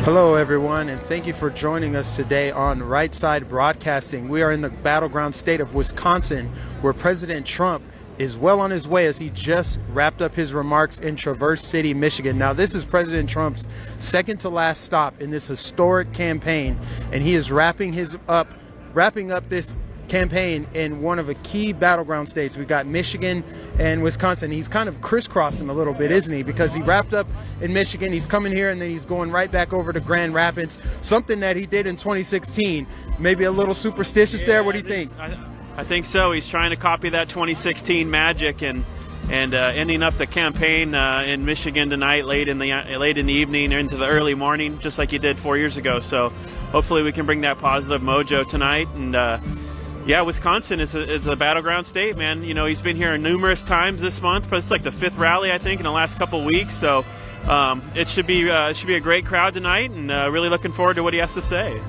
Hello everyone, and thank you for joining us today on Right Side Broadcasting. We are in the battleground state of Wisconsin, where President Trump is well on his way as he just wrapped up his remarks in Traverse City, Michigan. Now, this is President Trump's second to last stop in this historic campaign, and he is wrapping up this campaign in one of the key battleground states. We've got Michigan and Wisconsin. He's kind of crisscrossing a little bit, isn't he? Because he wrapped up in Michigan, he's coming here, and then he's going right back over to Grand Rapids, something that he did in 2016. Maybe a little superstitious there. What do you think? I think so. He's trying to copy that 2016 magic and ending up the campaign in Michigan tonight, late in the evening or into the early morning, just like he did 4 years ago. So hopefully we can bring that positive mojo tonight. And yeah, Wisconsin, it's a battleground state, man. You know, he's been here numerous times this month, but it's like the fifth rally, I think, in the last couple of weeks. So it should be a great crowd tonight, and really looking forward to what he has to say.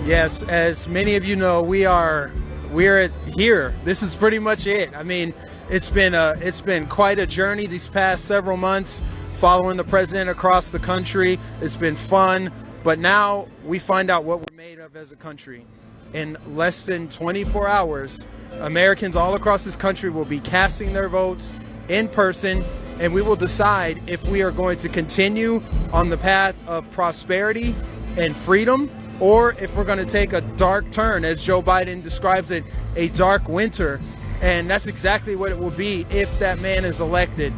Yes, as many of you know, we're here. This is pretty much it. I mean, it's been quite a journey these past several months, following the president across the country. It's been fun, but now we find out what we're made of as a country. In less than 24 hours, Americans all across this country will be casting their votes in person, and we will decide if we are going to continue on the path of prosperity and freedom, or if we're going to take a dark turn, as Joe Biden describes it, a dark winter. And that's exactly what it will be if that man is elected.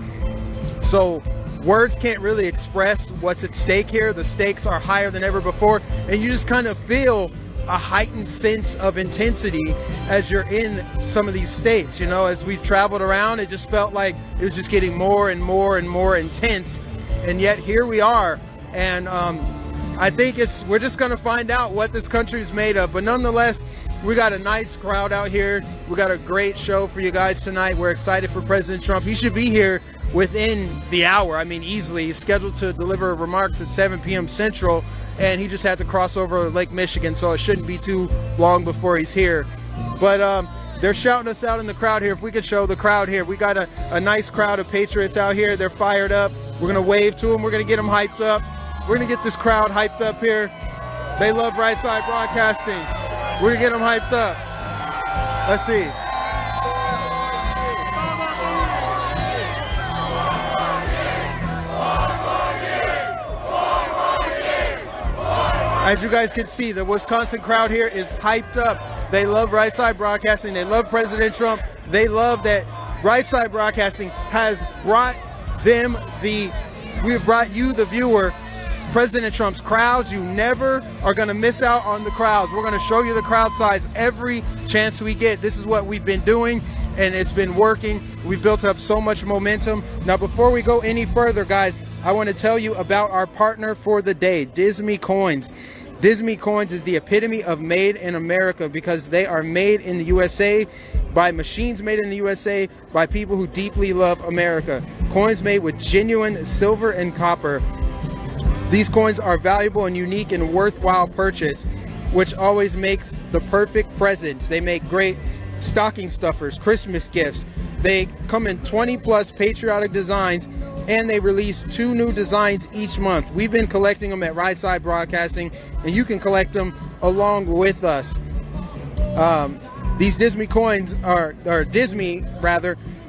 So words can't really express what's at stake here. The stakes are higher than ever before, and you just kind of feel a heightened sense of intensity as you're in some of these states. You know, as we've traveled around, it just felt like it was just getting more and more and more intense, and yet here we are. And I think we're just going to find out what this country is made of. But nonetheless, we got a nice crowd out here. We got a great show for you guys tonight. We're excited for President Trump. He should be here within the hour. I mean, easily. He's scheduled to deliver remarks at 7 p.m. Central, and he just had to cross over Lake Michigan, so it shouldn't be too long before he's here. But they're shouting us out in the crowd here. If we could show the crowd here. We got a nice crowd of patriots out here. They're fired up. We're going to wave to them. We're going to get them hyped up. We're going to get this crowd hyped up here. They love Right Side Broadcasting. We're going to get them hyped up. Let's see. As you guys can see, the Wisconsin crowd here is hyped up. They love Right Side Broadcasting. They love President Trump. They love that Right Side Broadcasting has brought we've brought you, the viewer, President Trump's crowds. You never are going to miss out on the crowds. We're going to show you the crowd size every chance we get. This is what we've been doing, and it's been working. We've built up so much momentum. Now, before we go any further, guys, I want to tell you about our partner for the day, Disney Coins. Disney Coins is the epitome of made in America, because they are made in the USA by machines made in the USA by people who deeply love America. Coins made with genuine silver and copper. These coins are valuable and unique and worthwhile purchase, which always makes the perfect presents. They make great stocking stuffers, Christmas gifts. They come in 20 plus patriotic designs, and they release 2 new designs each month. We've been collecting them at Right Side Broadcasting, and you can collect them along with us. These Disney coins Disney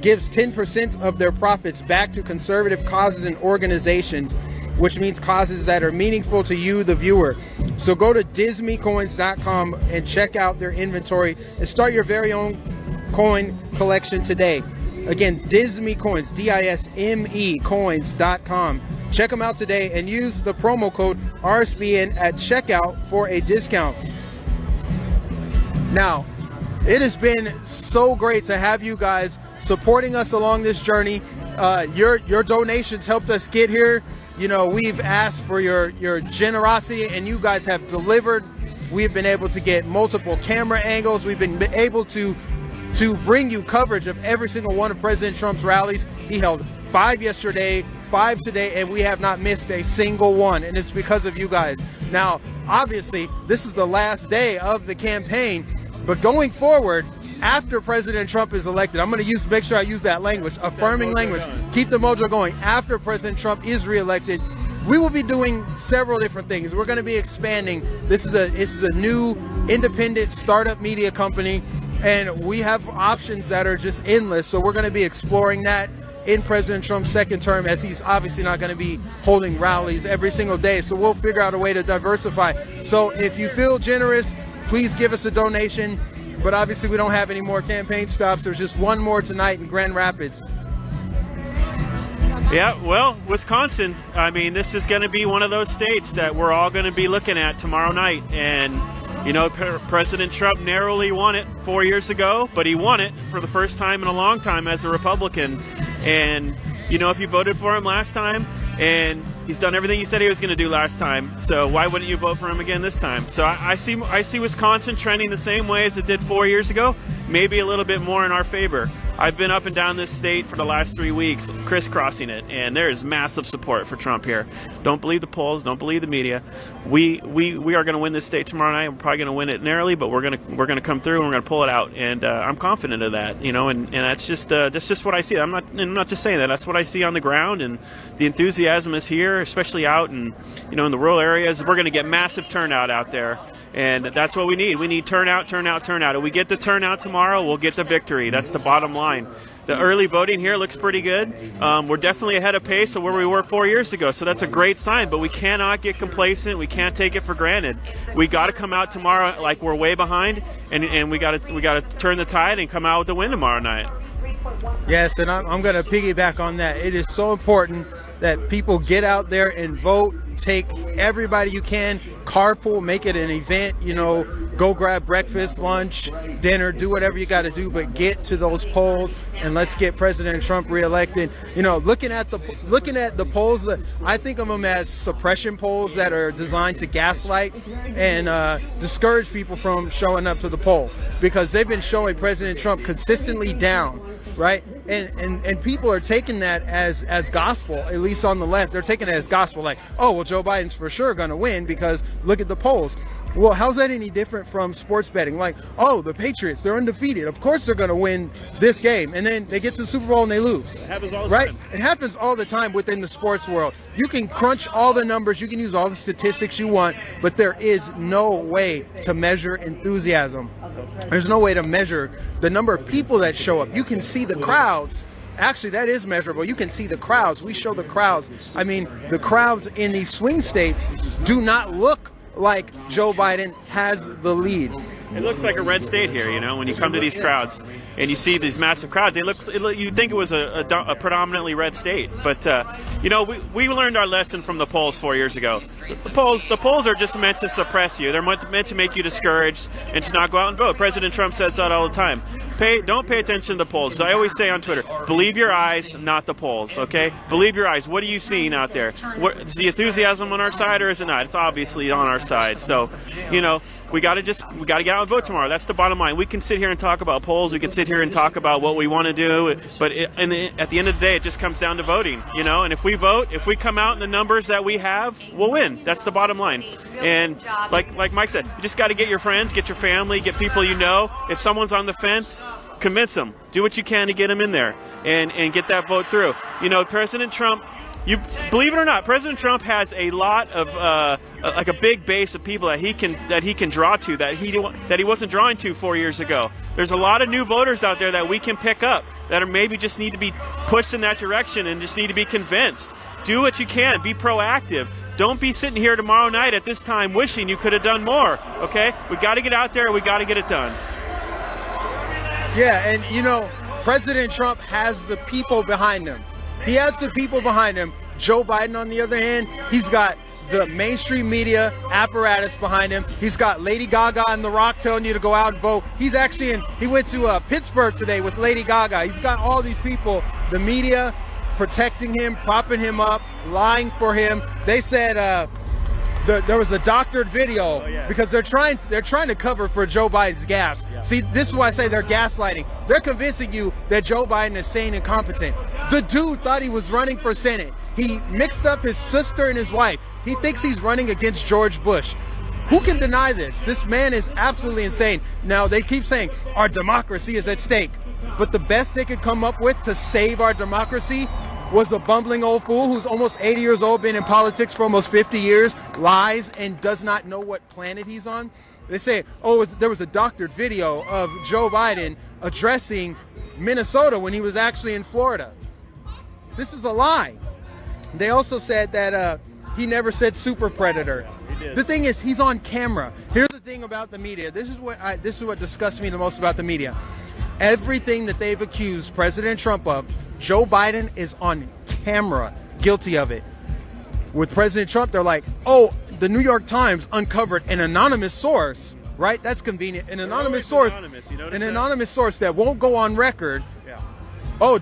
gives 10% of their profits back to conservative causes and organizations, which means causes that are meaningful to you, the viewer. So go to DisneyCoins.com and check out their inventory and start your very own coin collection today. Again, Disney Coins, DISME coins.com. Check them out today and use the promo code RSBN at checkout for a discount. Now, it has been so great to have you guys supporting us along this journey. Your donations helped us get here. You know, we've asked for your generosity, and you guys have delivered. We've been able to get multiple camera angles. We've been able to bring you coverage of every single one of President Trump's rallies. He held 5 yesterday, 5 today, and we have not missed a single one, and it's because of you guys. Now, obviously, this is the last day of the campaign, but going forward, after President Trump is elected, I'm going to make sure I use that language, affirming language, keep the mojo going. After President Trump is reelected, we will be doing several different things. We're going to be expanding. This is a new independent startup media company, and we have options that are just endless. So we're going to be exploring that in President Trump's second term, as he's obviously not going to be holding rallies every single day. So we'll figure out a way to diversify. So if you feel generous, please give us a donation. But obviously we don't have any more campaign stops. There's just one more tonight in Grand Rapids. Yeah, well, Wisconsin, I mean, this is going to be one of those states that we're all going to be looking at tomorrow night. And, you know, President Trump narrowly won it 4 years ago, but he won it for the first time in a long time as a Republican. And, you know, if you voted for him last time, and he's done everything he said he was going to do last time, so why wouldn't you vote for him again this time? So I see Wisconsin trending the same way as it did 4 years ago, maybe a little bit more in our favor. I've been up and down this state for the last 3 weeks, crisscrossing it, and there is massive support for Trump here. Don't believe the polls, don't believe the media. We are going to win this state tomorrow night. We're probably going to win it narrowly, but we're going to come through and we're going to pull it out. And I'm confident of that, you know. And that's just what I see. I'm not just saying that. That's what I see on the ground, and the enthusiasm is here, especially out in in the rural areas. We're going to get massive turnout out there. And that's what we need. We need turnout. If we get the turnout tomorrow, we'll get the victory. That's the bottom line. The early voting here looks pretty good. We're definitely ahead of pace of where we were 4 years ago, so that's a great sign. But we cannot get complacent. We can't take it for granted. We got to come out tomorrow like we're way behind, and we got to turn the tide and come out with the win tomorrow night. Yes, and I'm going to piggyback on that. It is so important that people get out there and vote. Take everybody you can, carpool, make it an event, go grab breakfast, lunch, dinner, do whatever you got to do, but get to those polls and let's get President Trump reelected. Looking at the polls, that I think of them as suppression polls that are designed to gaslight and discourage people from showing up to the poll, because they've been showing President Trump consistently down. Right, and people are taking that as gospel. At least on the left, they're taking it as gospel. Like, oh well, Joe Biden's for sure going to win because look at the polls. Well, how's that any different from sports betting? Like, oh, the Patriots, they're undefeated. Of course they're going to win this game, and then they get to the Super Bowl and they lose. It happens all the right? time. It happens all the time within the sports world. You can crunch all the numbers, you can use all the statistics you want, but there is no way to measure enthusiasm. There's no way to measure the number of people that show up. You can see the crowds. Actually, that is measurable. You can see the crowds. We show the crowds. I mean, the crowds in these swing states do not look like Joe Biden has the lead. It looks like a red state here, when you come to these crowds and you see these massive crowds. You'd think it was a predominantly red state. But, we learned our lesson from the polls 4 years ago. The polls are just meant to suppress you. They're meant to make you discouraged and to not go out and vote. President Trump says that all the time. Don't pay attention to the polls. I always say on Twitter, believe your eyes, not the polls, okay? Believe your eyes. What are you seeing out there? Is the enthusiasm on our side or is it not? It's obviously on our side. So, we got to get out and vote tomorrow. That's the bottom line. We can sit here and talk about polls. We can sit here and talk about what we want to do. But at the end of the day, it just comes down to voting, And if we vote, if we come out in the numbers that we have, we'll win. That's the bottom line. And like Mike said, you just got to get your friends, get your family, get people you know. If someone's on the fence, convince them. Do what you can to get them in there and get that vote through. President Trump, you believe it or not, President Trump has a lot of like a big base of people that he can draw to that he wasn't drawing to 4 years ago. There's a lot of new voters out there that we can pick up that are maybe just need to be pushed in that direction and just need to be convinced. Do what you can. Be proactive. Don't be sitting here tomorrow night at this time wishing you could have done more. Okay? We got to get out there. We got to get it done. Yeah, and President Trump has the people behind him. He has the people behind him. Joe Biden, on the other hand, he's got the mainstream media apparatus behind him. He's got Lady Gaga and The Rock telling you to go out and vote. He went to Pittsburgh today with Lady Gaga. He's got all these people, the media protecting him, propping him up, lying for him. They said there was a doctored video because they're trying to cover for Joe Biden's gaffes. Yeah. See, this is why I say they're gaslighting. They're convincing you that Joe Biden is sane and competent. The dude thought he was running for Senate. He mixed up his sister and his wife. He thinks he's running against George Bush. Who can deny this? This man is absolutely insane. Now, they keep saying our democracy is at stake. But the best they could come up with to save our democracy was a bumbling old fool who's almost 80 years old, been in politics for almost 50 years, lies, and does not know what planet he's on. They say, oh, there was a doctored video of Joe Biden addressing Minnesota when he was actually in Florida. This is a lie. They also said that he never said super predator. Yeah, he did. The thing is, he's on camera. Here's the thing about the media. This is what disgusts me the most about the media. Everything that they've accused President Trump of, Joe Biden is on camera guilty of it. With President Trump, they're like, oh, the New York Times uncovered an anonymous source, right? That's convenient. An anonymous source, anonymous source that won't go on record. Yeah. Oh,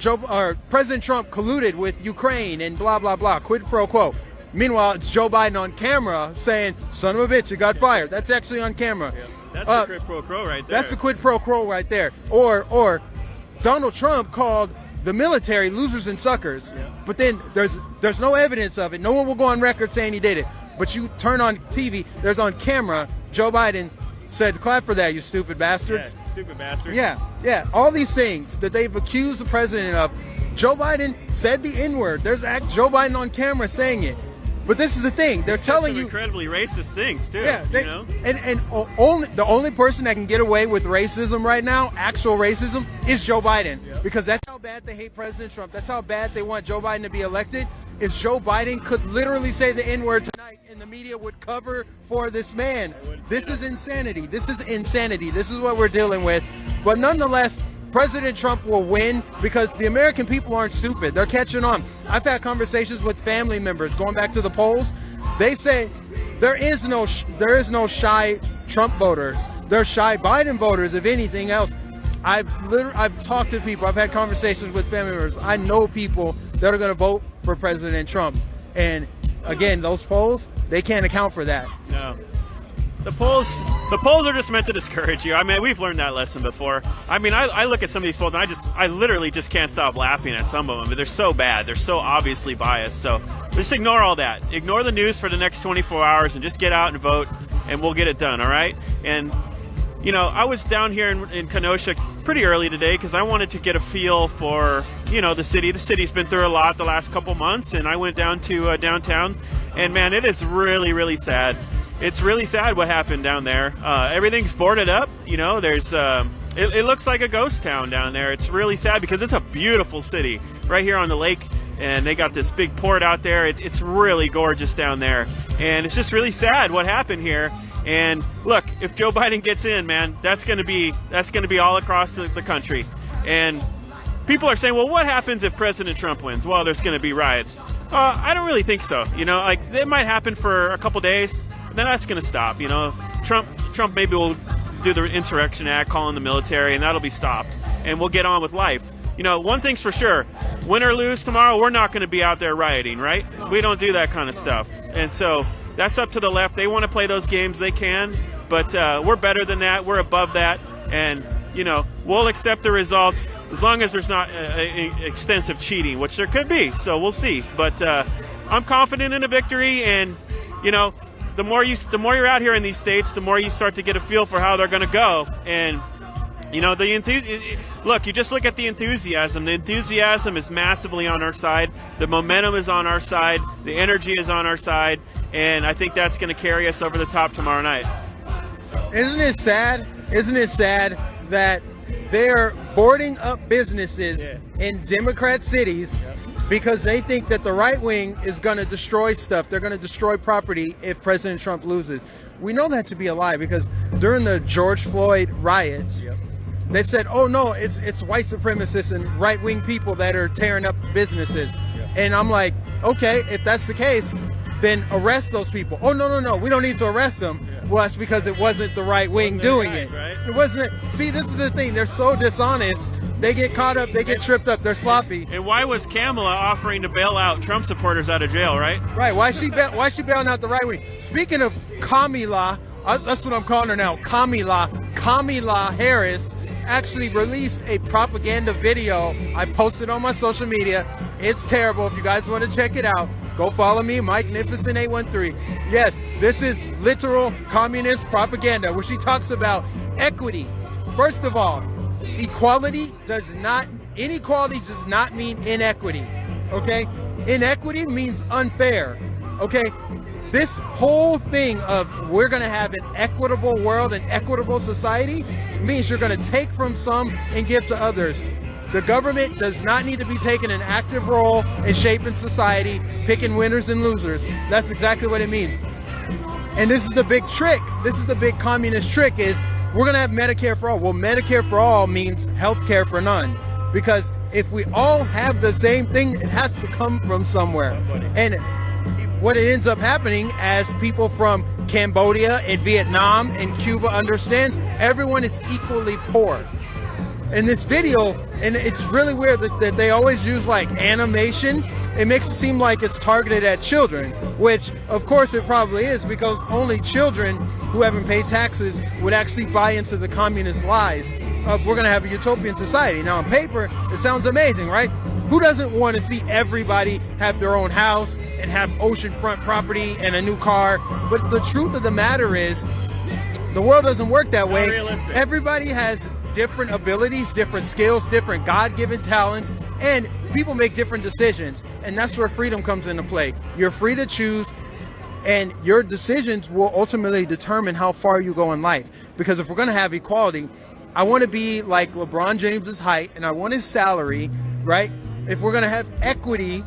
President Trump colluded with Ukraine and blah, blah, blah, quid pro quo. Meanwhile, it's Joe Biden on camera saying, son of a bitch, you got fired. That's actually on camera. Yeah. That's the quid pro quo right there. That's the quid pro quo right there. Or Donald Trump called the military losers and suckers. Yeah. But then there's no evidence of it. No one will go on record saying he did it. But you turn on TV, there's on camera, Joe Biden said, clap for that, you stupid bastards. Yeah, stupid bastards. Yeah. All these things that they've accused the president of, Joe Biden said the N-word. There's Joe Biden on camera saying it. But this is the thing. They're telling you incredibly racist things too. Yeah, you know? and only the only person that can get away with racism right now, actual racism, is Joe Biden. Yeah. Because that's how bad they hate President Trump. That's how bad they want Joe Biden to be elected. Is Joe Biden could literally say the N-word tonight, and the media would cover for this man. This is insanity. This is insanity. This is what we're dealing with. But nonetheless, President Trump will win because the American people aren't stupid. They're catching on. I've had conversations with family members going back to the polls. They say there is no shy Trump voters. They're shy Biden voters, if anything else. I've talked to people. I've had conversations with family members. I know people that are going to vote for President Trump. And again, those polls, they can't account for that. No. The polls are just meant to discourage you. I mean, we've learned that lesson before. I mean, I look at some of these polls and I literally just can't stop laughing at some of them. But they're so bad. They're so obviously biased. So just ignore all that. Ignore the news for the next 24 hours and just get out and vote, and we'll get it done, all right? And, you know, I was down here in Kenosha pretty early today because I wanted to get a feel for, you know, the city. The city's been through a lot the last couple months, and I went down to downtown. And, man, it is really, really sad. It's really sad what happened down there. Everything's boarded up. You know, there's it looks like a ghost town down there. It's really sad because it's a beautiful city right here on the lake, and they got this big port out there. It's really gorgeous down there, and it's just really sad what happened here. And look, if Joe Biden gets in, man, that's gonna be all across the country. And people are saying, well, what happens if President Trump wins? Well, there's gonna be riots. I don't really think so. You know, like it might happen for a couple days. Then that's going to stop. You know, Trump maybe will do the Insurrection Act, call in the military, and that'll be stopped, and we'll get on with life. You know, one thing's for sure, win or lose tomorrow, we're not going to be out there rioting, right? We don't do that kind of stuff. And so that's up to the left. They want to play those games, they can, but we're better than that. We're above that, and, you know, we'll accept the results as long as there's not extensive cheating, which there could be, so we'll see. But I'm confident in a victory, and, you know, the more you're out here in these states, the more you start to get a feel for how they're going to go. And, you know, look, you just look at the enthusiasm. The enthusiasm is massively on our side. The momentum is on our side. The energy is on our side. And I think that's going to carry us over the top tomorrow night. Isn't it sad? Isn't it sad that they're boarding up businesses in Democrat cities because they think that the right wing is going to destroy stuff. They're going to destroy property if President Trump loses. We know that to be a lie because during the George Floyd riots, they said, oh, no, it's white supremacists and right-wing people that are tearing up businesses. And I'm like, okay, if that's the case, then arrest those people. Oh, no, we don't need to arrest them. Well, that's because it wasn't the right wing doing it. Right? It wasn't. See, this is the thing. They're so dishonest. They get caught up. They get tripped up. They're sloppy. And why was Kamala offering to bail out Trump supporters out of jail, right? Right. Why she bailing out the right wing? Speaking of Kamala, that's what I'm calling her now. Kamala Harris actually released a propaganda video. I posted on my social media. It's terrible. If you guys want to check it out, go follow me, Mike Nificent 813. Yes, this is literal communist propaganda where she talks about equity. First of all, inequality does not mean inequity. Okay? Inequity means unfair. Okay? This whole thing of we're going to have an equitable world, an equitable society, means you're going to take from some and give to others. The government does not need to be taking an active role in shaping society, picking winners and losers. That's exactly what it means. And this is the big trick. This is the big communist trick, is we're going to have Medicare for all. Well, Medicare for all means health care for none. Because if we all have the same thing, it has to come from somewhere. And what it ends up happening, as people from Cambodia and Vietnam and Cuba understand, everyone is equally poor. In this video, and it's really weird that they always use like animation. It makes it seem like it's targeted at children, which of course it probably is, because only children who haven't paid taxes would actually buy into the communist lies of we're going to have a utopian society. Now on paper, it sounds amazing, right? Who doesn't want to see everybody have their own house and have oceanfront property and a new car? But the truth of the matter is, the world doesn't work that way. Everybody has different abilities, different skills, different God-given talents, and people make different decisions. And that's where freedom comes into play. You're free to choose, and your decisions will ultimately determine how far you go in life. Because if we're going to have equality, I want to be like LeBron James's height, and I want his salary, right? If we're going to have equity,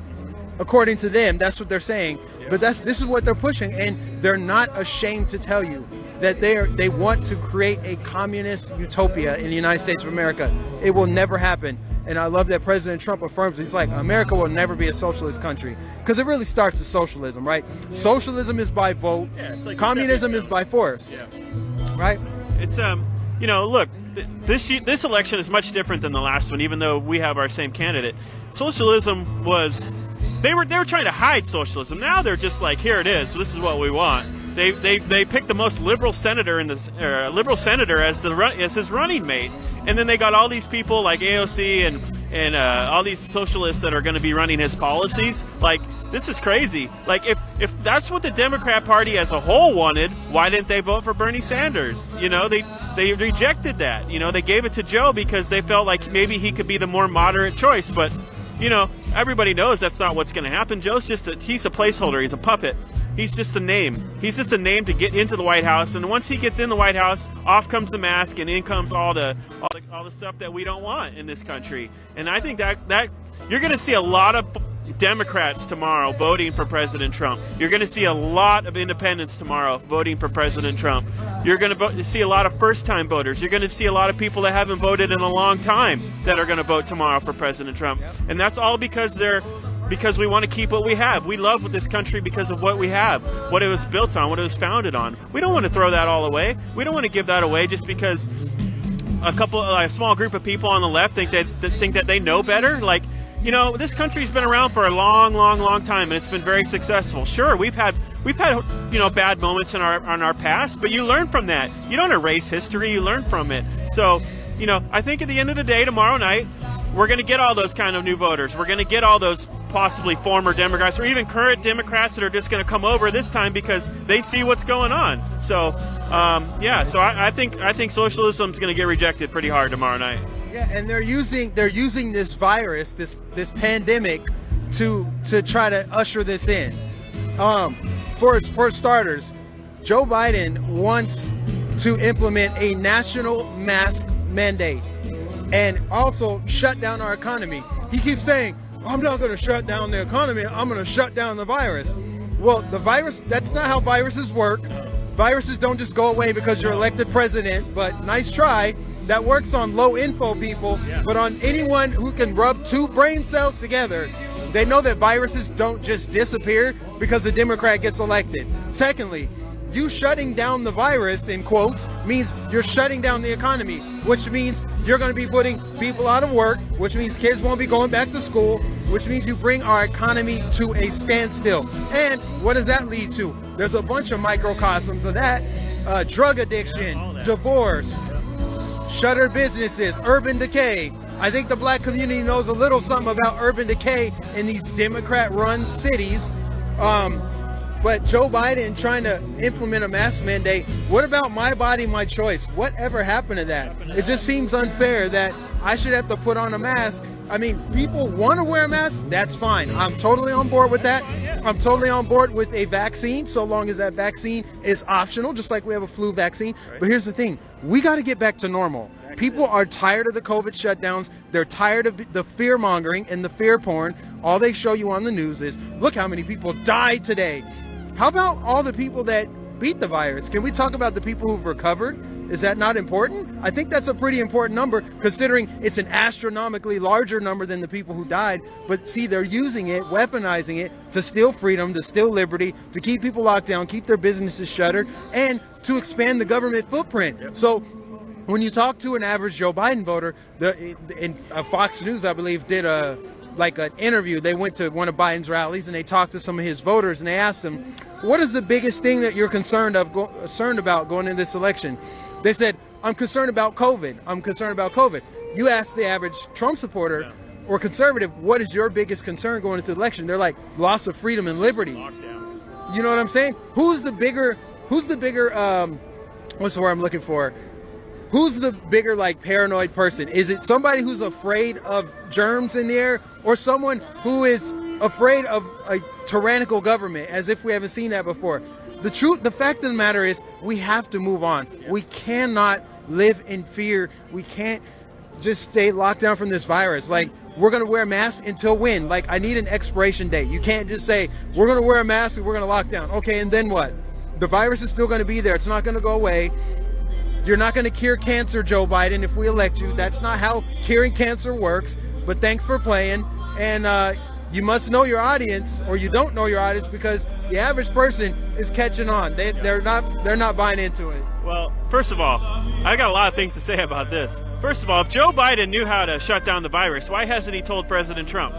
according to them, that's what they're saying. Yeah. But this is what they're pushing, and they're not ashamed to tell you that they want to create a communist utopia in the United States of America. It will never happen. And I love that President Trump affirms, he's like, America will never be a socialist country. Because it really starts with socialism, right? Socialism is by vote. Yeah, it's like communism is by force. Yeah. Right? It's, you know, look, this election is much different than the last one, even though we have our same candidate. Socialism was, they were trying to hide socialism. Now they're just like, here it is. This is what we want. They picked the most liberal senator as his running mate, and then they got all these people like AOC and all these socialists that are going to be running his policies. Like, this is crazy. Like, if that's what the Democrat Party as a whole wanted, why didn't they vote for Bernie Sanders? You know, they rejected that. You know, they gave it to Joe because they felt like maybe he could be the more moderate choice. But you know, everybody knows that's not what's going to happen. Joe's he's a placeholder. He's a puppet. He's just a name. He's just a name to get into the White House. And once he gets in the White House, off comes the mask, and in comes all the stuff that we don't want in this country. And I think that you're going to see a lot of Democrats tomorrow voting for President Trump. You're going to see a lot of independents tomorrow voting for President Trump. You're going to see a lot of first-time voters. You're going to see a lot of people that haven't voted in a long time that are going to vote tomorrow for President Trump. Yep. And that's all because we want to keep what we have. We love this country because of what we have, what it was built on, what it was founded on. We don't want to throw that all away. We don't want to give that away just because a small group of people on the left think that they know better. Like, you know, this country's been around for a long time, and it's been very successful. Sure, we've had you know, bad moments in our past, but you learn from that. You don't erase history, you learn from it. So, you know, I think at the end of the day, tomorrow night, we're going to get all those kind of new voters. We're going to get all those possibly former Democrats or even current Democrats that are just going to come over this time because they see what's going on. So, so I think socialism is going to get rejected pretty hard tomorrow night. Yeah, and they're using this virus, this pandemic, to try to usher this in. For starters, Joe Biden wants to implement a national mask mandate and also shut down our economy. He keeps saying, I'm not going to shut down the economy, I'm going to shut down the virus. Well, the virus, that's not how viruses work. Viruses don't just go away because you're elected president, but nice try. That works on low info people, but on anyone who can rub two brain cells together, they know that viruses don't just disappear because a Democrat gets elected. Secondly, you shutting down the virus, in quotes, means you're shutting down the economy, which means you're going to be putting people out of work, which means kids won't be going back to school, which means you bring our economy to a standstill. And what does that lead to? There's a bunch of microcosms of that. Drug addiction, divorce, shuttered businesses, urban decay. I think the black community knows a little something about urban decay in these Democrat-run cities. But Joe Biden trying to implement a mask mandate, what about my body, my choice? Whatever happened to that? It just seems unfair that I should have to put on a mask. I mean, people want to wear a mask, that's fine. I'm totally on board with that. I'm totally on board with a vaccine, so long as that vaccine is optional, just like we have a flu vaccine. Right. But here's the thing, we got to get back to normal. People are tired of the COVID shutdowns. They're tired of the fear mongering and the fear porn. All they show you on the news is, look how many people died today. How about all the people that beat the virus? Can we talk about the people who've recovered? Is that not important? I think that's a pretty important number, considering it's an astronomically larger number than the people who died. But see, they're using it, weaponizing it to steal freedom, to steal liberty, to keep people locked down, keep their businesses shuttered, and to expand the government footprint. Yep. So when you talk to an average Joe Biden voter, Fox News, I believe, did an interview. They went to one of Biden's rallies and they talked to some of his voters and they asked them, what is the biggest thing that you're concerned about going into this election? They said, I'm concerned about COVID. I'm concerned about COVID. You ask the average Trump supporter or conservative, what is your biggest concern going into the election? They're like, loss of freedom and liberty. Lockdowns. You know what I'm saying? Who's the bigger, what's the word I'm looking for? Who's the bigger, paranoid person? Is it somebody who's afraid of germs in the air, or someone who is afraid of a tyrannical government, as if we haven't seen that before? The fact of the matter is, we have to move on. Yes. We cannot live in fear. We can't just stay locked down from this virus. We're going to wear masks until when? I need an expiration date. You can't just say, we're going to wear a mask and we're going to lock down. Okay, and then what? The virus is still going to be there. It's not going to go away. You're not going to cure cancer, Joe Biden, if we elect you. That's not how curing cancer works. But thanks for playing. And you must know your audience, or you don't know your audience, because the average person is catching on. They're not buying into it. Well, first of all, I got a lot of things to say about this. First of all, if Joe Biden knew how to shut down the virus, why hasn't he told President Trump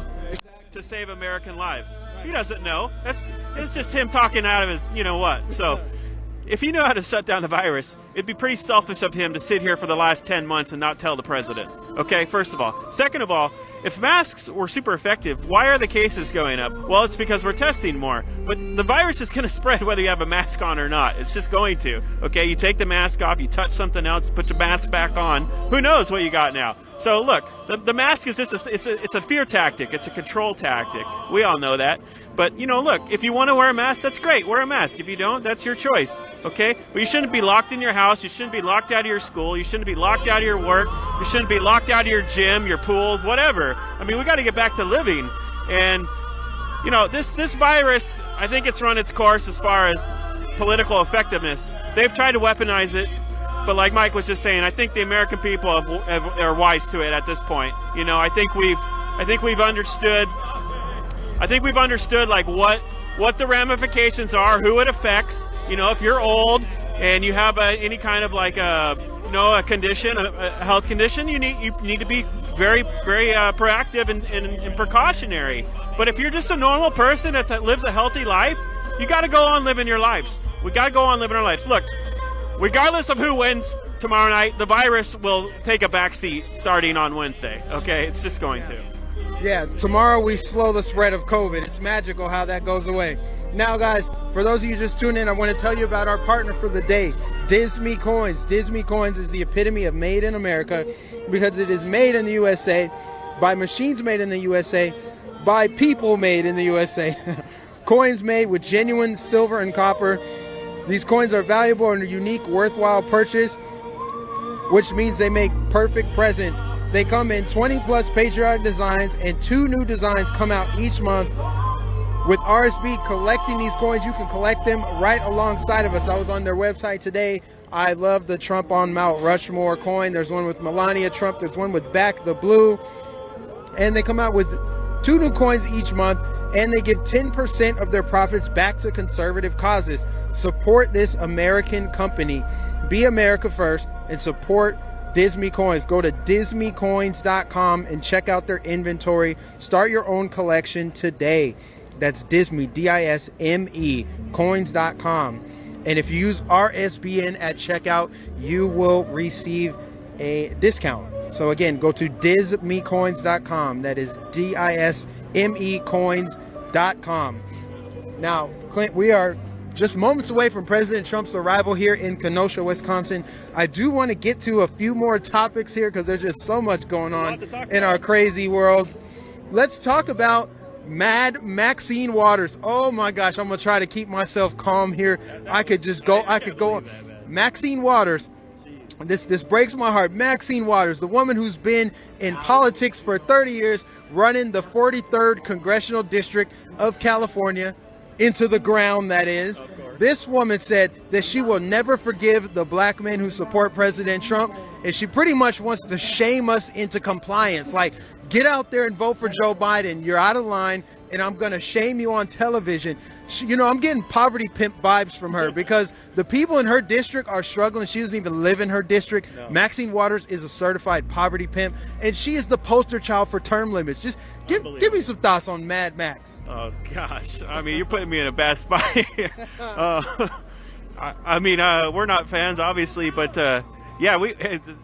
to save American lives? He doesn't know. It's just him talking out of his you-know-what. So if he knew how to shut down the virus, it'd be pretty selfish of him to sit here for the last 10 months and not tell the president. Okay, first of all. Second of all, if masks were super effective, why are the cases going up? Well, it's because we're testing more. But the virus is going to spread whether you have a mask on or not. It's just going to. Okay, you take the mask off, you touch something else, put the mask back on. Who knows what you got now? So look, the mask is just it's a fear tactic. It's a control tactic. We all know that. But look, if you want to wear a mask, that's great. Wear a mask. If you don't, that's your choice. Okay? But you shouldn't be locked in your house. You shouldn't be locked out of your school. You shouldn't be locked out of your work. You shouldn't be locked out of your gym, your pools, whatever. I mean, we got to get back to living. And this virus, I think it's run its course as far as political effectiveness. They've tried to weaponize it, but like Mike was just saying, I think the American people are wise to it at this point. I think we've understood. I think we've understood what the ramifications are, who it affects. If you're old and you have any kind of a condition, a health condition, you need to be very, very proactive and precautionary. But if you're just a normal person that lives a healthy life, you got to go on living your lives. We got to go on living our lives. Look, regardless of who wins tomorrow night, the virus will take a backseat starting on Wednesday. Okay, it's just going to. Yeah, tomorrow we slow the spread of COVID. It's magical how that goes away. Now, guys, for those of you just tuning in, I want to tell you about our partner for the day, Disney Coins. Disney Coins is the epitome of made in America, because it is made in the USA, by machines made in the USA, by people made in the USA. Coins made with genuine silver and copper. These coins are valuable and a unique, worthwhile purchase, which means they make perfect presents. They come in 20 plus patriotic designs, and 2 new designs come out each month. With RSB collecting these coins, you can collect them right alongside of us. I was on their website today. I love the Trump on Mount Rushmore coin. There's one with Melania Trump. There's one with Back the Blue. And they come out with 2 new coins each month, and they give 10% of their profits back to conservative causes. Support this American company. Be America first and support Disney Coins. Go to disneycoins.com and check out their inventory. Start your own collection today. That's Disney, D-I-S-M-E, coins.com. And if you use RSBN at checkout, you will receive a discount. So again, go to disneycoins.com. That is D-I-S-M-E coins.com. Now, Clint, we are just moments away from President Trump's arrival here in Kenosha, Wisconsin. I do want to get to a few more topics here because there's just so much going on in our crazy world. Let's talk about Mad Maxine Waters. Oh my gosh, I'm gonna try to keep myself calm here. I could go. Maxine Waters. This breaks my heart. Maxine Waters, the woman who's been in politics for 30 years, running the 43rd Congressional District of California into the ground, that is. This woman said that she will never forgive the black men who support President Trump, and she pretty much wants to shame us into compliance. Like, get out there and vote for Joe Biden. You're out of line, and I'm going to shame you on television. I'm getting poverty pimp vibes from her because the people in her district are struggling. She doesn't even live in her district. No. Maxine Waters is a certified poverty pimp, and she is the poster child for term limits. Just give me some thoughts on Mad Max. Oh, gosh. I mean, you're putting me in a bad spot here. We're not fans, obviously, but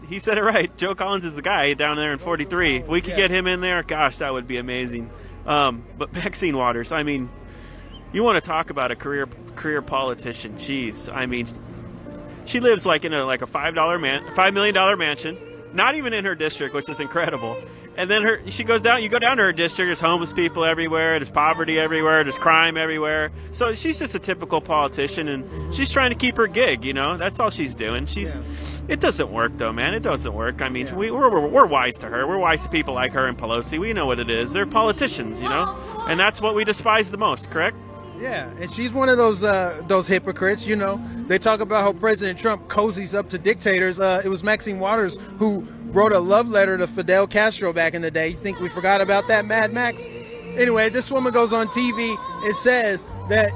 he said it right. Joe Collins is the guy down there in 43. If we could get him in there, gosh, that would be amazing. But Maxine Waters, I mean, you want to talk about a career politician? Jeez, I mean, she lives like in a $5 million mansion, not even in her district, which is incredible. And then you go down to her district, there's homeless people everywhere, there's poverty everywhere, there's crime everywhere. So she's just a typical politician, and she's trying to keep her gig. That's all she's doing. It doesn't work though, man. It doesn't work. I mean, we're wise to her. We're wise to people like her and Pelosi. We know what it is. They're politicians, and that's what we despise the most. Correct? Yeah, and she's one of those hypocrites. They talk about how President Trump cozies up to dictators. It was Maxine Waters who wrote a love letter to Fidel Castro back in the day. You think we forgot about that, Mad Max? Anyway, this woman goes on TV and says that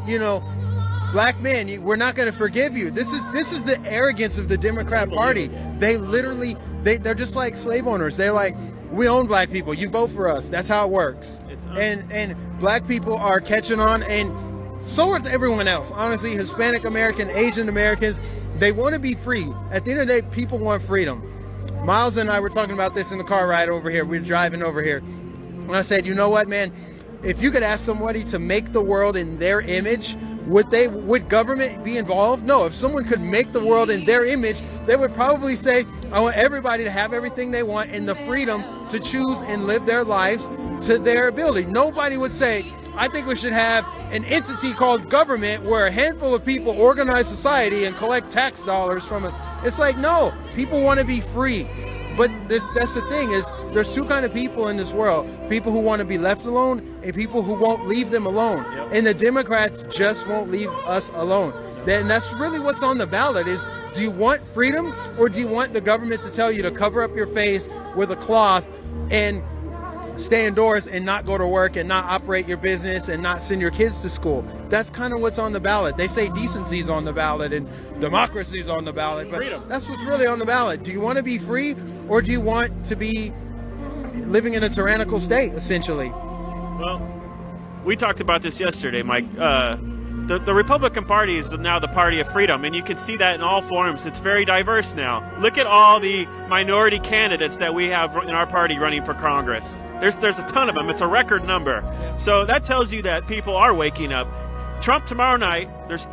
black men, we're not going to forgive you. This is the arrogance of the Democrat Party. They're just like slave owners. They're like, we own black people. You vote for us. That's how it works. And black people are catching on, and so is everyone else. Honestly, Hispanic American, Asian Americans, they want to be free. At the end of the day, people want freedom. Miles and I were talking about this in the car ride over here. We were driving over here. And I said, you know what, man? If you could ask somebody to make the world in their image, would government be involved? No. If someone could make the world in their image, they would probably say, I want everybody to have everything they want and the freedom to choose and live their lives to their ability. Nobody would say, I think we should have an entity called government where a handful of people organize society and collect tax dollars from us. It's like, no, people want to be free. But that's the thing, is there's two kind of people in this world. People who want to be left alone and people who won't leave them alone. Yep. And the Democrats just won't leave us alone. And that's really what's on the ballot is, do you want freedom or do you want the government to tell you to cover up your face with a cloth and stay indoors and not go to work and not operate your business and not send your kids to school? That's kind of what's on the ballot. They say decency's on the ballot and democracy's on the ballot, but freedom. That's what's really on the ballot. Do you want to be free or do you want to be living in a tyrannical state, essentially? Well, we talked about this yesterday, Mike. The Republican Party is now the party of freedom, and you can see that in all forms. It's very diverse now. Look at all the minority candidates that we have in our party running for Congress. There's a ton of them. It's a record number. So that tells you that people are waking up. Trump tomorrow night, there's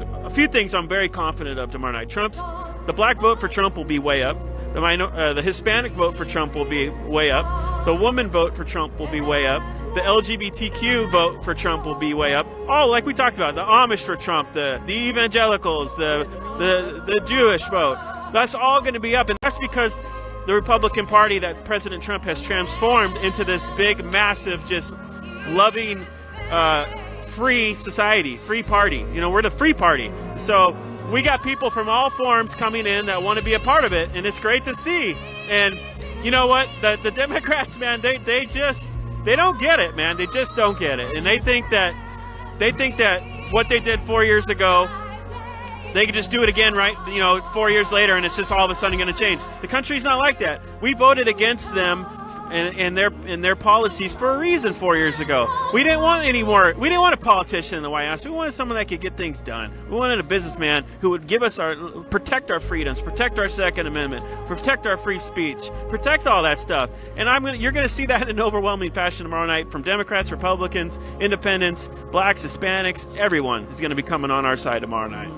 a few things I'm very confident of tomorrow night. The black vote for Trump will be way up. The Hispanic vote for Trump will be way up. The woman vote for Trump will be way up. The LGBTQ vote for Trump will be way up. Oh, like we talked about, the Amish for Trump, the evangelicals, the Jewish vote. That's all going to be up, and that's because the Republican Party that President Trump has transformed into this big, massive, just loving, free society, free party. We're the free party. So we got people from all forms coming in that want to be a part of it, and it's great to see. And you know what? The Democrats, man, they don't get it, man. They just don't get it. And they think that what they did 4 years ago, they could just do it again, right? 4 years later, and it's just all of a sudden going to change. The country's not like that. We voted against them and their policies for a reason 4 years ago. We didn't want any more. We didn't want a politician in the White House. We wanted someone that could get things done. We wanted a businessman who would protect our freedoms, protect our Second Amendment, protect our free speech, protect all that stuff. And you're going to see that in overwhelming fashion tomorrow night from Democrats, Republicans, Independents, Blacks, Hispanics. Everyone is going to be coming on our side tomorrow night.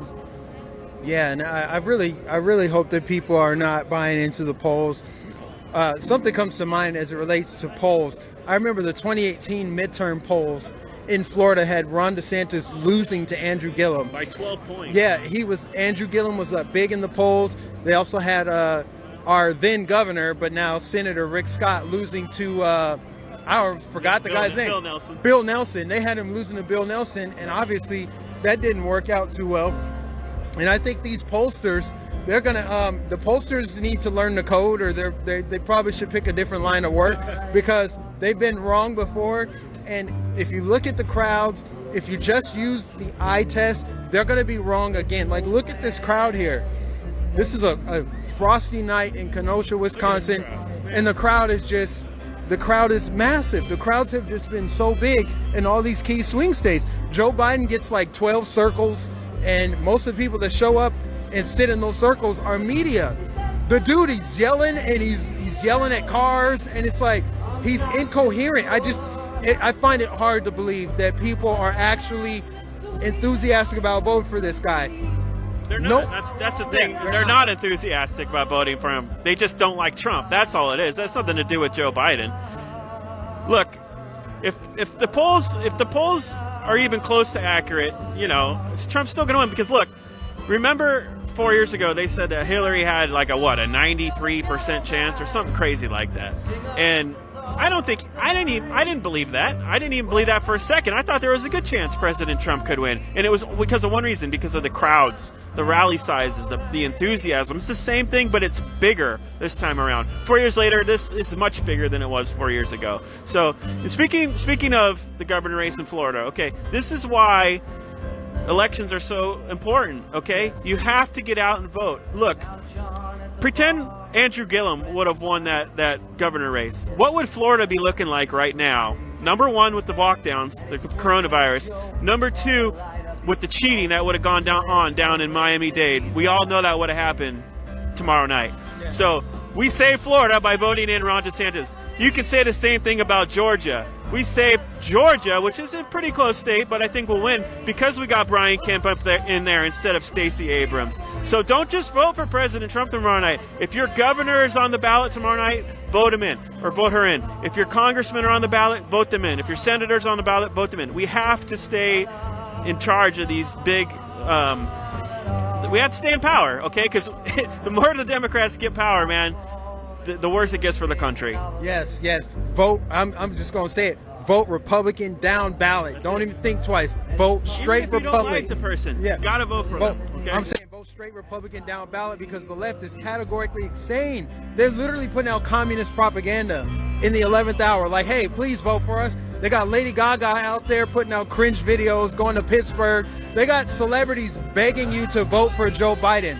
Yeah, and I really hope that people are not buying into the polls. Something comes to mind as it relates to polls. I remember the 2018 midterm polls in Florida had Ron DeSantis losing to Andrew Gillum by 12 points. Yeah, Andrew Gillum was big in the polls. They also had our then governor, but now Senator Rick Scott, losing to I forgot the guy's name. Bill Nelson. They had him losing to Bill Nelson, and obviously that didn't work out too well. And I think these pollsters, they're gonna the pollsters need to learn the code, or they probably should pick a different line of work because they've been wrong before. And if you look at the crowds, if you just use the eye test, they're going to be wrong again. Like, look at this crowd here. This is a frosty night in Kenosha, Wisconsin, and the crowd is massive. The crowds have just been so big in all these key swing states. Joe Biden gets like 12 circles, and most of the people that show up and sit in those circles are media. The dude, he's yelling, and he's yelling at cars, and it's like he's incoherent. I find it hard to believe that people are actually enthusiastic about voting for this guy. They're not. That's the thing. They're not enthusiastic about voting for him. They just don't like Trump. That's all it is. That's nothing to do with Joe Biden. Look, if the polls are even close to accurate, Trump's still going to win because look, remember 4 years ago they said that Hillary had like a 93% chance or something crazy like that, and I didn't believe that. I didn't even believe that for a second. I thought there was a good chance President Trump could win. And it was because of one reason, because of the crowds, the rally sizes, the enthusiasm. It's the same thing, but it's bigger this time around. 4 years later, this is much bigger than it was 4 years ago. So speaking of the governor race in Florida, okay, this is why elections are so important, okay? You have to get out and vote. Look, pretend Andrew Gillum would have won that governor race. What would Florida be looking like right now? Number one, with the lockdowns, the coronavirus. Number two, with the cheating that would have gone down in Miami-Dade. We all know that would have happened tomorrow night. So we saved Florida by voting in Ron DeSantis. You can say the same thing about Georgia. We saved Georgia, which is a pretty close state, but I think we'll win because we got Brian Kemp in there instead of Stacey Abrams. So don't just vote for President Trump tomorrow night. If your governor is on the ballot tomorrow night, vote him in or vote her in. If your congressmen are on the ballot, vote them in. If your senators are on the ballot, vote them in. We have to stay in charge of these big we have to stay in power, okay? Because the more the Democrats get power, man, the worse it gets for the country. Yes. Vote. I'm just gonna say it. Vote Republican down ballot. Don't even think twice. Vote straight Republican. Even if you don't like the person, you gotta vote for them. Okay? I'm saying vote straight Republican down ballot because the left is categorically insane. They're literally putting out communist propaganda in the 11th hour. Like, hey, please vote for us. They got Lady Gaga out there putting out cringe videos, going to Pittsburgh. They got celebrities begging you to vote for Joe Biden.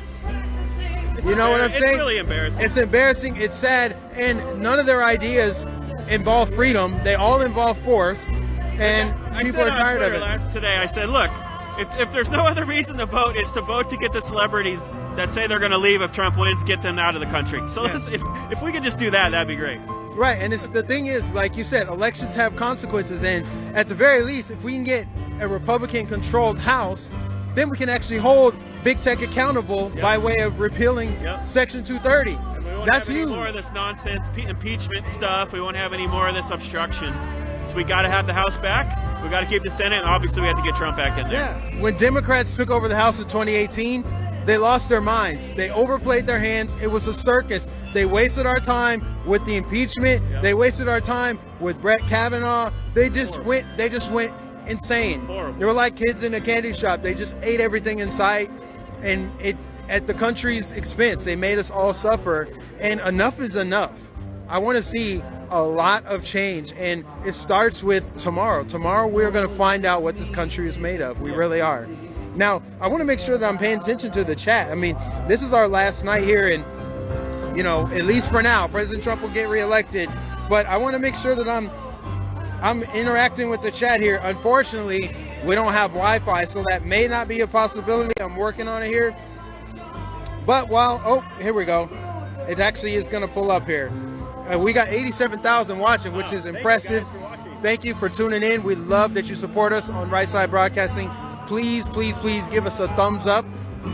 You know what I'm saying? It's really embarrassing. It's embarrassing. It's sad. And none of their ideas involve freedom. They all involve force. And people are tired of it. Today I said, look, if there's no other reason to vote, it's to vote to get the celebrities that say they're going to leave if Trump wins, get them out of the country. So if we could just do that, that'd be great. Right, and the thing is, like you said, elections have consequences, and at the very least, if we can get a Republican-controlled House, then we can actually hold big tech accountable by way of repealing Section 230. And we won't have any more of this nonsense impeachment stuff. We won't have any more of this obstruction. So we got to have the House back. We got to keep the Senate, and obviously we have to get Trump back in there. Yeah, when Democrats took over the House in 2018, they lost their minds. They overplayed their hands. It was a circus. They wasted our time with the impeachment. They wasted our time with Brett Kavanaugh. They just went insane. Horrible. They were like kids in a candy shop. They just ate everything in sight, and it at the country's expense. They made us all suffer, and enough is enough. I want to see a lot of change, and it starts with tomorrow. Tomorrow we're going to find out what this country is made of. We really are. Now, I want to make sure that I'm paying attention to the chat. I mean, this is our last night here, and at least for now, President Trump will get reelected. But I want to make sure that I'm interacting with the chat here. Unfortunately, we don't have Wi-Fi, so that may not be a possibility. I'm working on it here. But here we go. It actually is going to pull up here. We got 87,000 watching, which is impressive. Thank you for tuning in. We love that you support us on Right Side Broadcasting. Please, please, please give us a thumbs up,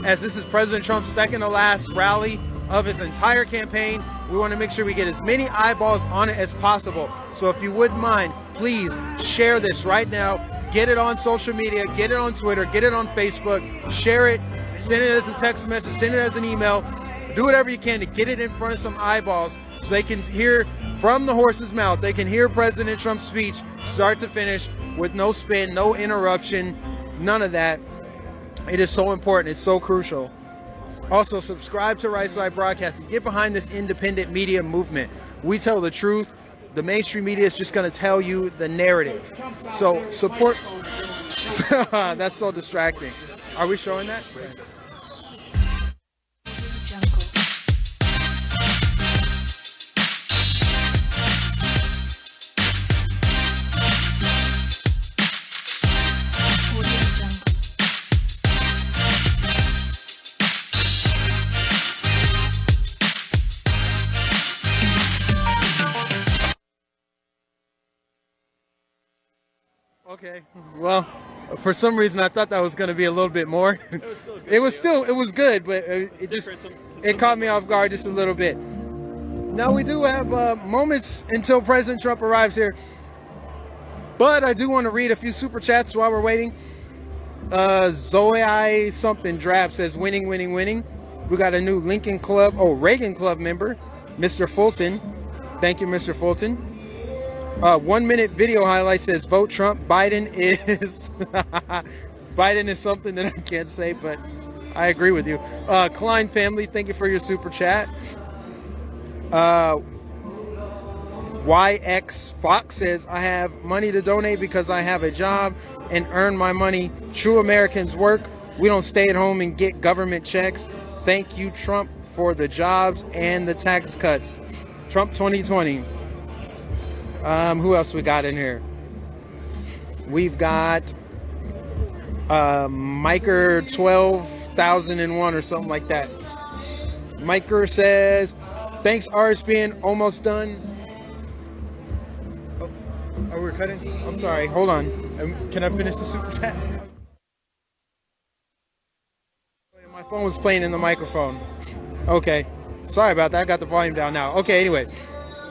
as this is President Trump's second to last rally of his entire campaign. We want to make sure we get as many eyeballs on it as possible. So if you wouldn't mind, please share this right now. Get it on social media, get it on Twitter, get it on Facebook, share it, send it as a text message, send it as an email. Do whatever you can to get it in front of some eyeballs so they can hear from the horse's mouth. They can hear President Trump's speech start to finish with no spin, no interruption, none of that. It is so important. It's so crucial. Also, subscribe to Right Side Broadcasting. Get behind this independent media movement. We tell the truth. The mainstream media is just going to tell you the narrative. So support. That's so distracting. Are we showing that? Okay. Well, for some reason I thought that was going to be a little bit more. It was good, but it caught me off guard just a little bit. Now we do have moments until President Trump arrives here, but I do want to read a few super chats while we're waiting. Zoe something Drab says winning, winning, winning. We got a new Reagan Club member, Mr. Fulton. Thank you, Mr. Fulton. 1 minute video highlight says vote Trump. Biden is something that I can't say, but I agree with you. Klein family, thank you for your super chat. YX Fox says I have money to donate because I have a job and earn my money. True Americans work. We don't stay at home and get government checks. Thank you, Trump, for the jobs and the tax cuts. Trump 2020. Who else we got in here? We've got Miker 12,001 or something like that. Miker says, thanks RSBN, almost done. Oh, are we cutting? I'm sorry, hold on. Can I finish the super chat? My phone was playing in the microphone. Okay, sorry about that. I got the volume down now. Okay, anyway.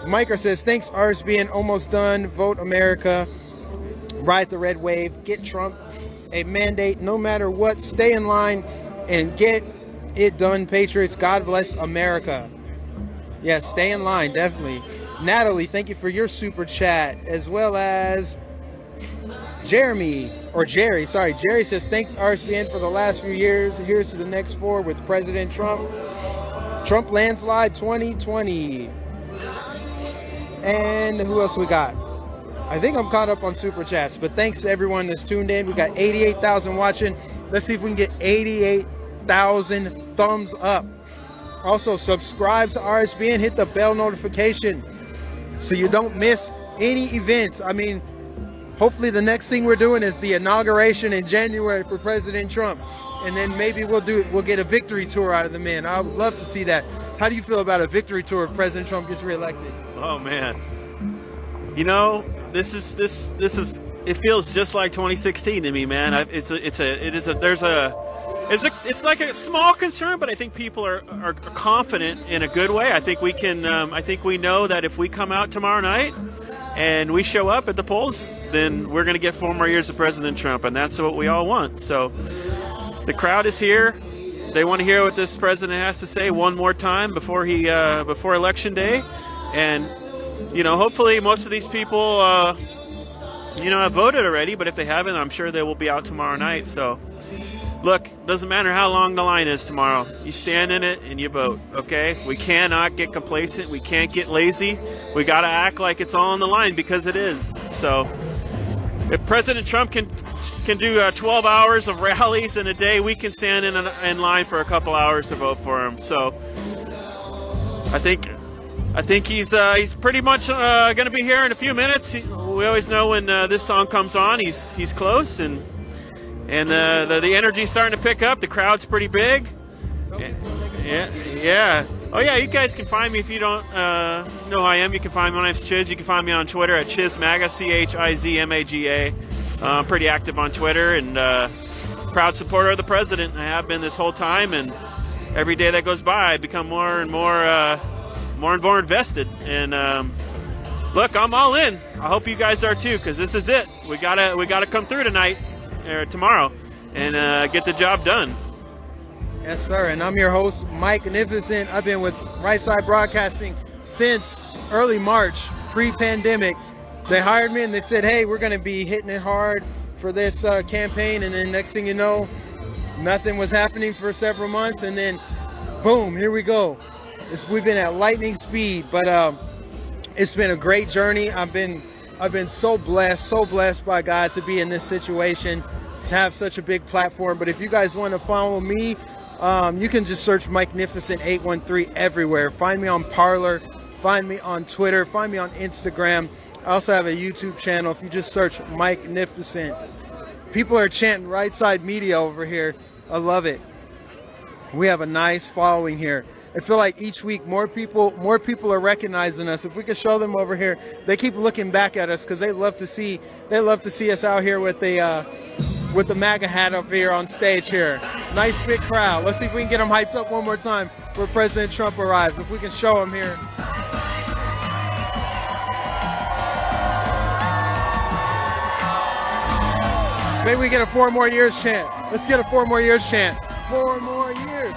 Miker says, thanks RSBN, almost done. Vote America. Ride the red wave. Get Trump a mandate no matter what. Stay in line and get it done, Patriots. God bless America. Yeah, stay in line, definitely. Natalie, thank you for your super chat, as well as Jerry says, thanks RSBN for the last few years. Here's to the next 4 with President Trump. Trump landslide 2020. And who else we got? I think I'm caught up on super chats, but thanks to everyone that's tuned in. We got 88,000 watching. Let's see if we can get 88,000 thumbs up. Also, subscribe to RSBN, hit the bell notification so you don't miss any events. I mean, hopefully the next thing we're doing is the inauguration in January for President Trump, and then maybe we'll get a victory tour out of the man. I would love to see that. How do you feel about a victory tour if President Trump gets reelected? Oh man, you know, this is it feels just like 2016 to me, man. It's like a small concern, but I think people are confident in a good way. I think we can. I think we know that if we come out tomorrow night and we show up at the polls, then we're going to get 4 more years of President Trump, and that's what we all want. So the crowd is here. They want to hear what this president has to say one more time before Election Day. And, you know, hopefully most of these people, have voted already. But if they haven't, I'm sure they will be out tomorrow night. So, look, doesn't matter how long the line is tomorrow. You stand in it and you vote, okay? We cannot get complacent. We can't get lazy. We got to act like it's all on the line because it is. So, if President Trump can do 12 hours of rallies in a day, we can stand in line for a couple hours to vote for him. So, I think he's pretty much going to be here in a few minutes. We always know when this song comes on, he's close, and the energy's starting to pick up. The crowd's pretty big. Yeah. Oh yeah, you guys can find me if you don't know who I am. You can find me. My name's Chiz. You can find me on Twitter at ChizMaga, ChizMaga. I'm pretty active on Twitter and proud supporter of the president. I have been this whole time, and every day that goes by, I become more and more invested. And look, I'm all in. I hope you guys are too, because this is it. We gotta come through tonight or tomorrow and get the job done. Yes, sir. And I'm your host, Mike Magnificent. I've been with Right Side Broadcasting since early March, pre-pandemic. They hired me and they said, hey, we're going to be hitting it hard for this campaign. And then next thing you know, nothing was happening for several months. And then, boom, here we go. We've been at lightning speed, but it's been a great journey. I've been so blessed by God to be in this situation, to have such a big platform. But if you guys want to follow me, you can just search Magnificent 813 everywhere. Find me on Parler, find me on Twitter, find me on Instagram. I also have a YouTube channel. If you just search Magnificent, people are chanting Right Side Media over here. I love it. We have a nice following here. I feel like each week more people are recognizing us. If we could show them over here, they keep looking back at us because they love to see us out here with the MAGA hat up here on stage here. Nice big crowd. Let's see if we can get them hyped up one more time where President Trump arrives. If we can show them here. Maybe we get a 4 more years chant. Let's get a 4 more years chant. 4 more years.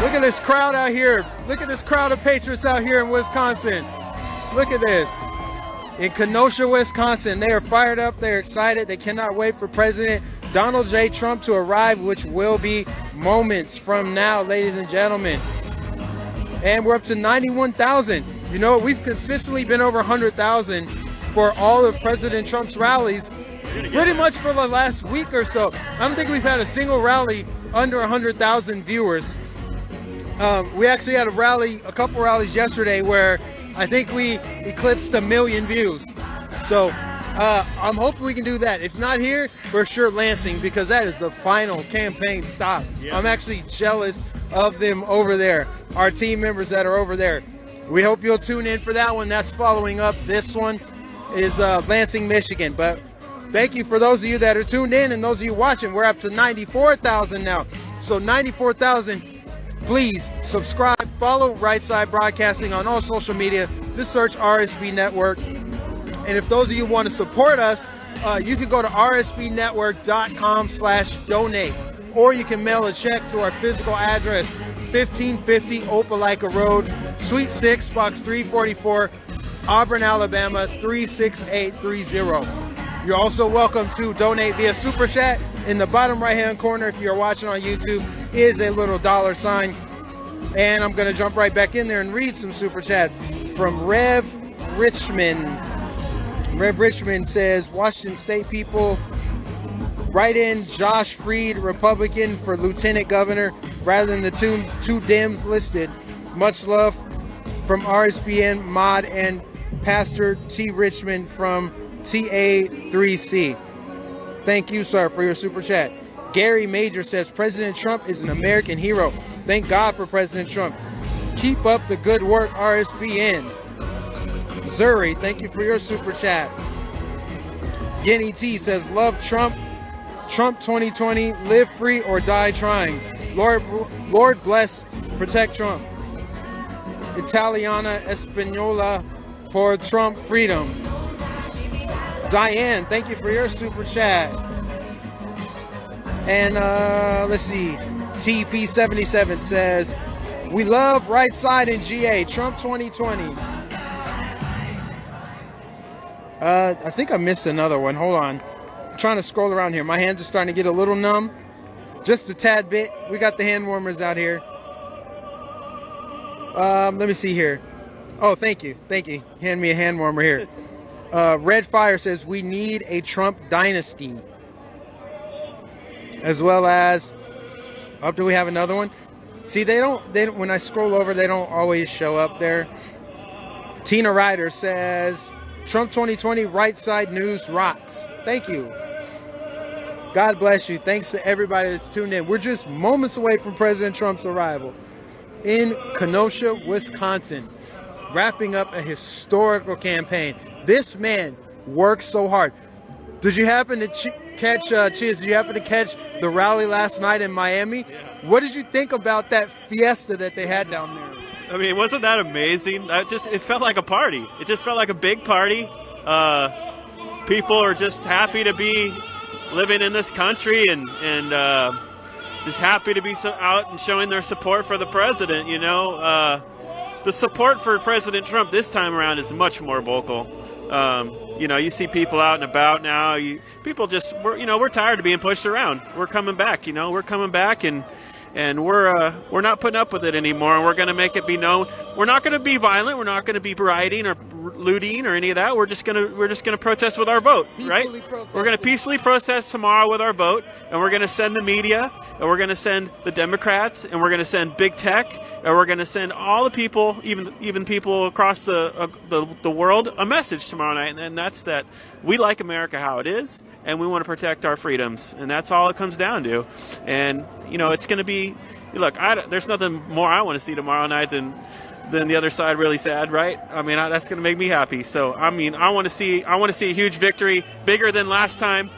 Look at this crowd out here. Look at this crowd of patriots out here in Wisconsin. Look at this. In Kenosha, Wisconsin, they are fired up. They're excited. They cannot wait for President Donald J. Trump to arrive, which will be moments from now, ladies and gentlemen. And we're up to 91,000. You know, we've consistently been over 100,000 for all of President Trump's rallies, pretty much for the last week or so. I don't think we've had a single rally under 100,000 viewers. We actually had a couple rallies yesterday where I think we eclipsed 1 million views. So I'm hoping we can do that. If not here, for sure Lansing, because that is the final campaign stop. Yeah. I'm actually jealous of them over there, our team members that are over there. We hope you'll tune in for that one. That's following up. This one is Lansing, Michigan. But thank you for those of you that are tuned in and those of you watching. We're up to 94,000 now. So 94,000. Please subscribe, follow Right Side Broadcasting on all social media. Just search RSB Network. And if those of you want to support us, you can go to rsbnetwork.com/donate. Or you can mail a check to our physical address, 1550 Opelika Road, Suite 6, Box 344, Auburn, Alabama, 36830. You're also welcome to donate via Super Chat. In the bottom right-hand corner, if you're watching on YouTube, is a little $sign. And I'm going to jump right back in there and read some Super Chats from Rev Richmond. Rev Richmond says, Washington State people, write in Josh Freed, Republican, for Lieutenant Governor rather than the two Dems listed. Much love from RSBN Mod and Pastor T. Richmond from TA3C. Thank you, sir, for your Super Chat. Gary Major says, President Trump is an American hero. Thank God for President Trump. Keep up the good work, RSBN. Zuri, thank you for your Super Chat. Guinea T says, love Trump. Trump 2020, live free or die trying. Lord bless, protect Trump. Italiana Espanola for Trump freedom. Diane, thank you for your Super Chat. And let's see, TP77 says, we love Right Side in GA, Trump 2020. I think I missed another one. Hold on. I'm trying to scroll around here. My hands are starting to get a little numb. Just a tad bit. We got the hand warmers out here. Let me see here. Oh, thank you. Thank you. Hand me a hand warmer here. Red Fire says, we need a Trump dynasty. As well as, do we have another one? See, they don't, when I scroll over, they don't always show up there. Tina Ryder says, Trump 2020 right side news rocks. Thank you. God bless you. Thanks to everybody that's tuned in. We're just moments away from President Trump's arrival in Kenosha, Wisconsin, wrapping up a historical campaign. This man works so hard. Did you happen to catch, Cheers, did you happen to catch the rally last night in Miami? Yeah. What did you think about that fiesta that they had down there? I mean, wasn't that amazing? It felt like a party. It just felt like a big party. People are just happy to be living in this country and just happy to be out and showing their support for the president. You know, the support for President Trump this time around is much more vocal. You know, you see people out and about now. We're tired of being pushed around. We're coming back. You know, we're coming back and we're not putting up with it anymore. And we're going to make it be known. We're not going to be violent. We're not going to be rioting or looting or any of that. We're just gonna protest with our vote, right? We're going to peacefully protest tomorrow with our vote, and we're going to send the media, and we're going to send the Democrats, and we're going to send big tech, and we're going to send all the people, even people across the world, a message tomorrow night, and that's that we like America how it is, and we want to protect our freedoms, and that's all it comes down to. And you know, it's going to be, look, there's nothing more I want to see tomorrow night than the other side really sad, right? I mean, that's going to make me happy. So, I mean, I want to see a huge victory, bigger than last time.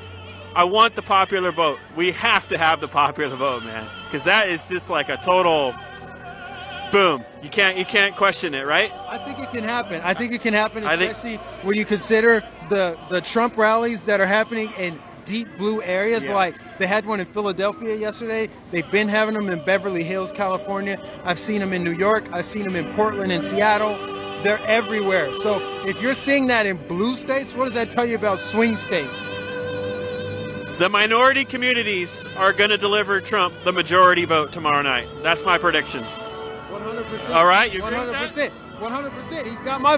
I want the popular vote. We have to have the popular vote, man, because that is just like a total boom. You can't question it, right? I think it can happen. Especially when you consider the Trump rallies that are happening in deep blue areas. Yeah. Like they had one in Philadelphia yesterday. They've been having them in Beverly Hills, California. I've seen them in New York. I've seen them in Portland and Seattle. They're everywhere. So if you're seeing that in blue states, what does that tell you about swing states? The minority communities are going to deliver Trump the majority vote tomorrow night. That's my prediction. 100%. All right, you agree with that? 100%. He's got my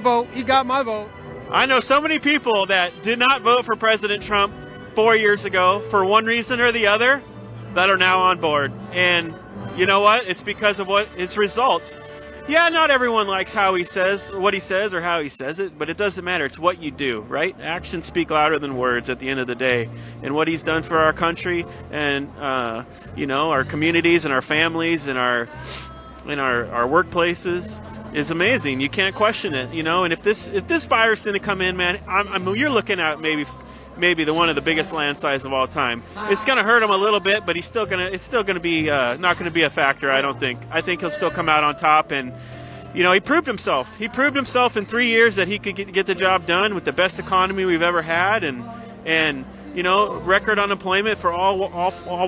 vote. I know so many people that did not vote for President Trump 4 years ago for one reason or the other that are now on board. And you know what? It's because of what his results. Yeah, not everyone likes what he says or how he says it, but it doesn't matter. It's what you do, right? Actions speak louder than words at the end of the day. And what he's done for our country and our communities and our families and our workplaces is amazing. You can't question it, you know. And if this virus didn't come in, man, you're looking at maybe one of the biggest landslides of all time. It's going to hurt him a little bit, but it's still going to be not going to be a factor, I don't think. I think he'll still come out on top, and you know, he proved himself. He proved himself in 3 years that he could get the job done with the best economy we've ever had, and you know, record unemployment for all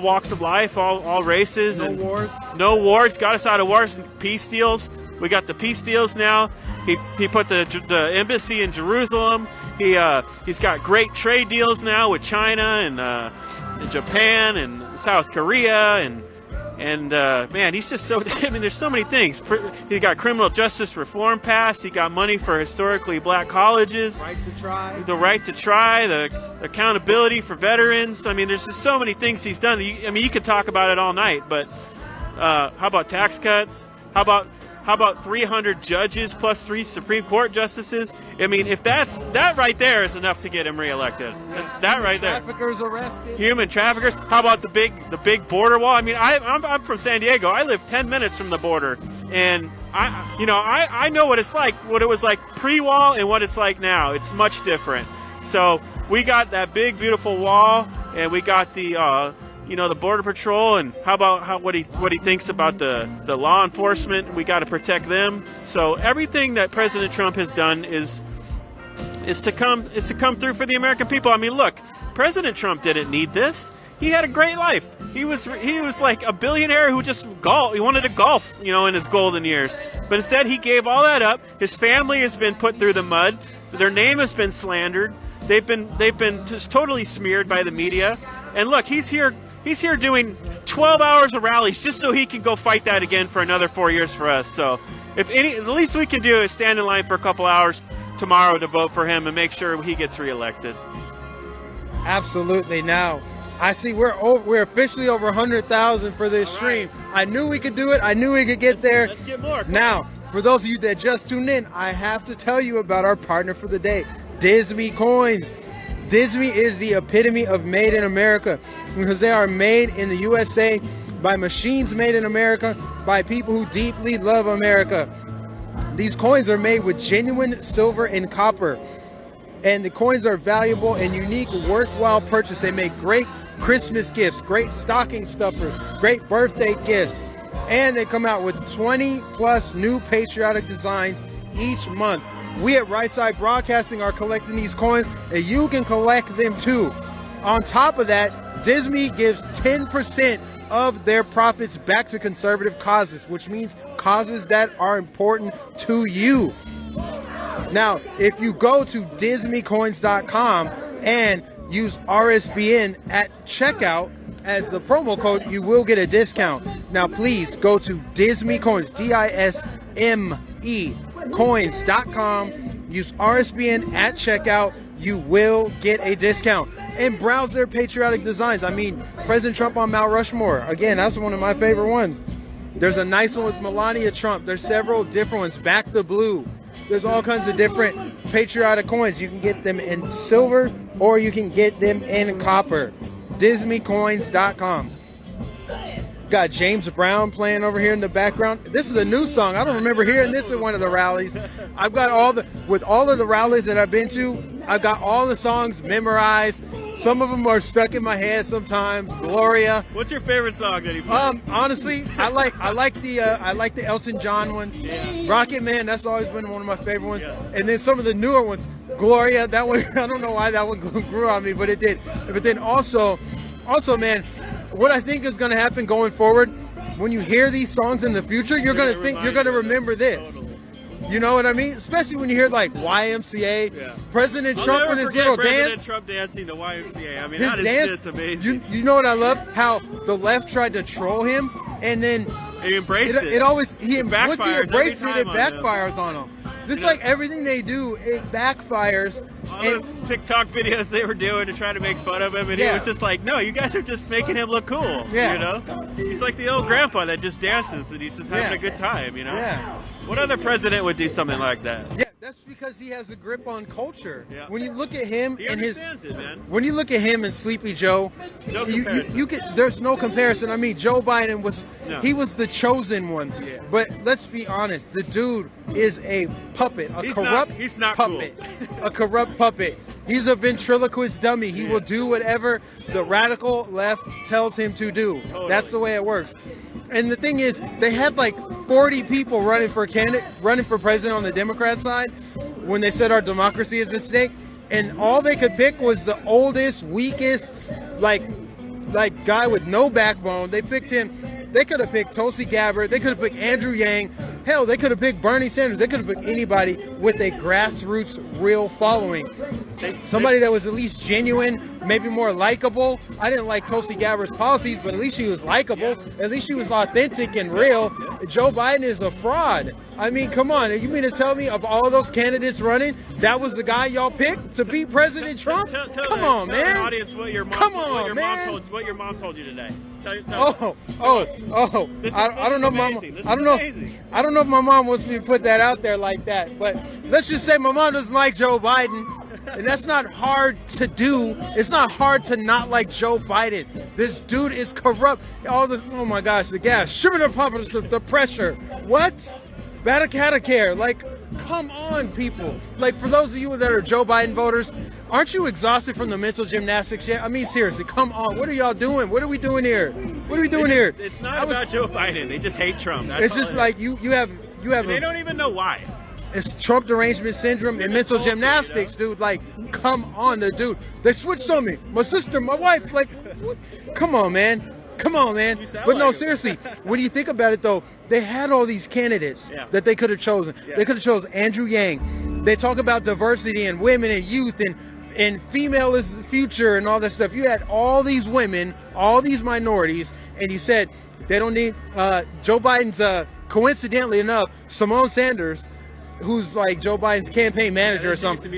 walks of life, all races. No wars. Got us out of wars and peace deals. We got the peace deals now. He put the embassy in Jerusalem. He's got great trade deals now with China and Japan and South Korea and man, he's just so. I mean, there's so many things. He got criminal justice reform passed. He got money for historically black colleges. The right to try. The accountability for veterans. I mean, there's just so many things he's done. You could talk about it all night. But how about tax cuts? How about 300 judges plus 3 Supreme Court justices? I mean, if that right there is enough to get him reelected. That right there. Traffickers arrested. Human traffickers. How about the big border wall? I mean, I'm from San Diego. I live 10 minutes from the border, and I know what it's like. What it was like pre-wall and what it's like now. It's much different. So we got that big beautiful wall, and we got the Border Patrol, and how about what he thinks about the law enforcement. We got to protect them. So everything that President Trump has done is to come through for the American people. I mean, look, President Trump didn't need this. He had a great life. He was like a billionaire who just golf. He wanted to golf, in his golden years. But instead, he gave all that up. His family has been put through the mud. Their name has been slandered. They've been just totally smeared by the media. And look, he's here doing 12 hours of rallies just so he can go fight that again for another 4 years for us. So the least we can do is stand in line for a couple hours tomorrow to vote for him and make sure he gets reelected. Absolutely. Now, I see we're officially over 100,000 for this stream. Right. I knew we could do it. I knew we could get there. Let's get more. Now, for those of you that just tuned in, I have to tell you about our partner for the day, Disney Coins. Disney is the epitome of made in America because they are made in the USA by machines made in America by people who deeply love America. These coins are made with genuine silver and copper, and the coins are valuable and unique, worthwhile purchase. They make great Christmas gifts, great stocking stuffers, great birthday gifts, and they come out with 20 plus new patriotic designs each month. We at Right Side Broadcasting are collecting these coins, and you can collect them too. On top of that, Disney gives 10% of their profits back to conservative causes, which means causes that are important to you. Now, if you go to DisneyCoins.com and use RSBN at checkout as the promo code, you will get a discount. Now, please go to Disney Coins, DISME coins.com, use RSBN at checkout, you will get a discount. And browse their patriotic designs. I mean, President Trump on Mount Rushmore, again, that's one of my favorite ones. There's a nice one with Melania Trump. There's several different ones. Back the Blue. There's all kinds of different patriotic coins. You can get them in silver or you can get them in copper. DisneyCoins.com. Got James Brown playing over here in the background. This is a new song. I don't remember hearing this at one of the rallies. I've got with all of the rallies that I've been to, I've got all the songs memorized. Some of them are stuck in my head sometimes. Gloria. What's your favorite song that he played? Honestly, I like the Elton John ones. Yeah. Rocket Man, that's always been one of my favorite ones. Yeah. And then some of the newer ones. Gloria, that one, I don't know why that one grew on me, but it did. But then also, man, what I think is going to happen going forward, when you hear these songs in the future, you're going to remember this. Totally. You know what I mean? Especially when you hear like YMCA, Yeah. President Trump with his little President dance. Trump dancing the YMCA. I mean, His that is dance, just amazing. You know what I love? How the left tried to troll him, and then He embraced it. it always once he backfires embraces every it, time on him. backfires on him. Just You know- like everything they do, it backfires. All And- those TikTok videos they were doing to try to make fun of him, and Yeah. he was just like, no, you guys are just making him look cool. Yeah. You know? He's like the old grandpa that just dances and he's just having Yeah. a good time, you know? Yeah. What other president would do something like that? Yeah, that's because he has a grip on culture. Yeah. When you look at him He and his, understands it, man. when you look at him and Sleepy Joe, No you comparison. can, there's no comparison. I mean, Joe Biden No. he was the chosen one. Yeah. But let's be honest, the dude is a puppet, a corrupt he's not puppet, cool. a corrupt puppet. He's a ventriloquist dummy. He will do whatever the radical left tells him to do. Totally. That's the way it works. And the thing is, they had like 40 people running for president on the Democrat side when they said our democracy is at stake, and all they could pick was the oldest, weakest, like guy with no backbone. They picked him. They could have picked Tulsi Gabbard. They could have picked Andrew Yang. Hell, they could have picked Bernie Sanders. They could have picked anybody with a grassroots, real following. Somebody that was at least genuine, maybe more likable. I didn't like Tulsi Gabbard's policies, but at least she was likable. At least she was authentic and real. Joe Biden is a fraud. I mean, come on. You mean to tell me of all those candidates running, that was the guy y'all picked to beat President Trump? Come on, tell man. the audience what your mom, Come what on, your man. what your mom told you today. Tell This I don't know, Mom. I don't know if my mom wants me to put that out there like that. But let's just say my mom doesn't like Joe Biden, and that's not hard to do. It's not hard to not like Joe Biden. This dude is corrupt. Oh my gosh, the gas, sugar the pump, the pressure. What? Care. Like, come on, people. Like, for those of you that are Joe Biden voters, aren't you exhausted from the mental gymnastics yet? I mean, seriously, come on. What are y'all doing? What are we doing here? What are we doing here? It's not about Joe Biden. They just hate Trump. That's It's just all like you have. They don't even know why. It's Trump derangement syndrome and mental culture, gymnastics, dude. Like, come on, the dude. They switched on me. My sister, my wife. Like, what? Come on, man. Come on, man. You sound But no, like him. seriously, when you think about it, though, they had all these candidates that they could have chosen. Yeah. They could have chosen Andrew Yang. They talk about diversity and women and youth and female is the future and all that stuff. You had all these women, all these minorities, and you said they don't need Joe Biden's, coincidentally enough, Simone Sanders, who's like Joe Biden's campaign manager or something.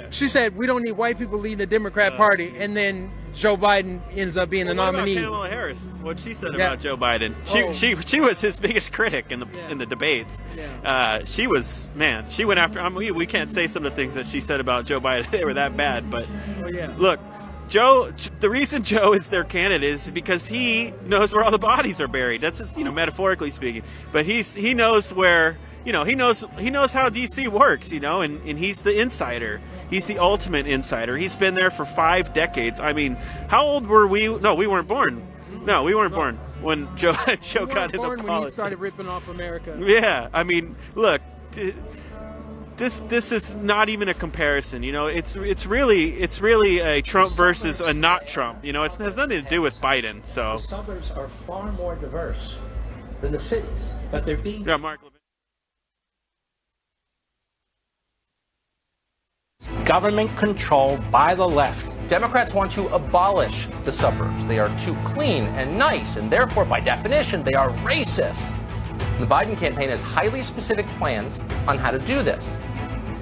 She said we don't need white people leading the Democrat Party, and then Joe Biden ends up being the nominee. What about Kamala Harris? What she said Yeah. about Joe Biden? She was his biggest critic in the debates. Yeah. She was, man. She went after. I mean, we can't say some of the things that she said about Joe Biden. They were that bad. But look, Joe. The reason Joe is their candidate is because he knows where all the bodies are buried. That's just, metaphorically speaking. But he knows where. He knows how DC works, and he's the insider. He's the ultimate insider. He's been there for 5 decades. I mean, how old were we? No, we weren't born. No, we weren't born when Joe got into politics. When he started ripping off America. Yeah, I mean, look, this is not even a comparison. It's really a Trump versus a not Trump. It has nothing to do with Biden. So the suburbs are far more diverse than the cities, but they're being. Yeah, Mark. Government control by the left. Democrats want to abolish the suburbs. They are too clean and nice, and therefore, by definition, they are racist. The Biden campaign has highly specific plans on how to do this.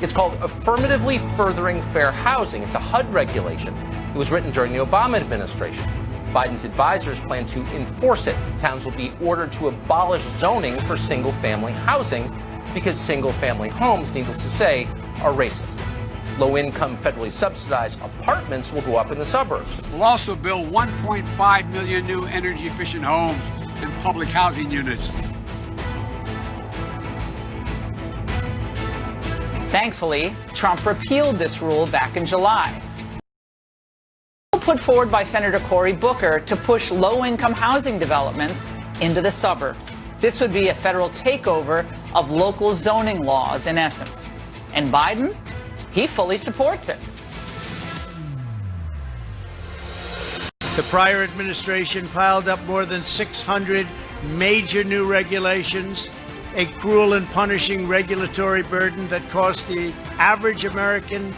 It's called Affirmatively Furthering Fair Housing. It's a HUD regulation. It was written during the Obama administration. Biden's advisors plan to enforce it. Towns will be ordered to abolish zoning for single-family housing because single-family homes, needless to say, are racist. Low-income, federally subsidized apartments will go up in the suburbs. We'll also build 1.5 million new energy-efficient homes and public housing units. Thankfully, Trump repealed this rule back in July. Put forward by Senator Cory Booker to push low-income housing developments into the suburbs. This would be a federal takeover of local zoning laws, in essence. And Biden? He fully supports it. The prior administration piled up more than 600 major new regulations, a cruel and punishing regulatory burden that cost the average American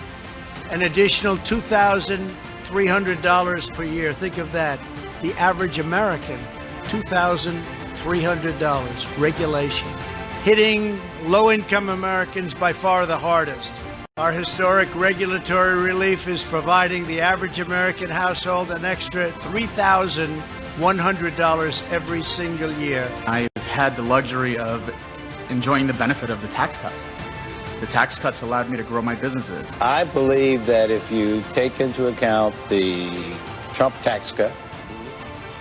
an additional $2,300 per year. Think of that. The average American, $2,300 regulation, hitting low-income Americans by far the hardest. Our historic regulatory relief is providing the average American household an extra $3,100 every single year. I've had the luxury of enjoying the benefit of the tax cuts. The tax cuts allowed me to grow my businesses. I believe that if you take into account the Trump tax cut,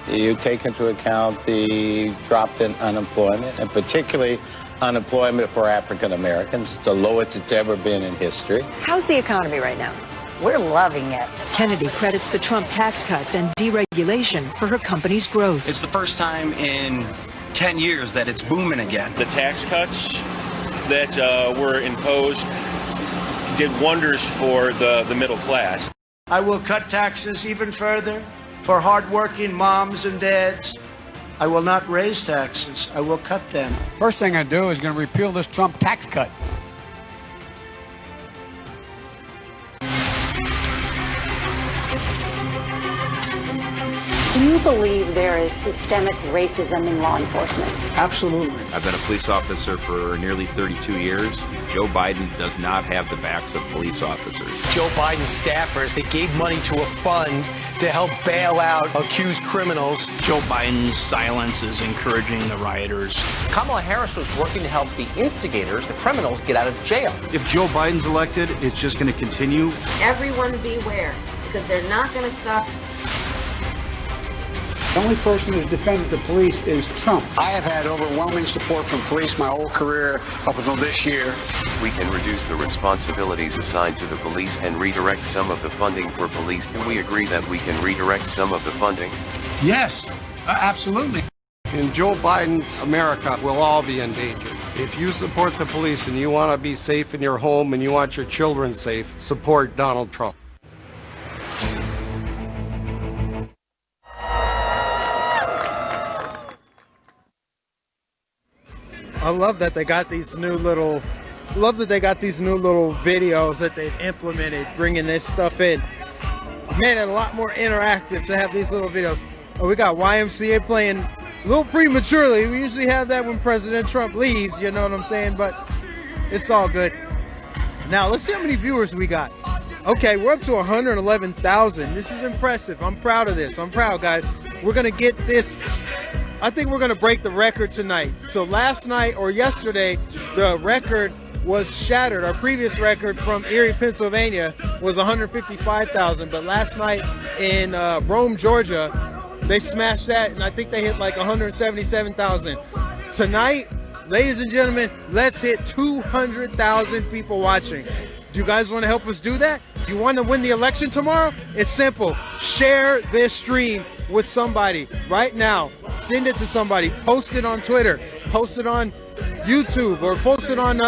you take into account the drop in unemployment, and particularly unemployment for African Americans, the lowest it's ever been in history. How's the economy right now? We're loving it. Kennedy credits the Trump tax cuts and deregulation for her company's growth. It's the first time in 10 years that it's booming again. The tax cuts that were imposed did wonders for the middle class. I will cut taxes even further for hardworking moms and dads. I will not raise taxes. I will cut them. First thing I do is going to repeal this Trump tax cut. Do you believe there is systemic racism in law enforcement? Absolutely. I've been a police officer for nearly 32 years. Joe Biden does not have the backs of police officers. Joe Biden's staffers, they gave money to a fund to help bail out accused criminals. Joe Biden's silence is encouraging the rioters. Kamala Harris was working to help the instigators, the criminals, get out of jail. If Joe Biden's elected, it's just going to continue. Everyone beware, because they're not going to stop. The only person who's defended the police is Trump. I have had overwhelming support from police my whole career up until this year. We can reduce the responsibilities assigned to the police and redirect some of the funding for police. Can we agree that we can redirect some of the funding? Yes, absolutely. In Joe Biden's America, we'll all be in danger. If you support the police and you want to be safe in your home and you want your children safe, support Donald Trump. I love that they got these new little videos that they've implemented, bringing this stuff in. Made it a lot more interactive to have these little videos. Oh, we got YMCA playing a little prematurely. We usually have that when President Trump leaves, you know what I'm saying? But it's all good. Now, let's see how many viewers we got. Okay, we're up to 111,000. This is impressive. I'm proud of this. I'm proud, guys. We're going to get this. I think we're going to break the record tonight. So last night or yesterday, the record was shattered. Our previous record from Erie, Pennsylvania was 155,000. But last night in Rome, Georgia, they smashed that, and I think they hit like 177,000. Tonight, ladies and gentlemen, let's hit 200,000 people watching. Do you guys want to help us do that? Do you want to win the election tomorrow? It's simple. Share this stream with somebody right now. Send it to somebody. Post it on Twitter. Post it on YouTube, or post it on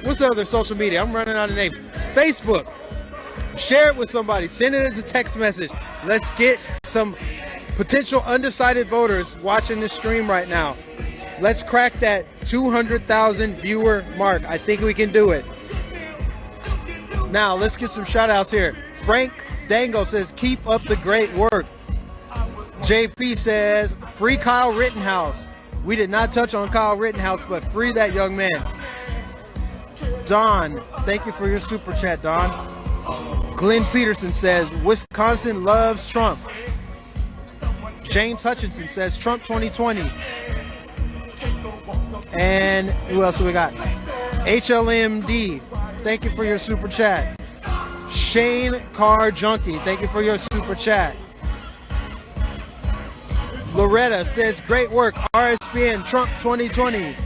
what's the other social media? I'm running out of names. Facebook. Share it with somebody. Send it as a text message. Let's get some potential undecided voters watching this stream right now. Let's crack that 200,000 viewer mark. I think we can do it. Now, let's get some shout outs here. Frank Dango says, keep up the great work. JP says, free Kyle Rittenhouse. We did not touch on Kyle Rittenhouse, but free that young man. Don, thank you for your super chat, Don. Glenn Peterson says, Wisconsin loves Trump. James Hutchinson says, Trump 2020. And who else do we got? HLMD, thank you for your super chat. Shane Carr Junkie, thank you for your super chat. Loretta says, great work, RSBN, Trump 2020.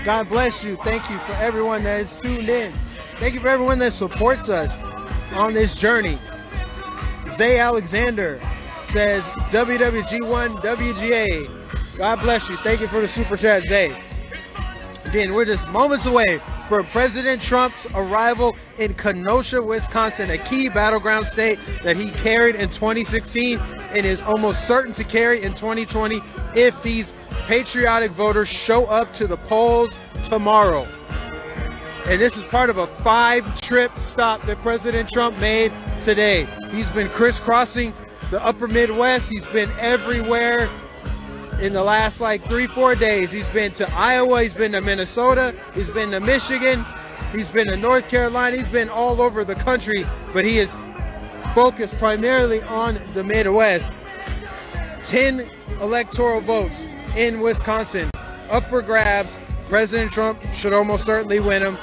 God bless you. Thank you for everyone that is tuned in. Thank you for everyone that supports us on this journey. Zay Alexander says, WWG1 WGA. God bless you. Thank you for the super chat, Zay. Again, we're just moments away from President Trump's arrival in Kenosha, Wisconsin, a key battleground state that he carried in 2016 and is almost certain to carry in 2020 if these patriotic voters show up to the polls tomorrow. And this is part of a 5-trip stop that President Trump made today. He's been crisscrossing the upper Midwest. He's been everywhere in the last like 3-4 days. He's been to Iowa, he's been to Minnesota, he's been to Michigan, he's been to North Carolina, he's been all over the country, but he is focused primarily on the Midwest. 10 electoral votes in Wisconsin up for grabs. President Trump should almost certainly win them.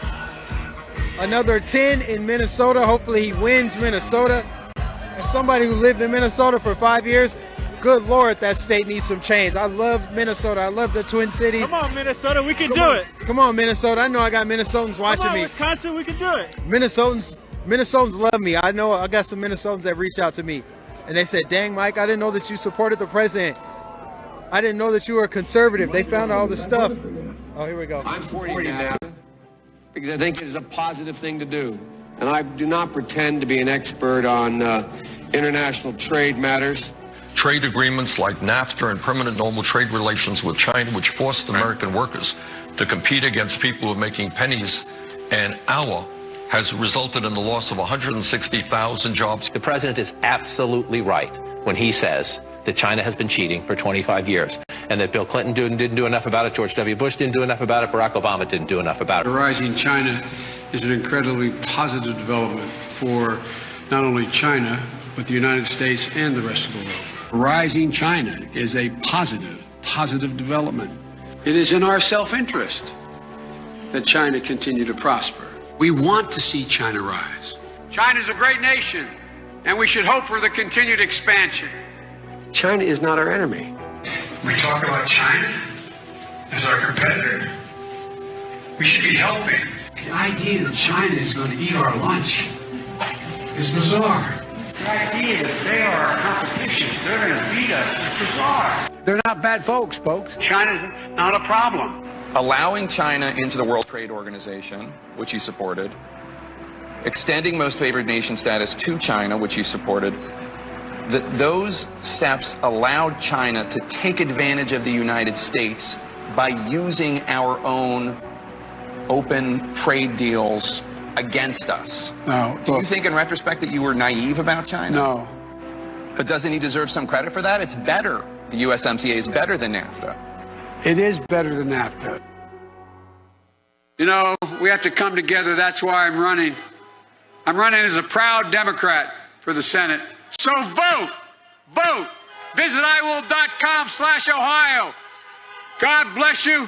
Another 10 in Minnesota. Hopefully he wins Minnesota. As somebody who lived in Minnesota for 5 years, good Lord, that state needs some change. I love Minnesota. I love the Twin Cities. Come on, Minnesota, we can do it. Come on, Minnesota. I know I got Minnesotans watching me. Come on, Wisconsin, we can do it. Minnesotans love me. I know I got some Minnesotans that reached out to me, and they said, dang, Mike, I didn't know that you supported the president. I didn't know that you were a conservative. They found all this stuff. Oh, here we go. I'm 40 now because I think it is a positive thing to do. And I do not pretend to be an expert on international trade matters. Trade agreements like NAFTA and permanent normal trade relations with China, which forced American workers to compete against people who are making pennies an hour, has resulted in the loss of 160,000 jobs. The president is absolutely right when he says that China has been cheating for 25 years and that Bill Clinton didn't do enough about it, George W. Bush didn't do enough about it, Barack Obama didn't do enough about it. The rising China is an incredibly positive development for not only China, but the United States and the rest of the world. Rising China is a positive development. It is in our self-interest that China continue to prosper. We want to see China rise. China is a great nation, and we should hope for the continued expansion. China is not our enemy. We talk about China as our competitor. We should be helping. The idea that China is going to eat our lunch is bizarre. The idea that they are our competition, they're going to beat us, is bizarre. They're not bad folks. China's not a problem. Allowing China into the World Trade Organization, which he supported, extending most favored nation status to China, which he supported, those steps allowed China to take advantage of the United States by using our own open trade deals against us. No. Do you think in retrospect that you were naive about China? No. But doesn't he deserve some credit for that? It's better. The USMCA is better than NAFTA. It is better than NAFTA. You know, we have to come together. That's why I'm running. I'm running as a proud Democrat for the Senate. So vote! Vote! Visit iwill.com/Ohio. God bless you.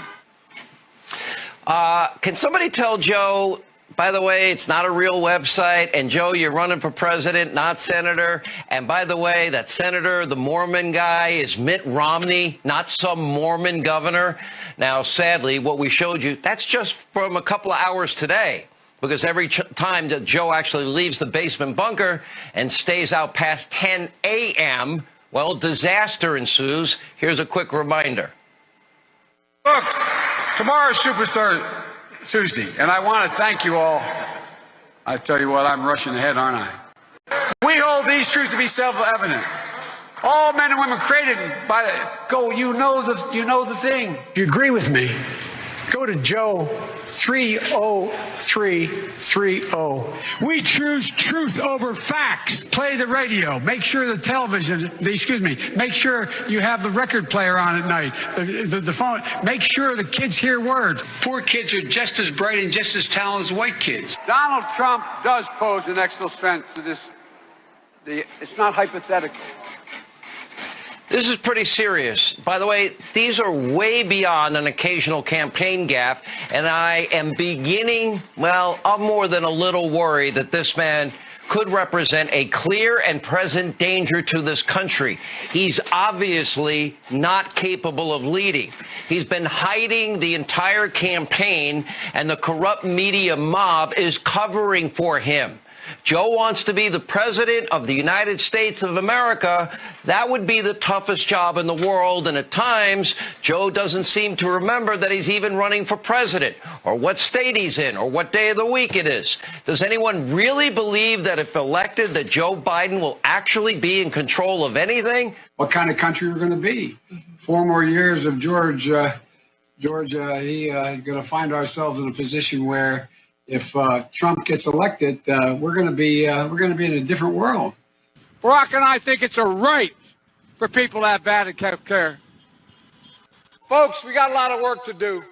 Can somebody tell Joe, by the way, it's not a real website, and Joe, you're running for president, not senator, and by the way, that senator, the Mormon guy, is Mitt Romney, not some Mormon governor. Now, sadly, what we showed you, that's just from a couple of hours today, because every time that Joe actually leaves the basement bunker and stays out past 10 a.m., well, disaster ensues. Here's a quick reminder. Look, tomorrow's Superstar Tuesday, and I want to thank you all. I tell you what, I'm rushing ahead, aren't I? We hold these truths to be self-evident. All men and women created by the you know the thing. If you agree with me, go to Joe 30330. We choose truth over facts. Play the radio. Make sure the television, make sure you have the record player on at night. The phone. Make sure the kids hear words. Poor kids are just as bright and just as talented as white kids. Donald Trump does pose an extra threat to this. It's not hypothetical. This is pretty serious. By the way, these are way beyond an occasional campaign gaffe, and I am beginning, well, I'm more than a little worried that this man could represent a clear and present danger to this country. He's obviously not capable of leading. He's been hiding the entire campaign, and the corrupt media mob is covering for him. Joe wants to be the president of the United States of America. That would be the toughest job in the world. And at times, Joe doesn't seem to remember that he's even running for president, or what state he's in, or what day of the week it is. Does anyone really believe that if elected, that Joe Biden will actually be in control of anything? What kind of country we're going to be? 4 more years of Georgia, is going to find ourselves in a position where if Trump gets elected, we're going to be in a different world. Barack and I think it's a right for people to have bad health care. Folks, we got a lot of work to do.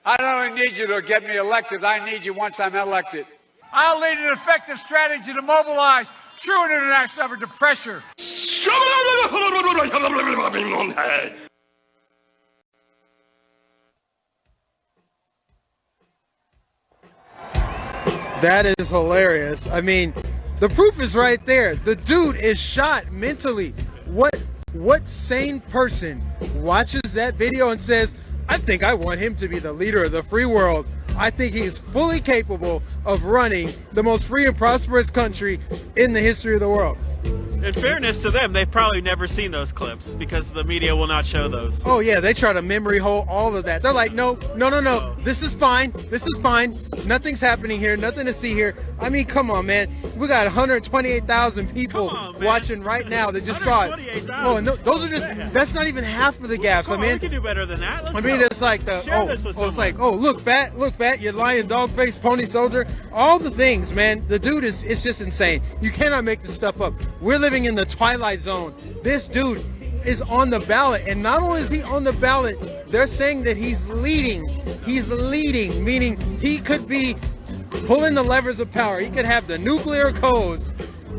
I don't only need you to get me elected, I need you once I'm elected. I'll lead an effective strategy to mobilize true international effort to pressure. That is hilarious. I mean, the proof is right there. The dude is shot mentally. What sane person watches that video and says, I think I want him to be the leader of the free world? I think he is fully capable of running the most free and prosperous country in the history of the world. In fairness to them, they've probably never seen those clips because the media will not show those. Oh, yeah, they try to memory hole all of that. They're like, no. This is fine. Nothing's happening here. Nothing to see here. I mean, come on, man. We got 128,000 people watching right now that just saw it. Oh, and those are that's not even half of the gaps. I mean, we can do better than that. It's like look, fat, you lying dog-faced pony soldier. All the things, man. The dude it's just insane. You cannot make this stuff up. We're living in the twilight zone. This dude is on the ballot, and not only is he on the ballot, they're saying that he's leading, meaning he could be pulling the levers of power. He could have the nuclear codes,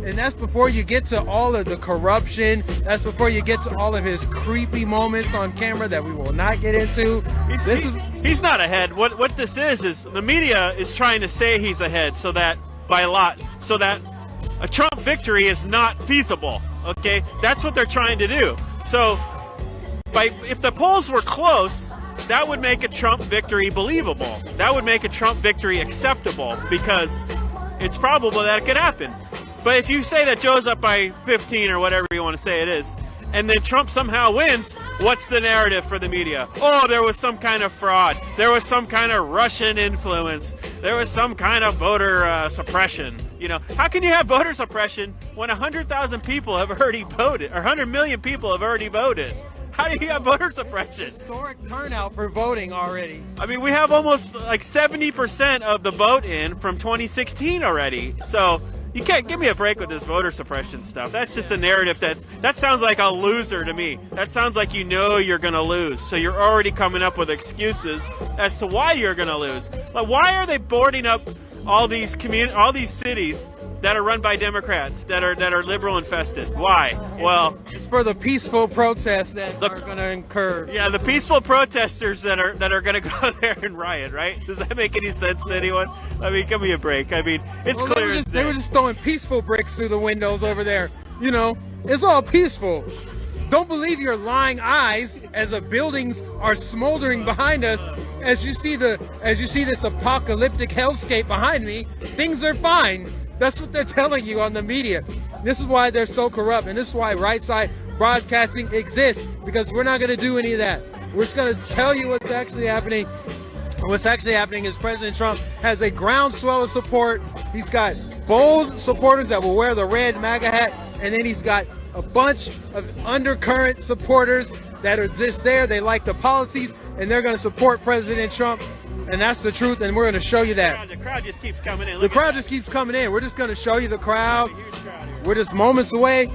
and that's before you get to all of the corruption. That's before you get to all of his creepy moments on camera that we will not get into. He's not ahead. What this is the media is trying to say he's ahead so that a Trump victory is not feasible, okay? That's what they're trying to do. So, if the polls were close, that would make a Trump victory believable. That would make a Trump victory acceptable because it's probable that it could happen. But if you say that Joe's up by 15 or whatever you want to say it is, and then Trump somehow wins, what's the narrative for the media? Oh, there was some kind of fraud. There was some kind of Russian influence. There was some kind of voter suppression. How can you have voter suppression when 100,000 people have already voted, or 100 million people have already voted? How do you have voter suppression? Historic turnout for voting already. I mean, we have almost like 70% of the vote in from 2016 already. So You can't give me a break with this voter suppression stuff. That's just a narrative that sounds like a loser to me. That sounds like you know you're going to lose. So you're already coming up with excuses as to why you're going to lose. Like, why are they boarding up all these cities that are run by Democrats that are liberal infested? Why? Well, it's for the peaceful protests that are going to incur. Yeah, the peaceful protesters that are going to go there and riot, right? Does that make any sense to anyone? I mean, give me a break. I mean, it's clear. They were just throwing peaceful bricks through the windows over there. You know, it's all peaceful. Don't believe your lying eyes as the buildings are smoldering behind us. As you see this apocalyptic hellscape behind me, things are fine. That's what they're telling you on the media. This is why they're so corrupt, and this is why right side broadcasting exists, because we're not going to do any of that. We're just going to tell you what's actually happening. What's actually happening is President Trump has a groundswell of support. He's got bold supporters that will wear the red MAGA hat, and then he's got a bunch of undercurrent supporters that are just there. They like the policies, and they're going to support President Trump. And that's the truth, and we're going to show you that. The crowd just keeps coming in. The crowd just keeps coming in. We're just going to show you the crowd. We're just moments away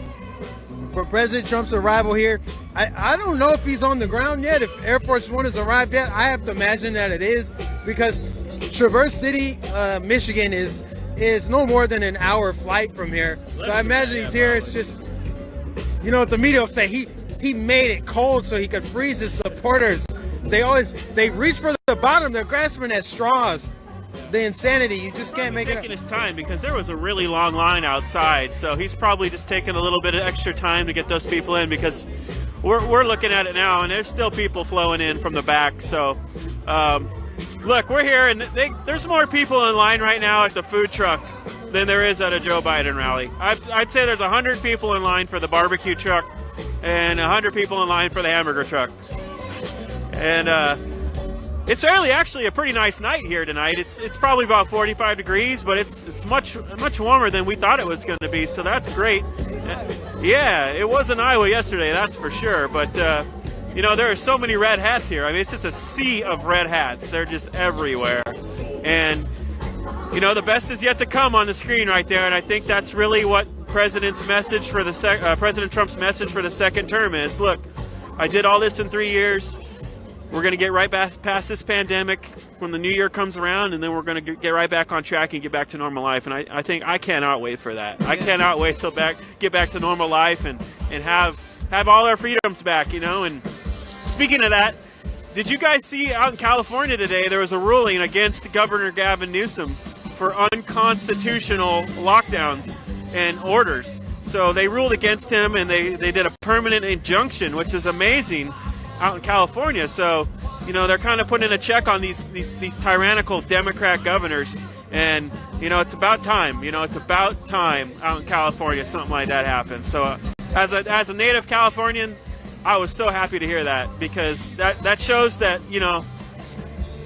from President Trump's arrival here. I don't know if he's on the ground yet, if Air Force One has arrived yet. I have to imagine that it is, because Traverse City, Michigan is no more than an hour flight from here. So I imagine he's here. It's just, you know what the media will say, he made it cold so he could freeze his supporters. They reach for the bottom. They're grasping at straws. The insanity. You just can't make it. Taking his time, because there was a really long line outside. So he's probably just taking a little bit of extra time to get those people in, because we're looking at it now, and there's still people flowing in from the back. So look, we're here, and there's more people in line right now at the food truck than there is at a Joe Biden rally. I'd say there's 100 people in line for the barbecue truck and 100 people in line for the hamburger truck. And it's actually a pretty nice night here tonight. It's probably about 45 degrees, but it's much warmer than we thought it was going to be, so that's great. Yeah, it was in Iowa yesterday, that's for sure. But you know, there are so many red hats here. I mean, it's just a sea of red hats. They're just everywhere. And you know, the best is yet to come on the screen right there, and I think that's really what President Trump's message for the second term is. Look, I did all this in 3 years. We're going to get right past this pandemic when the new year comes around, and then we're going to get right back on track and get back to normal life. And I think I cannot wait for that. I cannot wait till get back to normal life and have all our freedoms back, you know. And speaking of that, did you guys see out in California today there was a ruling against Governor Gavin Newsom for unconstitutional lockdowns and orders? So they ruled against him, and they did a permanent injunction, which is amazing, out in California. So, you know, they're kind of putting a check on these tyrannical Democrat governors, and you know, it's about time. You know, it's about time out in California something like that happens. So, as a native Californian, I was so happy to hear that, because that shows that, you know,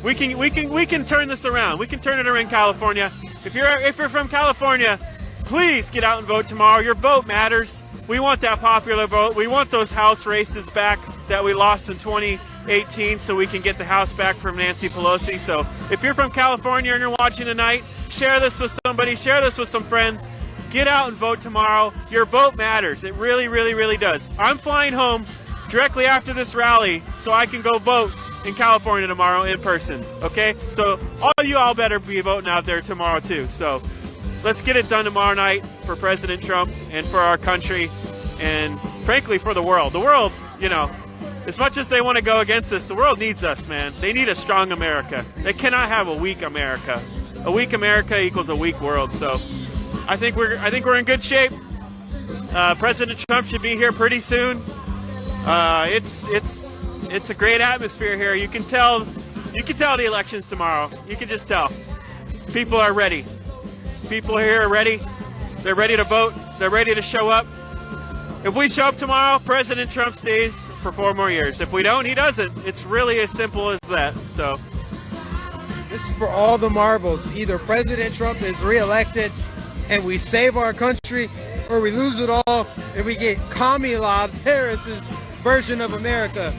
we can turn this around. We can turn it around, California. If you're from California, please get out and vote tomorrow. Your vote matters. We want that popular vote. We want those House races back that we lost in 2018, so we can get the House back from Nancy Pelosi. So if you're from California and you're watching tonight, share this with somebody, share this with some friends. Get out and vote tomorrow. Your vote matters. It really, really, really does. I'm flying home directly after this rally so I can go vote in California tomorrow in person, okay? So all better be voting out there tomorrow too. So let's get it done tomorrow night for President Trump and for our country, and frankly for the world. The world, you know, as much as they want to go against us, the world needs us, man. They need a strong America. They cannot have a weak America. A weak America equals a weak world. So I think we're in good shape. President Trump should be here pretty soon. It's a great atmosphere here. You can tell the election's tomorrow. You can just tell. People are ready. People here are ready. They're ready to vote. They're ready to show up. If we show up tomorrow, President Trump stays for 4 more years. If we don't, he doesn't. It's really as simple as that. So this is for all the marbles. Either President Trump is reelected and we save our country, or we lose it all and we get Kamala Harris's version of America.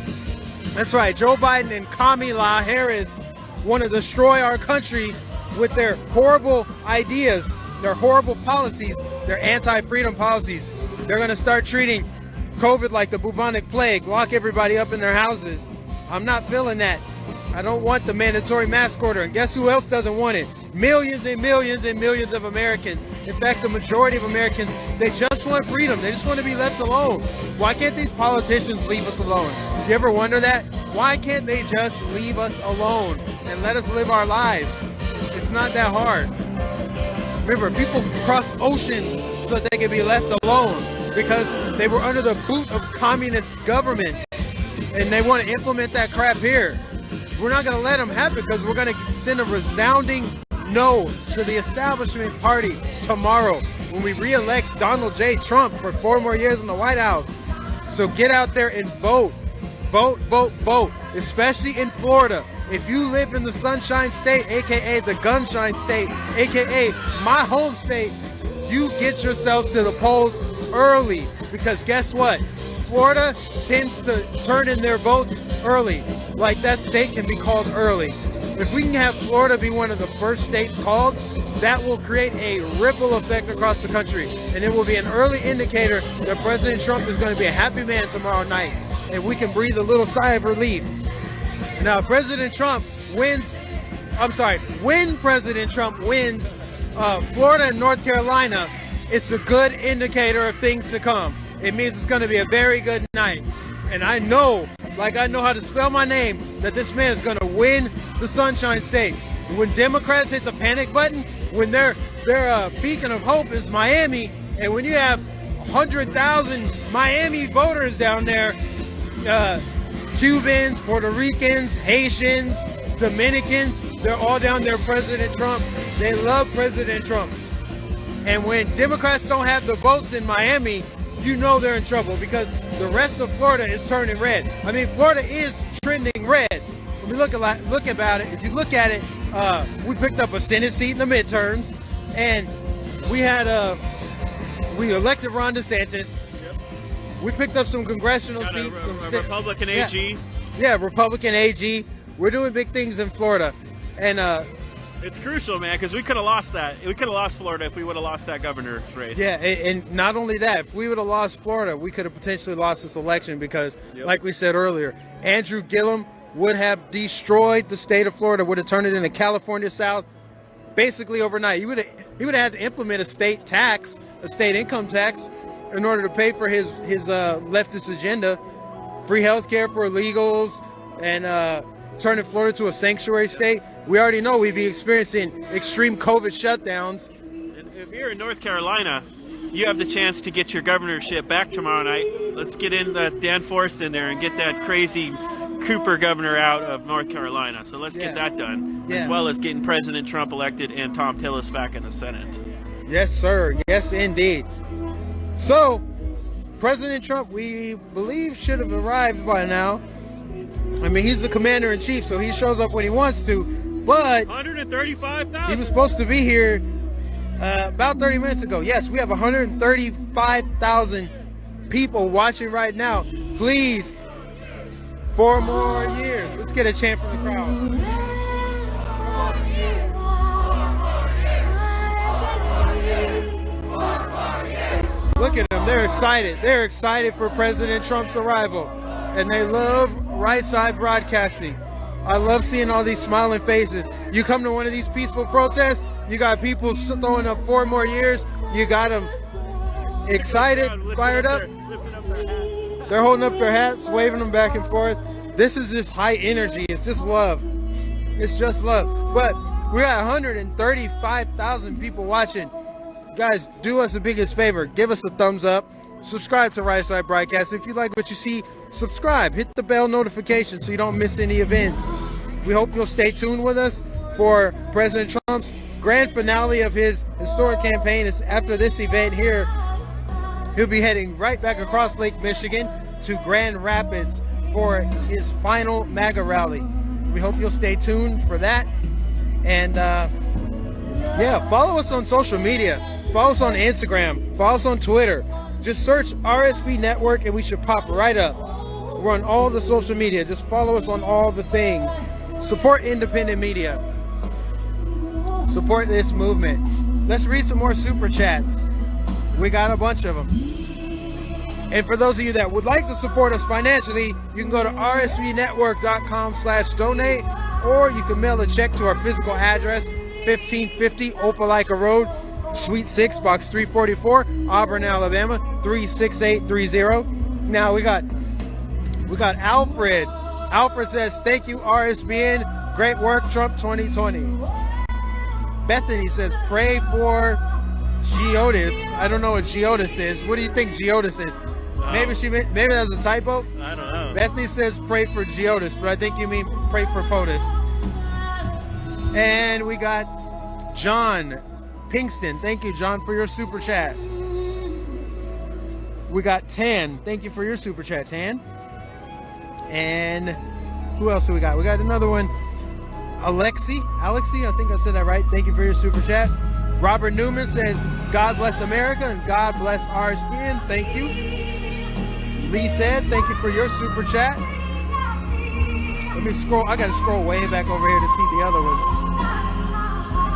That's right. Joe Biden and Kamala Harris want to destroy our country with their horrible ideas. their horrible policies, their anti-freedom policies. They're going to start treating COVID like the bubonic plague, lock everybody up in their houses. I'm not feeling that. I don't want the mandatory mask order. And guess who else doesn't want it? Millions and millions and millions of Americans. In fact, the majority of Americans, they just want freedom. They just want to be left alone. Why can't these politicians leave us alone? Do you ever wonder that? Why can't they just leave us alone and let us live our lives? It's not that hard. Remember, people cross oceans so that they can be left alone because they were under the boot of communist governments, and they want to implement that crap here. We're not going to let them happen because we're going to send a resounding no to the establishment party tomorrow when we re-elect Donald J. Trump for 4 more years in the White House. So get out there and vote. Vote, vote, vote, especially in Florida. If you live in the Sunshine State, aka the Gunshine State, aka my home state, you get yourselves to the polls early, because guess what? Florida tends to turn in their votes early. Like, that state can be called early. If we can have Florida be one of the first states called, that will create a ripple effect across the country, and it will be an early indicator that President Trump is going to be a happy man tomorrow night, and we can breathe a little sigh of relief. Now, President Trump wins, when President Trump wins Florida and North Carolina, it's a good indicator of things to come. It means it's going to be a very good night. And I know, like I know how to spell my name, that this man is going to win the Sunshine State. When Democrats hit the panic button, when their beacon of hope is Miami, and when you have 100,000 Miami voters down there, Cubans, Puerto Ricans, Haitians, Dominicans, they're all down there President Trump. They love President Trump. And when Democrats don't have the votes in Miami, you know they're in trouble, because the rest of Florida is turning red. I mean, Florida is trending red. When we look about it, if you look at it, we picked up a Senate seat in the midterms, and we elected Ron DeSantis. We picked up some congressional seats. A Republican AG. Yeah, Republican AG. We're doing big things in Florida. And it's crucial, man, because we could have lost that. We could have lost Florida if we would have lost that governor's race. Yeah, and not only that, if we would have lost Florida, we could have potentially lost this election because, like we said earlier, Andrew Gillum would have destroyed the state of Florida, would have turned it into California South basically overnight. He would have had to implement a state tax, a state income tax, in order to pay for his leftist agenda, free health care for illegals, and turning Florida to a sanctuary state. We already know we'd be experiencing extreme COVID shutdowns. And if you're in North Carolina, you have the chance to get your governorship back tomorrow night. Let's get in Dan Forest in there and get that crazy Cooper governor out of North Carolina. So let's get that done, as well as getting President Trump elected and Tom Tillis back in the Senate. Yes, sir. Yes, indeed. So, President Trump, we believe, should have arrived by now. I mean, he's the commander-in-chief, so he shows up when he wants to, but 135,000. he was supposed to be here about 30 minutes ago. Yes, we have 135,000 people watching right now. Please, 4 more years. Let's get a chant from the crowd. Look at them. They're excited. They're excited for President Trump's arrival. And they love Right Side Broadcasting. I love seeing all these smiling faces. You come to one of these peaceful protests, you got people throwing up 4 more years. You got them excited, fired up. They're holding up their hats, waving them back and forth. This is just high energy. It's just love. It's just love. But we got 135,000 people watching. Guys, do us the biggest favor. Give us a thumbs up. Subscribe to Right Side Broadcast. If you like what you see, subscribe. Hit the bell notification so you don't miss any events. We hope you'll stay tuned with us for President Trump's grand finale of his historic campaign. Is after this event here. He'll be heading right back across Lake Michigan to Grand Rapids for his final MAGA rally. We hope you'll stay tuned for that. And follow us on social media. Follow us on Instagram. Follow us on Twitter. Just search RSB Network and we should pop right up. We're on all the social media. Just follow us on all the things. Support independent media. Support this movement. Let's read some more super chats. We got a bunch of them. And for those of you that would like to support us financially, you can go to rsbnetwork.com/donate, or you can mail a check to our physical address, 1550 Opelika Road, Suite 6, Box 344, Auburn, Alabama, 36830. Now we got Alfred. Alfred says, thank you, RSBN. Great work, Trump 2020. Bethany says, pray for Geodis. I don't know what Geodis is. What do you think Geodis is? Maybe that's a typo? I don't know. Bethany says, pray for Geodis, but I think you mean pray for POTUS. And we got John Pinkston. Thank you, John, for your super chat. We got Tan. Thank you for your super chat, Tan. And who else do we got? We got another one. Alexi, I think I said that right. Thank you for your super chat. Robert Newman says, God bless America and God bless RSBN. Thank you. Lee said, thank you for your super chat. Let me scroll. I got to scroll way back over here to see the other ones.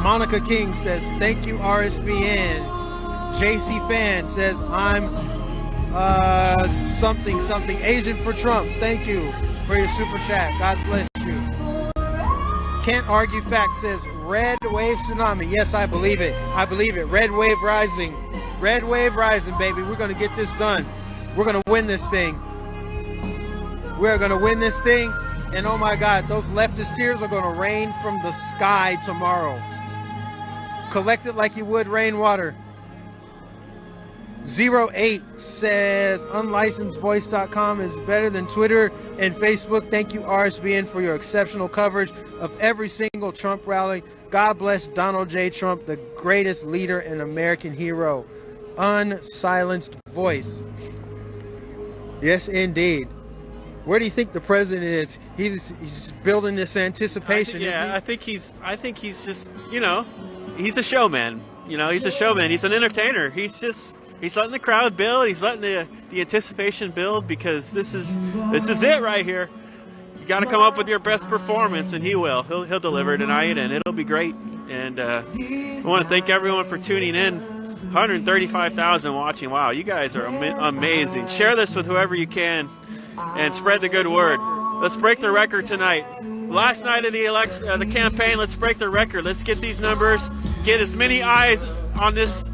Monica King says, thank you, RSBN. JC Fan says, I'm something Asian for Trump. Thank you for your super chat. God bless you. Can't Argue Fact says, red wave tsunami. Yes, I believe it. Red wave rising. Red wave rising, baby. We're going to get this done. We're going to win this thing. We're going to win this thing. And oh my God, those leftist tears are going to rain from the sky tomorrow. Collect it like you would rainwater. 08 says, unlicensvoice.com is better than Twitter and Facebook. Thank you, RSBN, for your exceptional coverage of every single Trump rally. God bless Donald J. Trump, the greatest leader and American hero. Unsilenced voice. Yes, indeed. Where do you think the president is? He's building this anticipation. I think he's just, he's a showman. He's a showman. He's an entertainer. He's letting the crowd build. He's letting the anticipation build, because this is it right here. You got to come up with your best performance, and he will. He'll deliver tonight, and it'll be great. And I want to thank everyone for tuning in. 135,000 watching. Wow, you guys are amazing. Share this with whoever you can, and spread the good word. Let's break the record tonight. Last night of the campaign, let's break the record. Let's get these numbers, get as many eyes on this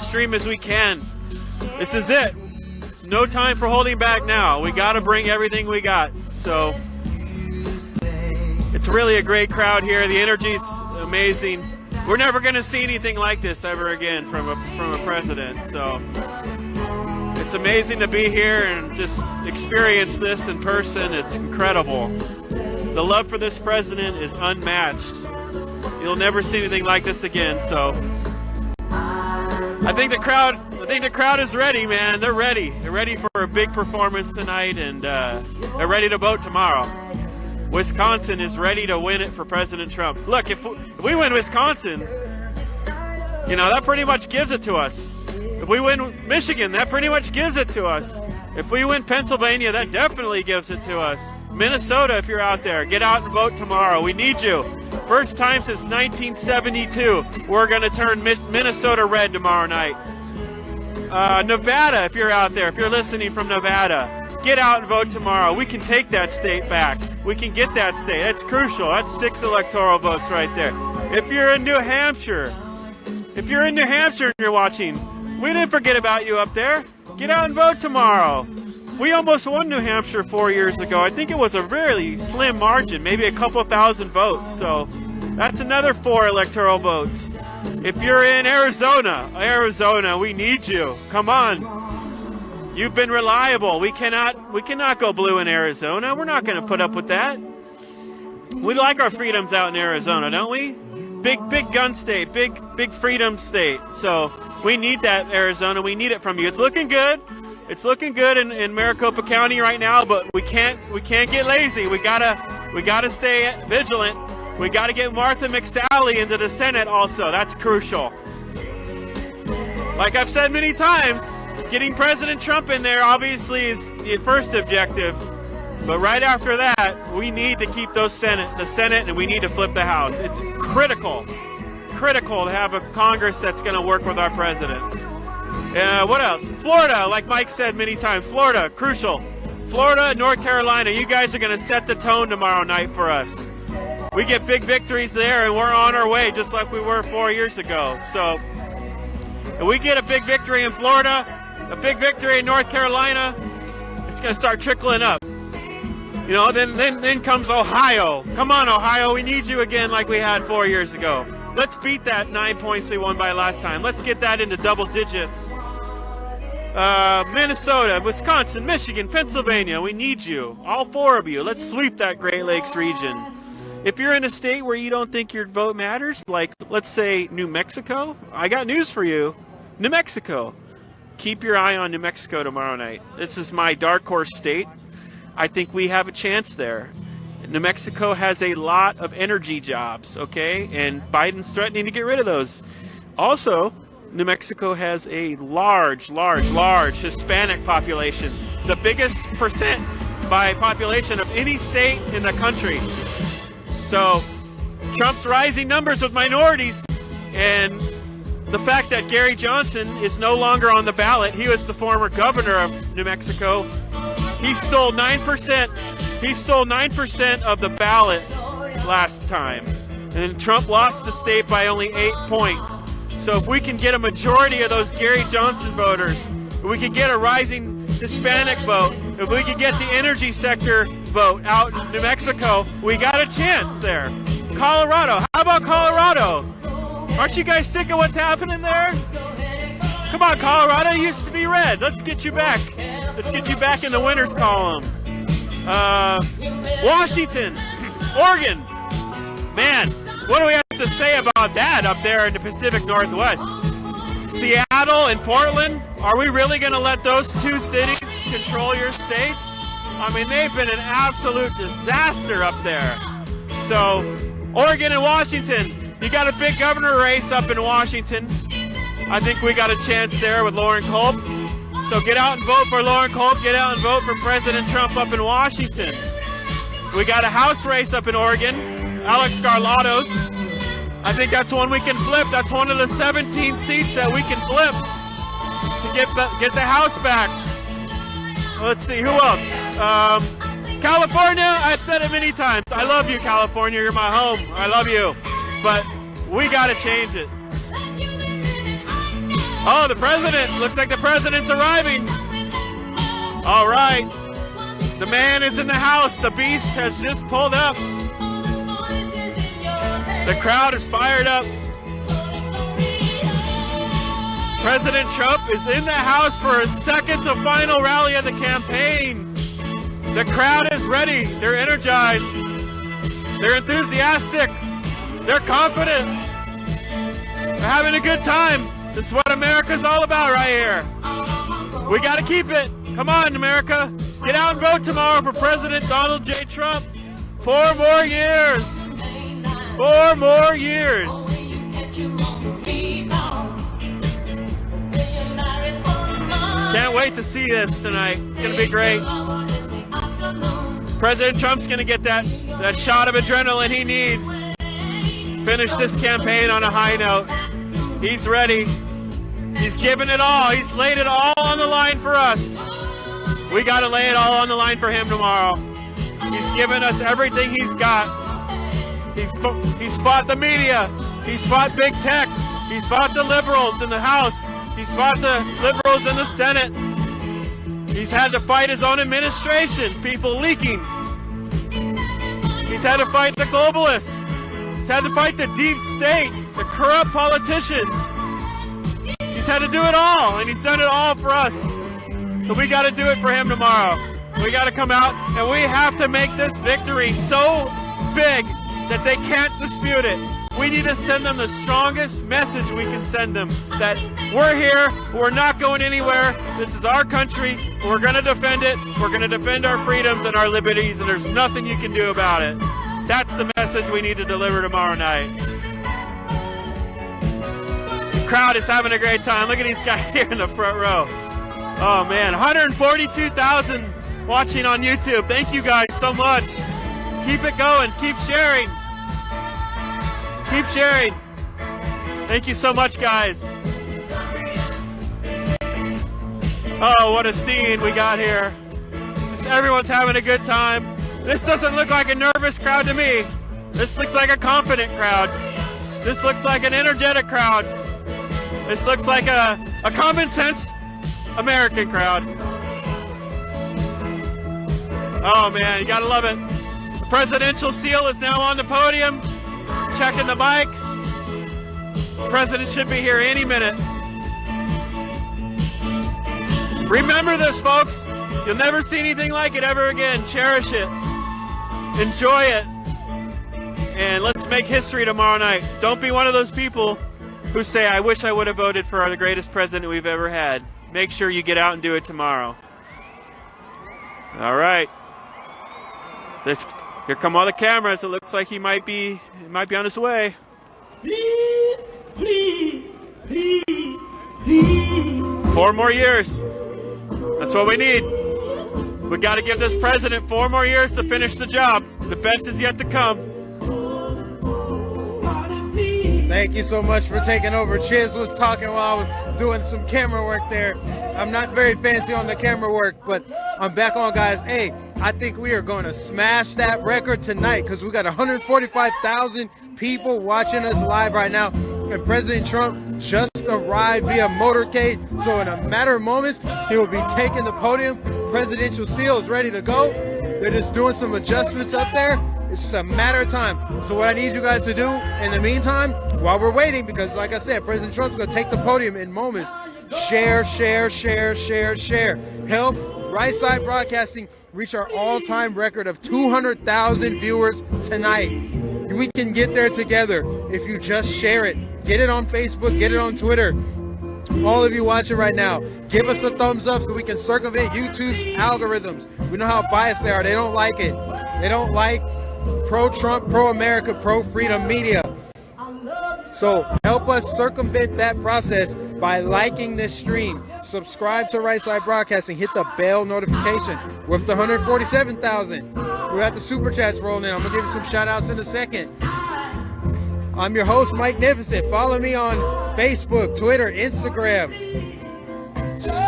stream as we can. This is it. No time for holding back now. We got to bring everything we got. So it's really a great crowd here. The energy's amazing. We're never going to see anything like this ever again from a president. So it's amazing to be here and just experience this in person. It's incredible. The love for this president is unmatched. You'll never see anything like this again. So I think the crowd is ready, man. They're ready. They're ready for a big performance tonight, and they're ready to vote tomorrow. Wisconsin is ready to win it for President Trump. Look, if we win Wisconsin, that pretty much gives it to us. If we win Michigan, that pretty much gives it to us. If we win Pennsylvania, that definitely gives it to us. Minnesota, if you're out there, get out and vote tomorrow. We need you. First time since 1972, we're going to turn Minnesota red tomorrow night. Nevada, if you're out there, if you're listening from Nevada, get out and vote tomorrow. We can take that state back. We can get that state. That's crucial. That's 6 electoral votes right there. If you're in New Hampshire, and you're watching, we didn't forget about you up there. Get out and vote tomorrow. We almost won New Hampshire 4 years ago. I think it was a really slim margin, maybe a couple thousand votes. So that's another 4 electoral votes. If you're in Arizona, we need you. Come on. You've been reliable. We cannot go blue in Arizona. We're not going to put up with that. We like our freedoms out in Arizona, don't we? Big gun state, big freedom state. So we need that, Arizona. We need it from you. It's looking good. It's looking good in Maricopa County right now, but we can't get lazy. We gotta stay vigilant. We gotta get Martha McSally into the Senate also. That's crucial. Like I've said many times, getting President Trump in there obviously is the first objective. But right after that, we need to keep the Senate, and we need to flip the House. It's critical. critical to have a Congress that's going to work with our president. What else? Florida, like Mike said many times, Florida, crucial. Florida, North Carolina, you guys are going to set the tone tomorrow night for us. We get big victories there, and we're on our way just like we were 4 years ago. So if we get a big victory in Florida, a big victory in North Carolina, it's going to start trickling up. You know, then comes Ohio. Come on, Ohio, we need you again like we had 4 years ago. Let's beat that 9 points we won by last time. Let's get that into double digits. Minnesota, Wisconsin, Michigan, Pennsylvania, we need you. All 4 of you. Let's sweep that Great Lakes region. If you're in a state where you don't think your vote matters, like let's say New Mexico, I got news for you. New Mexico. Keep your eye on New Mexico tomorrow night. This is my dark horse state. I think we have a chance there. New Mexico has a lot of energy jobs, okay? And Biden's threatening to get rid of those. Also, New Mexico has a large Hispanic population. The biggest percent by population of any state in the country. So Trump's rising numbers with minorities, and the fact that Gary Johnson is no longer on the ballot, he was the former governor of New Mexico, he stole 9%. He stole 9% of the ballot last time. And Trump lost the state by only 8 points. So if we can get a majority of those Gary Johnson voters, if we can get a rising Hispanic vote, if we can get the energy sector vote out in New Mexico, we got a chance there. Colorado, how about Colorado? Aren't you guys sick of what's happening there? Come on, Colorado used to be red. Let's get you back. Let's get you back in the winners column. Washington, Oregon. Man, what do we have to say about that up there in the Pacific Northwest? Seattle and Portland, are we really going to let those 2 cities control your states? I mean, they've been an absolute disaster up there. So, Oregon and Washington, you got a big governor race up in Washington. I think we got a chance there with Lauren Culp. So get out and vote for Lauren Culp. Get out and vote for President Trump up in Washington. We got a House race up in Oregon. Alex Garlatos. I think that's one we can flip. That's one of the 17 seats that we can flip to get the House back. Let's see, who else? California, I've said it many times. I love you, California. You're my home. I love you. But we got to change it. Oh, the president. Looks like the president's arriving. All right. The man is in the house. The beast has just pulled up. The crowd is fired up. President Trump is in the house for his second to final rally of the campaign. The crowd is ready. They're energized. They're enthusiastic. They're confident. They're having a good time. This is what America's all about right here. We got to keep it. Come on, America. Get out and vote tomorrow for President Donald J. Trump. 4 more years. 4 more years. Can't wait to see this tonight. It's going to be great. President Trump's going to get that shot of adrenaline he needs. Finish this campaign on a high note. He's ready. He's given it all. He's laid it all on the line for us. We got to lay it all on the line for him tomorrow. He's given us everything he's got. He's fought the media. He's fought big tech. He's fought the liberals in the House. He's fought the liberals in the Senate. He's had to fight his own administration, people leaking. He's had to fight the globalists. He's had to fight the deep state, the corrupt politicians. He's had to do it all, and he's done it all for us. So we got to do it for him tomorrow. We got to come out, and we have to make this victory so big that they can't dispute it. We need to send them the strongest message we can send them, that we're here, we're not going anywhere, this is our country, we're going to defend it, we're going to defend our freedoms and our liberties, and there's nothing you can do about it. That's the message we need to deliver tomorrow night. The crowd is having a great time. Look at these guys here in the front row. Oh man, 142,000 watching on YouTube. Thank you guys so much. Keep it going, keep sharing. Keep sharing. Thank you so much, guys. Oh, what a scene we got here. Just everyone's having a good time. This doesn't look like a nervous crowd to me. This looks like a confident crowd. This looks like an energetic crowd. This looks like a common sense American crowd. Oh man, you gotta love it. The presidential seal is now on the podium, checking the bikes. The president should be here any minute. Remember this, folks. You'll never see anything like it ever again. Cherish it. Enjoy it. And let's make history tomorrow night. Don't be one of those people who say, I wish I would have voted for the greatest president we've ever had. Make sure you get out and do it tomorrow. All right. Here come all the cameras. It looks like he might be on his way. Please, please, please, please. 4 more years. That's what we need. We got to give this president 4 more years to finish the job. The best is yet to come. Thank you so much for taking over. Chiz was talking while I was doing some camera work there. I'm not very fancy on the camera work, but I'm back on, guys. Hey, I think we are going to smash that record tonight because we got 145,000 people watching us live right now. And President Trump just arrived via motorcade. So in a matter of moments, he will be taking the podium. Presidential seal is ready to go. They're just doing some adjustments up there. It's just a matter of time. So what I need you guys to do in the meantime, while we're waiting, because like I said, President Trump's going to take the podium in moments. Share, share, share, share, share. Help Right Side Broadcasting reach our all-time record of 200,000 viewers tonight. We can get there together if you just share it. Get it on Facebook, get it on Twitter. All of you watching right now, give us a thumbs up so we can circumvent YouTube's algorithms. We know how biased they are. They don't like it. They don't like pro-Trump, pro-America, pro-freedom media. So help us circumvent that process by liking this stream. Subscribe to Right Side Broadcasting. Hit the bell notification. We're up to 147,000. We got the super chats rolling in. I'm going to give you some shout outs in a second. I'm your host, Mike Nificent. Follow me on Facebook, Twitter, Instagram.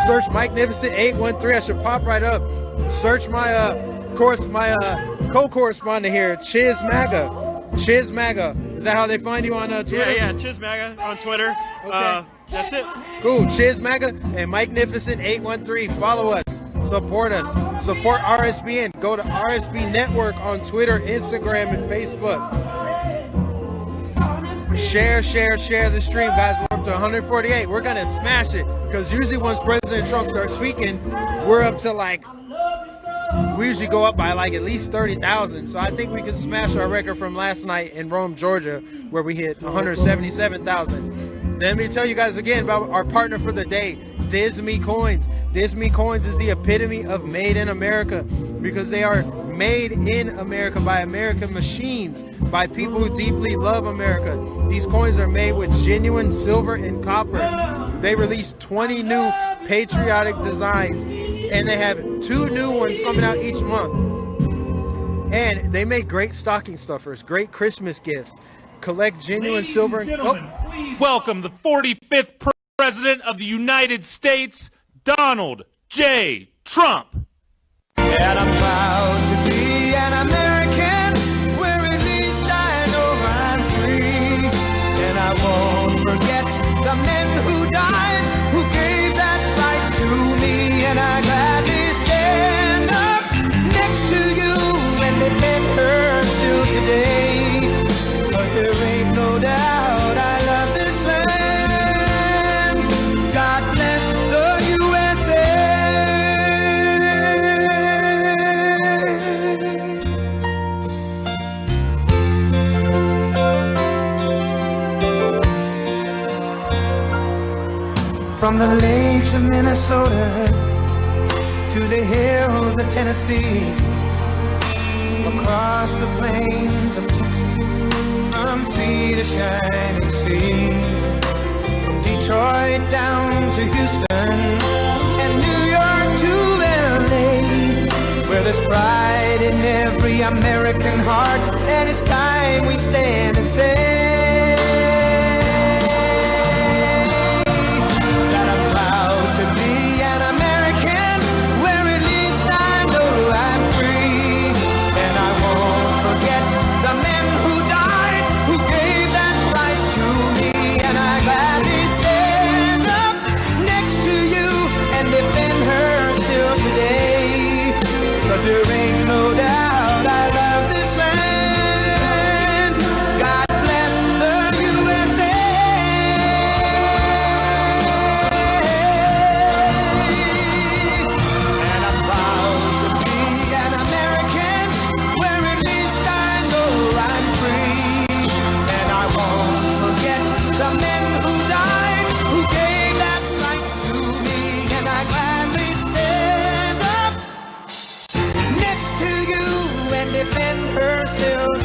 Search Mike Nificent 813. I should pop right up. Search my co-correspondent here, Chiz Maga. Chiz Maga. Is that how they find you on Twitter? Yeah, Chiz Maga on Twitter. Okay. That's it. Cool. Chiz Maga and Mike Nificent 813. Follow us. Support us. Support RSBN. Go to RSB Network on Twitter, Instagram, and Facebook. Share, share, share the stream, guys. We're up to 148. We're going to smash it because usually once President Trump starts speaking, we're up to we usually go up by at least 30,000. So I think we can smash our record from last night in Rome, Georgia, where we hit 177,000. Let me tell you guys again about our partner for the day, Disney Coins. Disney Coins is the epitome of made in America because they are made in America by American machines, by people who deeply love America. These coins are made with genuine silver and copper. They released 20 new patriotic designs, and they have 2 new ones coming out each month. And they make great stocking stuffers, great Christmas gifts. Collect genuine silver and please welcome the 45th President of the United States, Donald J. Trump. And I'm proud to be an American, where at least I know I'm free. And I won't forget the men who died, who gave that right to me. And I gladly stand up next to you and defend her still today. 'Cause there ain't no doubt I love this land. God bless the USA. From the lakes of Minnesota to the hills of Tennessee, across the plains of Texas, from sea to shining sea, from Detroit down to Houston and New York to LA, where there's pride in every American heart, and it's time we stand and say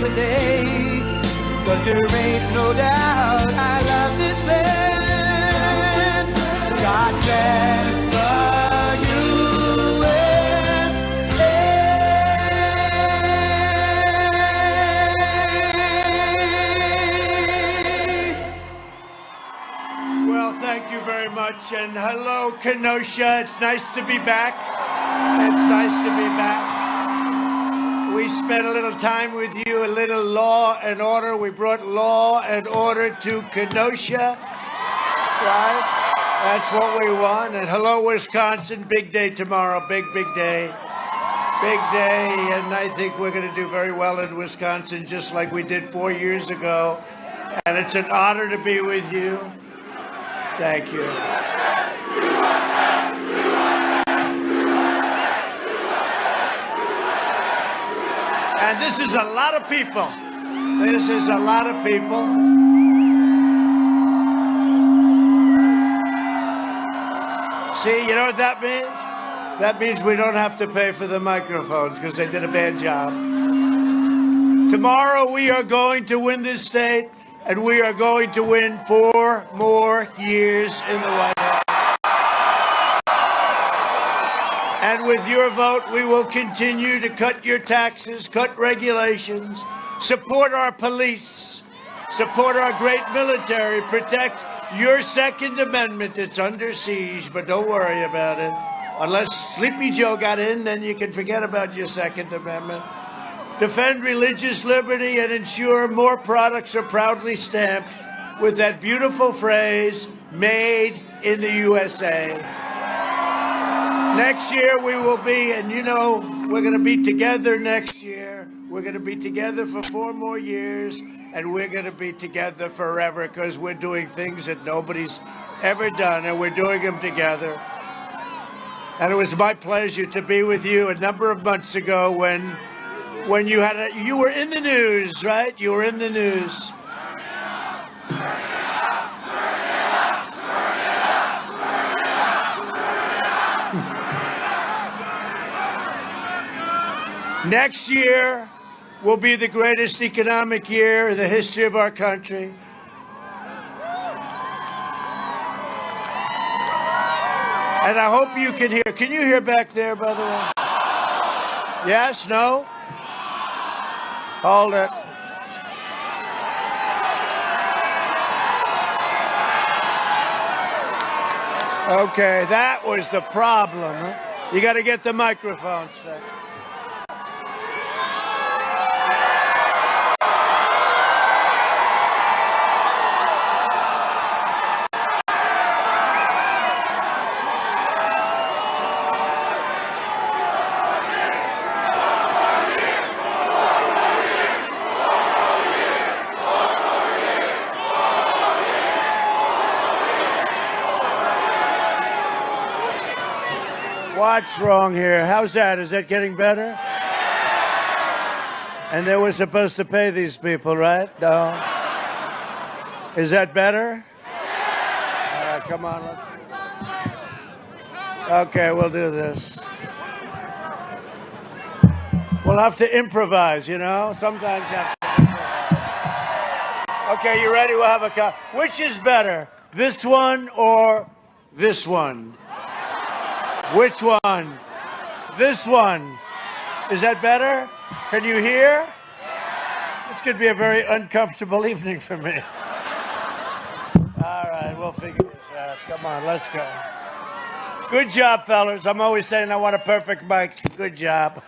every day. 'Cause there ain't no doubt I love this land. God bless the USA. Well, thank you very much, and hello, Kenosha. It's nice to be back. It's nice to be back. We spent a little time with you, a little law and order. We brought law and order to Kenosha, right? That's what we want. And hello, Wisconsin. Big day tomorrow. Big, big day. Big day. And I think we're going to do very well in Wisconsin, just like we did 4 years ago. And it's an honor to be with you. Thank you. And this is a lot of people. This is a lot of people. See, you know what that means? That means we don't have to pay for the microphones because they did a bad job. Tomorrow we are going to win this state, and we are going to win 4 more years in the White House. And with your vote, we will continue to cut your taxes, cut regulations, support our police, support our great military, protect your Second Amendment. It's under siege, but don't worry about it. Unless Sleepy Joe got in, then you can forget about your Second Amendment. Defend religious liberty and ensure more products are proudly stamped with that beautiful phrase, made in the USA. Next year we will be, and you know, we're going to be together next year. We're going to be together for 4 more years, and we're going to be together forever because we're doing things that nobody's ever done, and we're doing them together. And it was my pleasure to be with you a number of months ago when you were in the news, right? You were in the news. Next year will be the greatest economic year in the history of our country. And I hope you can hear. Can you hear back there, by the way? Yes? No? Hold it. Okay, that was the problem. Huh? You got to get the microphones fixed. What's wrong here? How's that? Is that getting better? And they were supposed to pay these people, right? No? Is that better? All right, come on. Okay, we'll do this. We'll have to improvise, you know? Sometimes you have to improvise. Okay, you ready? We'll have a Which is better, this one or this one? Which one? This one. Is that better? Can you hear? This could be a very uncomfortable evening for me. All right, we'll figure this out. Come on, let's go. Good job, fellas. I'm always saying I want a perfect mic. Good job.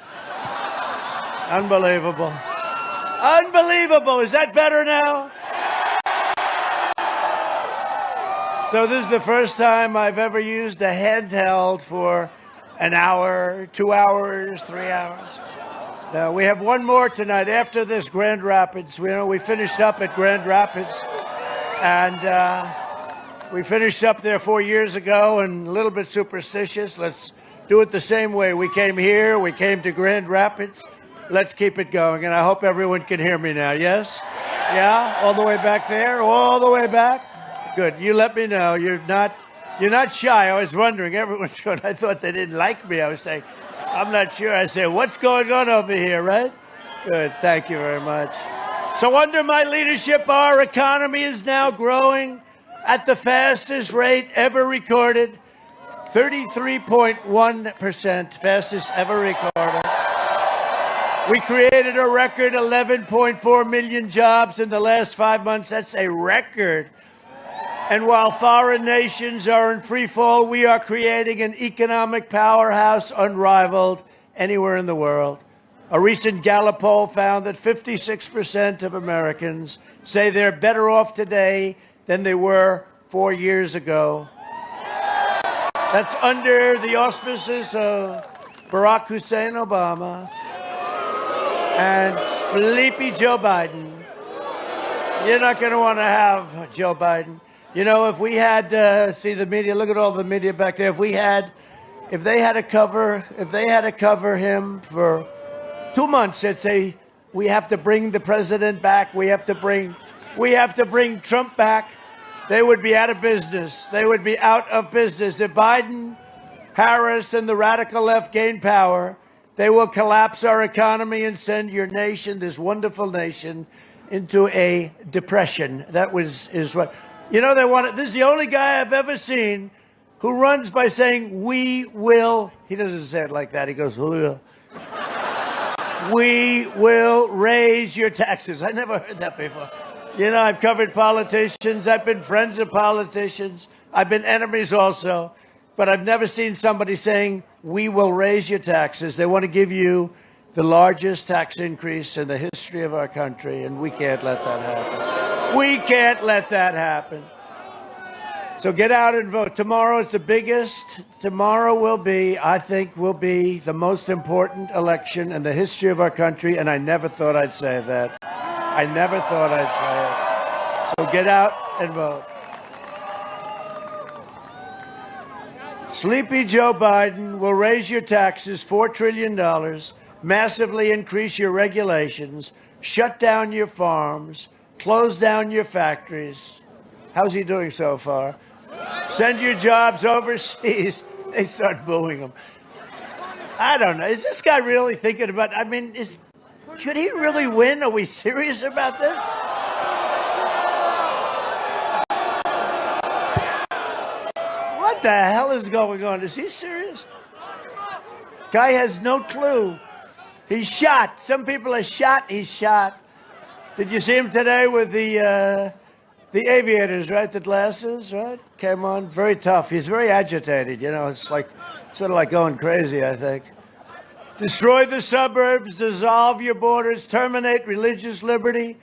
Unbelievable. Unbelievable. Is that better now? So this is the first time I've ever used a handheld for an hour, 2 hours, 3 hours. Now, we have one more tonight. After this, Grand Rapids. We finished up at Grand Rapids. And we finished up there 4 years ago and a little bit superstitious. Let's do it the same way. We came here. We came to Grand Rapids. Let's keep it going. And I hope everyone can hear me now. Yes? Yeah? All the way back there? All the way back? Good. You let me know. You're not shy. I was wondering. Everyone's going, I thought they didn't like me. I was saying, I'm not sure. I said, what's going on over here, right? Good. Thank you very much. So under my leadership, our economy is now growing at the fastest rate ever recorded, 33.1%, fastest ever recorded. We created a record 11.4 million jobs in the last 5 months. That's a record. And while foreign nations are in free fall, we are creating an economic powerhouse unrivaled anywhere in the world. A recent Gallup poll found that 56% of Americans say they're better off today than they were 4 years ago. That's under the auspices of Barack Hussein Obama and sleepy Joe Biden. You're not going to want to have Joe Biden. You know, if we had, see the media, look at all the media back there. If they had to cover him for 2 months, they'd say, we have to bring the president back. We have to bring Trump back. They would be out of business. They would be out of business. If Biden, Harris, and the radical left gain power, they will collapse our economy and send your nation, this wonderful nation, into a depression. Is what, you know, they want it. This is the only guy I've ever seen who runs by saying, we will. He doesn't say it like that. He goes, we will. We will raise your taxes. I never heard that before. You know, I've covered politicians. I've been friends of politicians. I've been enemies also. But I've never seen somebody saying, we will raise your taxes. They want to give you the largest tax increase in the history of our country, and we can't let that happen. We can't let that happen. So get out and vote. Tomorrow is the biggest. Tomorrow will be, I think, will be the most important election in the history of our country, and I never thought I'd say that. I never thought I'd say it. So get out and vote. Sleepy Joe Biden will raise your taxes $4 trillion, massively increase your regulations, shut down your farms, close down your factories. How's he doing so far? Send your jobs overseas. They start booing him. I don't know. Is this guy really thinking about, I mean, should he really win? Are we serious about this? What the hell is going on? Is he serious? Guy has no clue. He's shot. Some people are shot. He's shot. Did you see him today with the aviators, right? The glasses, right? Came on. Very tough. He's very agitated. You know, it's like sort of like going crazy, I think. Destroy the suburbs, dissolve your borders, terminate religious liberty,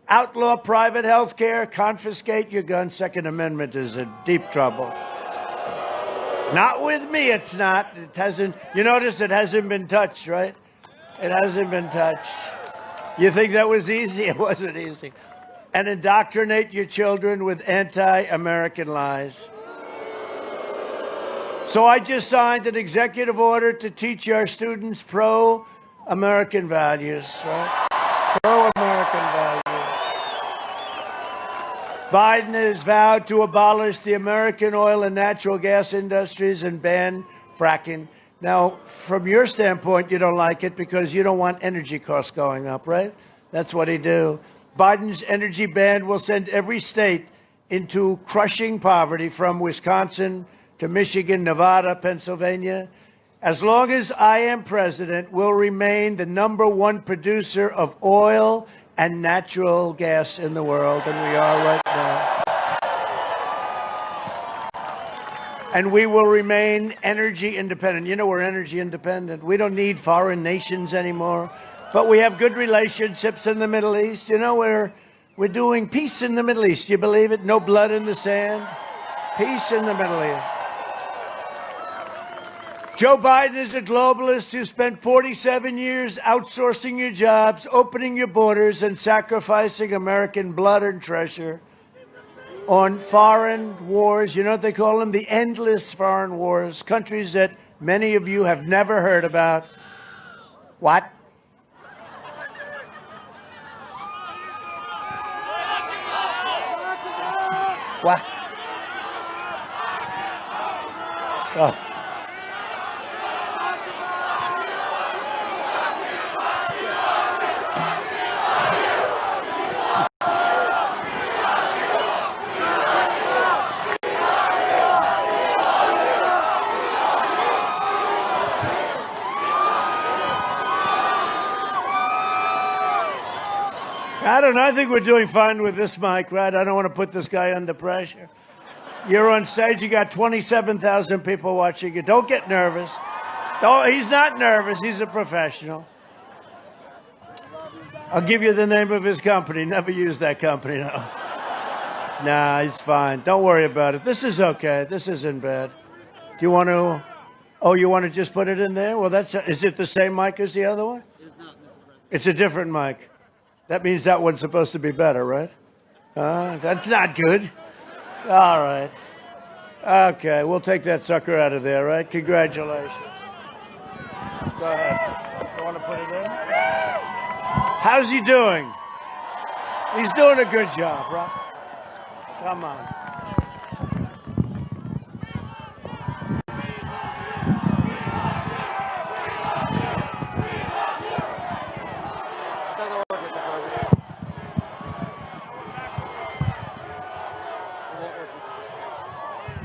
outlaw private health care, confiscate your guns. Second Amendment is in deep trouble. Not with me, it's not. It hasn't. You notice it hasn't been touched, right? It hasn't been touched. You think that was easy? It wasn't easy. And indoctrinate your children with anti-American lies. So I just signed an executive order to teach our students pro-American values, right? Pro-American values. Biden has vowed to abolish the American oil and natural gas industries and ban fracking. Now, from your standpoint, you don't like it because you don't want energy costs going up, right? That's what he do. Biden's energy ban will send every state into crushing poverty, from Wisconsin to Michigan, Nevada, Pennsylvania. As long as I am president, we'll remain the #1 producer of oil and natural gas in the world, and we are right now. And we will remain energy independent. You know, we're energy independent. We don't need foreign nations anymore. But we have good relationships in the Middle East. You know, we're doing peace in the Middle East. You believe it? No blood in the sand. Peace in the Middle East. Joe Biden is a globalist who spent 47 years outsourcing your jobs, opening your borders, and sacrificing American blood and treasure on foreign wars. You know what they call them? The endless foreign wars. Countries that many of you have never heard about. What? What? Oh. I don't know. I think we're doing fine with this mic, right? I don't want to put this guy under pressure. You're on stage. You got 27,000 people watching you. Don't get nervous. He's not nervous. He's a professional. I'll give you the name of his company. Never use that company, no. Nah, it's fine. Don't worry about it. This is okay. This isn't bad. Do you want to... Oh, you want to just put it in there? Well, is it the same mic as the other one? It's a different mic. That means that one's supposed to be better, right? That's not good. All right. Okay, we'll take that sucker out of there, right? Congratulations. Go ahead. You want to put it in? How's he doing? He's doing a good job, right? Come on.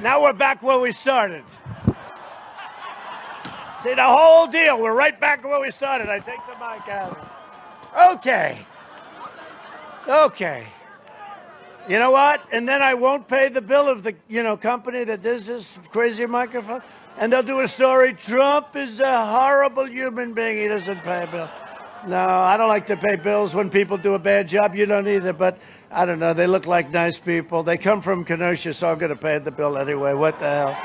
Now we're back where we started. See, the whole deal, we're right back where we started. I take the mic out. Okay. Okay. You know what? And then I won't pay the bill of the, company that does this crazy microphone. And they'll do a story. Trump is a horrible human being. He doesn't pay a bill. No, I don't like to pay bills when people do a bad job. You don't either, but I don't know. They look like nice people. They come from Kenosha, so I'm going to pay the bill anyway. What the hell?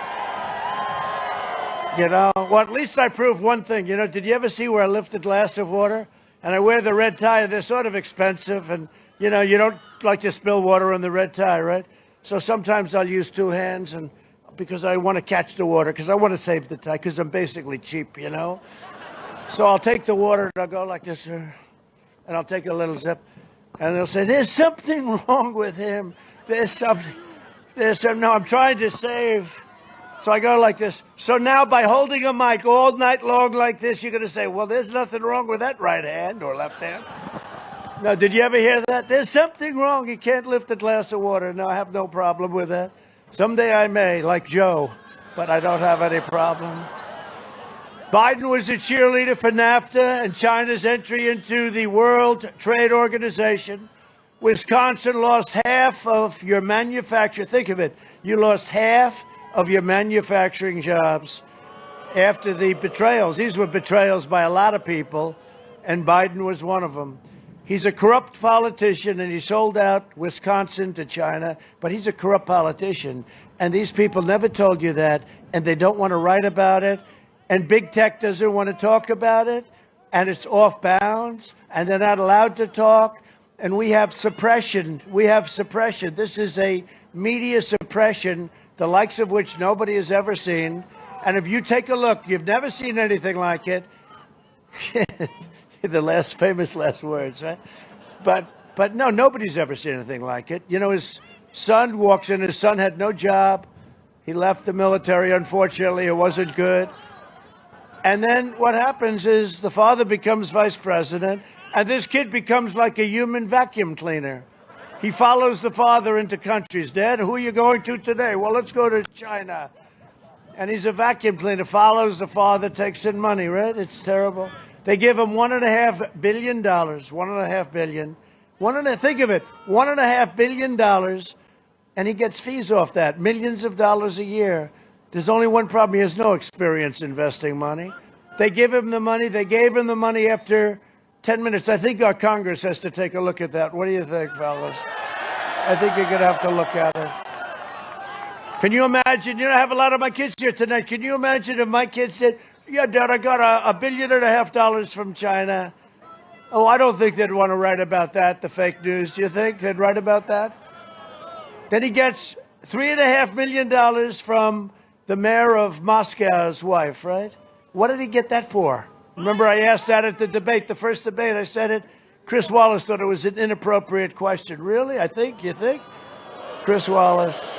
Well, at least I proved one thing. Did you ever see where I lift a glass of water and I wear the red tie? They're sort of expensive, and, you don't like to spill water on the red tie, right? So sometimes I'll use two hands, and because I want to catch the water, because I want to save the tie, because I'm basically cheap, So I'll take the water, and I'll go like this, and I'll take a little sip. And they'll say, there's something wrong with him. There's something. No, I'm trying to save. So I go like this. So now by holding a mic all night long like this, you're going to say, well, there's nothing wrong with that right hand or left hand. No, did you ever hear that? There's something wrong. You can't lift a glass of water. No, I have no problem with that. Someday I may, like Joe, but I don't have any problem. Biden was a cheerleader for NAFTA and China's entry into the World Trade Organization. Wisconsin lost half of your manufacturing. Think of it. You lost half of your manufacturing jobs after the betrayals. These were betrayals by a lot of people, and Biden was one of them. He's a corrupt politician, and he sold out Wisconsin to China, but he's a corrupt politician. And these people never told you that, and they don't want to write about it. And big tech doesn't want to talk about it, and it's off bounds, and they're not allowed to talk, and we have suppression. This is a media suppression, the likes of which nobody has ever seen. And if you take a look, you've never seen anything like it. The famous last words, right? But no, nobody's ever seen anything like it. His son walks in, his son had no job. He left the military, unfortunately, it wasn't good. And then what happens is the father becomes vice president, and this kid becomes like a human vacuum cleaner. He follows the father into countries. Dad, who are you going to today? Well, let's go to China. And he's a vacuum cleaner, follows the father, takes in money, right? It's terrible. They give him $1.5 billion. $1.5 billion. Think of it, $1.5 billion, and he gets fees off that, millions of dollars a year. There's only one problem. He has no experience investing money. They give him the money. They gave him the money after 10 minutes. I think our Congress has to take a look at that. What do you think, fellas? I think you're going to have to look at it. Can you imagine? I have a lot of my kids here tonight. Can you imagine if my kids said, yeah, Dad, I got $1.5 billion from China. Oh, I don't think they'd want to write about that, the fake news. Do you think they'd write about that? Then he gets $3.5 million from the mayor of Moscow's wife, right? What did he get that for? Remember, I asked that at the debate, the first debate. I said it. Chris Wallace thought it was an inappropriate question. Really? You think? Chris Wallace.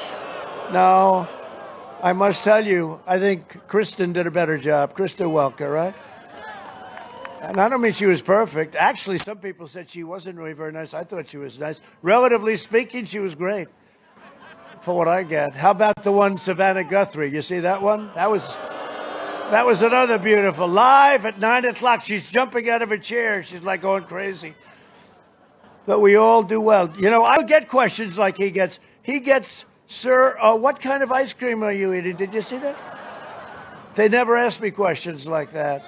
No. I must tell you, I think Kristen did a better job. Kristen Welker, right? And I don't mean she was perfect. Actually, some people said she wasn't really very nice. I thought she was nice. Relatively speaking, she was great. For what I get. How about the one, Savannah Guthrie? You see that one? That was another beautiful. Live at 9 o'clock. She's jumping out of her chair. She's like going crazy. but we all do well. You know, I get questions like he gets. He gets, sir, what kind of ice cream are you eating? Did you see that? They never ask me questions like that.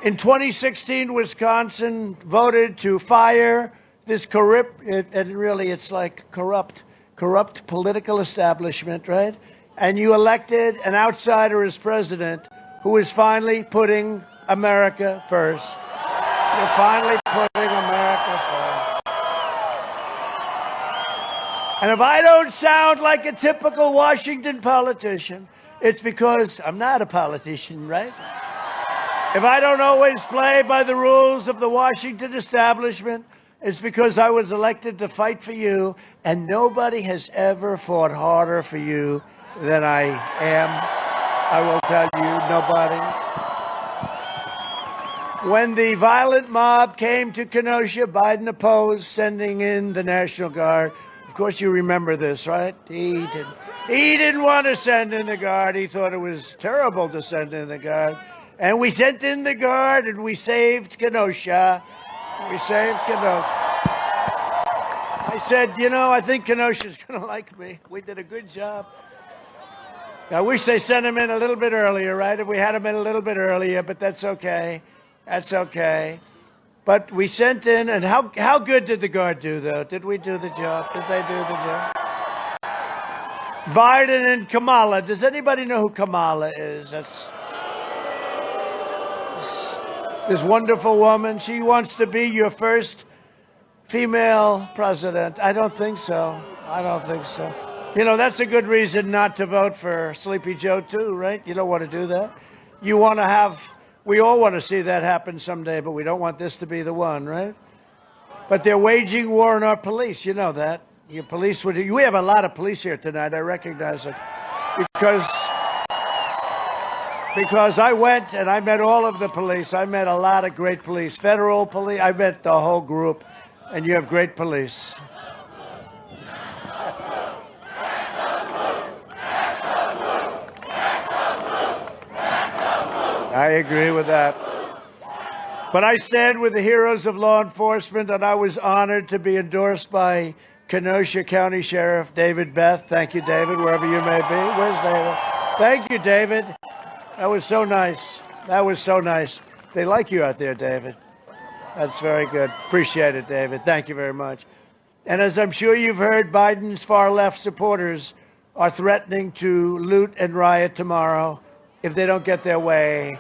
In 2016, Wisconsin voted to fire this it's like corrupt political establishment, right? And you elected an outsider as president who is finally putting America first. You're finally putting America first. And if I don't sound like a typical Washington politician, it's because I'm not a politician, right? If I don't always play by the rules of the Washington establishment, it's because I was elected to fight for you, and nobody has ever fought harder for you than I am. I will tell you, nobody. When the violent mob came to Kenosha, Biden opposed sending in the National Guard. Of course, you remember this, right? He didn't want to send in the Guard. He thought it was terrible to send in the Guard. And we sent in the Guard, and we saved Kenosha. We saved Kenosha. I said, you know, I think Kenosha's going to like me. We did a good job. I wish they sent him in a little bit earlier, right? If we had him in a little bit earlier, but that's okay. That's okay. But we sent in, and how good did the Guard do, though? Did we do the job? Did they do the job? Biden and Kamala. Does anybody know who Kamala is? That's this wonderful woman. She wants to be your first female president. I don't think so. I don't think so. You know, that's a good reason not to vote for Sleepy Joe, too, right? You don't want to do that. You want to have, we all want to see that happen someday, but we don't want this to be the one, right? But they're waging war on our police. You know that. Your police would, we have a lot of police here tonight. I recognize it. Because I went and I met all of the police. I met a lot of great police. Federal police. I met the whole group. And you have great police. I agree with that. But I stand with the heroes of law enforcement, and I was honored to be endorsed by Kenosha County Sheriff David Beth. Thank you, David, wherever you may be. Where's David? Thank you, David. That was so nice. That was so nice. They like you out there, David. That's very good. Appreciate it, David. Thank you very much. And as I'm sure you've heard, Biden's far-left supporters are threatening to loot and riot tomorrow if they don't get their way.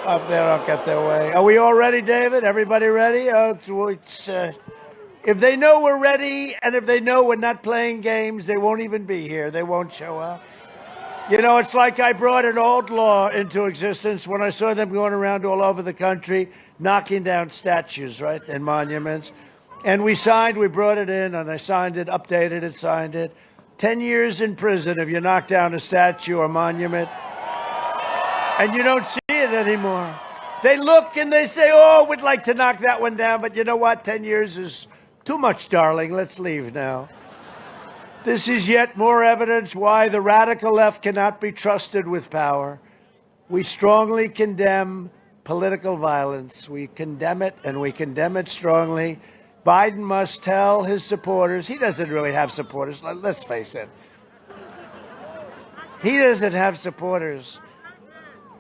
If they don't get their way. Are we all ready, David? Everybody ready? If they know we're ready, and if they know we're not playing games, they won't even be here. They won't show up. You know, it's like I brought an old law into existence when I saw them going around all over the country, knocking down statues, right, and monuments. And we brought it in, and I signed it, updated it, signed it. 10 years in prison if you knock down a statue or monument. And you don't see it anymore. They look and they say, oh, we'd like to knock that one down, but you know what? 10 years is too much, darling. Let's leave now. This is yet more evidence why the radical left cannot be trusted with power. We strongly condemn political violence. We condemn it, and we condemn it strongly. Biden must tell his supporters, he doesn't really have supporters, let's face it. He doesn't have supporters.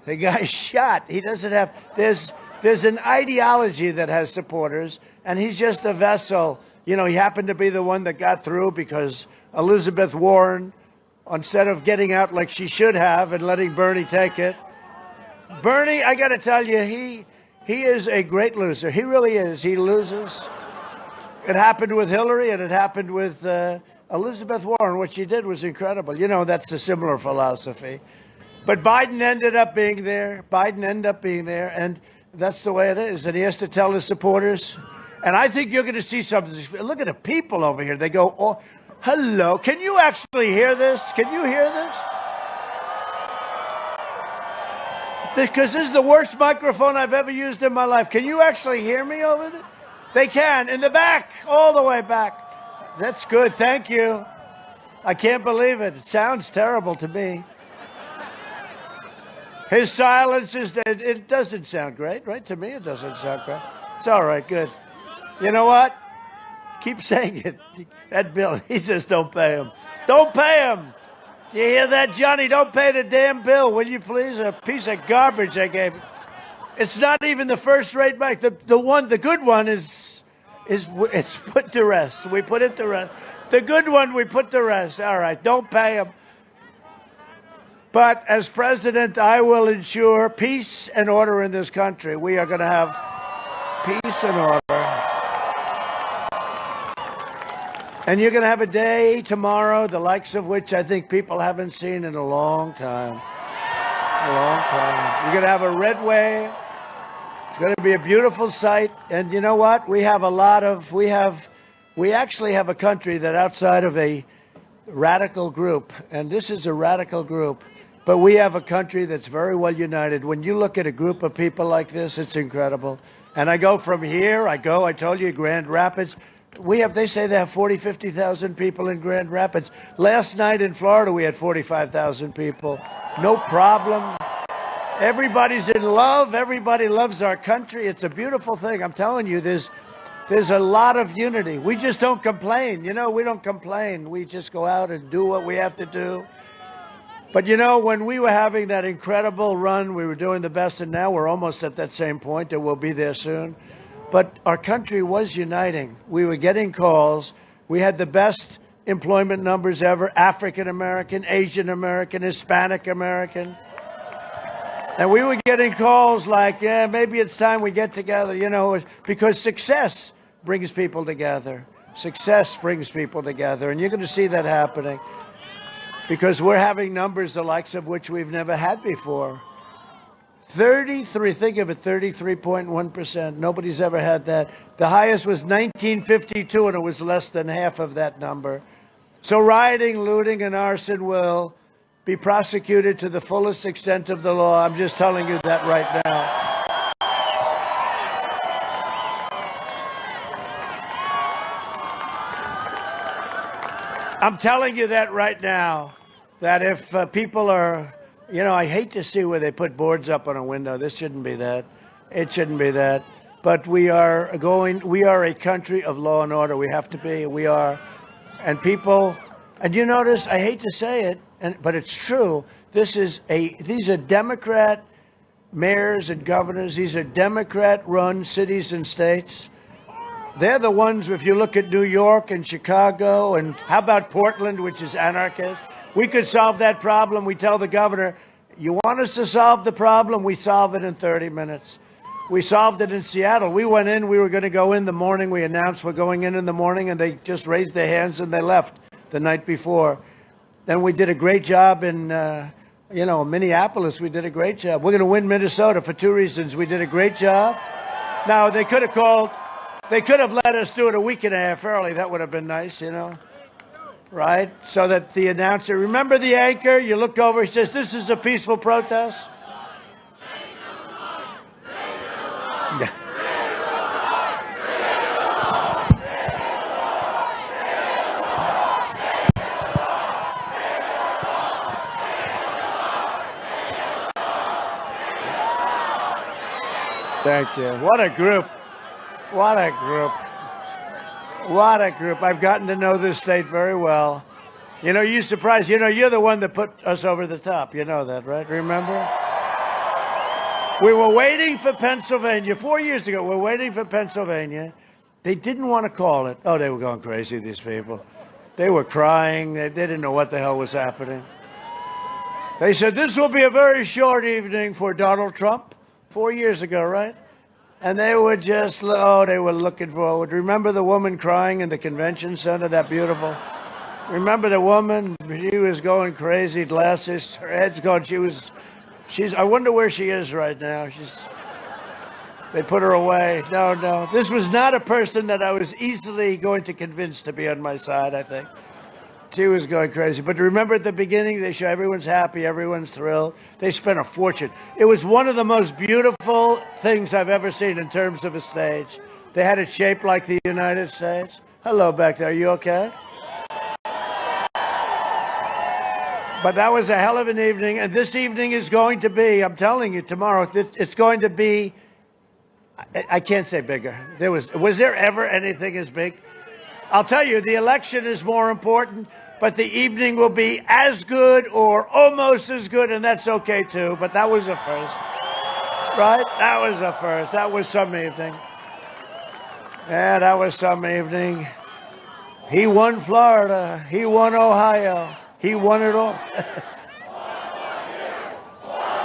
The guy's shot. He doesn't have, there's an ideology that has supporters, and he's just a vessel. You know, he happened to be the one that got through because Elizabeth Warren, instead of getting out like she should have and letting Bernie take it. Bernie, I got to tell you, he is a great loser. He really is. He loses. It happened with Hillary, and it happened with Elizabeth Warren. What she did was incredible. You know, that's a similar philosophy. But Biden ended up being there. And that's the way it is. And he has to tell his supporters. And I think you're going to see something. Look at the people over here. They go, oh, hello. Can you actually hear this? Can you hear this? Because this is the worst microphone I've ever used in my life. Can you actually hear me over there? They can. In the back. All the way back. That's good. Thank you. I can't believe it. It sounds terrible to me. His silence is that it doesn't sound great, right? To me, it doesn't sound great. It's all right, good. You know what? Keep saying it. That bill, he says don't pay him. Don't pay him. Do you hear that, Johnny? Don't pay the damn bill, will you please? A piece of garbage I gave. It's not even the first-rate bank. The good one it's put to rest. We put it to rest. The good one we put to rest. All right, don't pay him. But as president, I will ensure peace and order in this country. We are going to have peace and order. And you're going to have a day tomorrow, the likes of which I think people haven't seen in a long time. A long time. You're going to have a red wave. It's going to be a beautiful sight. And you know what? We actually have a country that outside of a radical group, and this is a radical group, but we have a country that's very well united. When you look at a group of people like this, it's incredible. And I go from here, I told you, Grand Rapids. They say they have 40, 50,000 people in Grand Rapids. Last night in Florida, we had 45,000 people. No problem. Everybody's in love. Everybody loves our country. It's a beautiful thing. I'm telling you, there's a lot of unity. We just don't complain. We don't complain. We just go out and do what we have to do. But when we were having that incredible run, we were doing the best, and now we're almost at that same point, and we'll be there soon. But our country was uniting. We were getting calls. We had the best employment numbers ever, African American, Asian American, Hispanic American. And we were getting calls like, yeah, maybe it's time we get together, because success brings people together. Success brings people together. And you're going to see that happening because we're having numbers the likes of which we've never had before. 33, think of it, 33.1%. Nobody's ever had that. The highest was 1952, and it was less than half of that number. So rioting, looting, and arson will be prosecuted to the fullest extent of the law. I'm just telling you that right now. I'm telling you that right now, that if people are... I hate to see where they put boards up on a window. This shouldn't be that. It shouldn't be that. But we are a country of law and order. We have to be. We are. And people, and you notice, I hate to say it, but it's true. These are Democrat mayors and governors. These are Democrat-run cities and states. They're the ones, if you look at New York and Chicago, and how about Portland, which is anarchist? We could solve that problem. We tell the governor, you want us to solve the problem? We solve it in 30 minutes. We solved it in Seattle. We went in. We were going to go in the morning. We announced we're going in the morning, and they just raised their hands and they left the night before. Then we did a great job in, Minneapolis. We did a great job. We're going to win Minnesota for two reasons. We did a great job. Now, they could have let us do it a week and a half early. That would have been nice, Right? So that the announcer, remember the anchor? You look over, he says, this is a peaceful protest. Yeah. Thank you. What a group. What a group. What a group. I've gotten to know this state very well. You're surprised. You're the one that put us over the top. You know that, right? Remember? We were waiting for Pennsylvania. 4 years ago, we were waiting for Pennsylvania. They didn't want to call it. Oh, they were going crazy, these people. They were crying. They didn't know what the hell was happening. They said, this will be a very short evening for Donald Trump. 4 years ago, right? And they were they were looking forward. Remember the woman crying in the convention center, that beautiful? Remember the woman? She was going crazy, glasses, her head's gone. I wonder where she is right now. They put her away. No. This was not a person that I was easily going to convince to be on my side, I think. She was going crazy. But remember at the beginning, they show everyone's happy, everyone's thrilled. They spent a fortune. It was one of the most beautiful things I've ever seen in terms of a stage. They had it shaped like the United States. Hello back there. Are you okay? But that was a hell of an evening. And this evening is going to be, I'm telling you, tomorrow, it's going to be, I can't say bigger. Was there ever anything as big? I'll tell you, the election is more important, but the evening will be as good or almost as good, and that's okay too. But that was a first, right? That was a first. That was some evening. Yeah, that was some evening. He won Florida. He won Ohio. He won it all.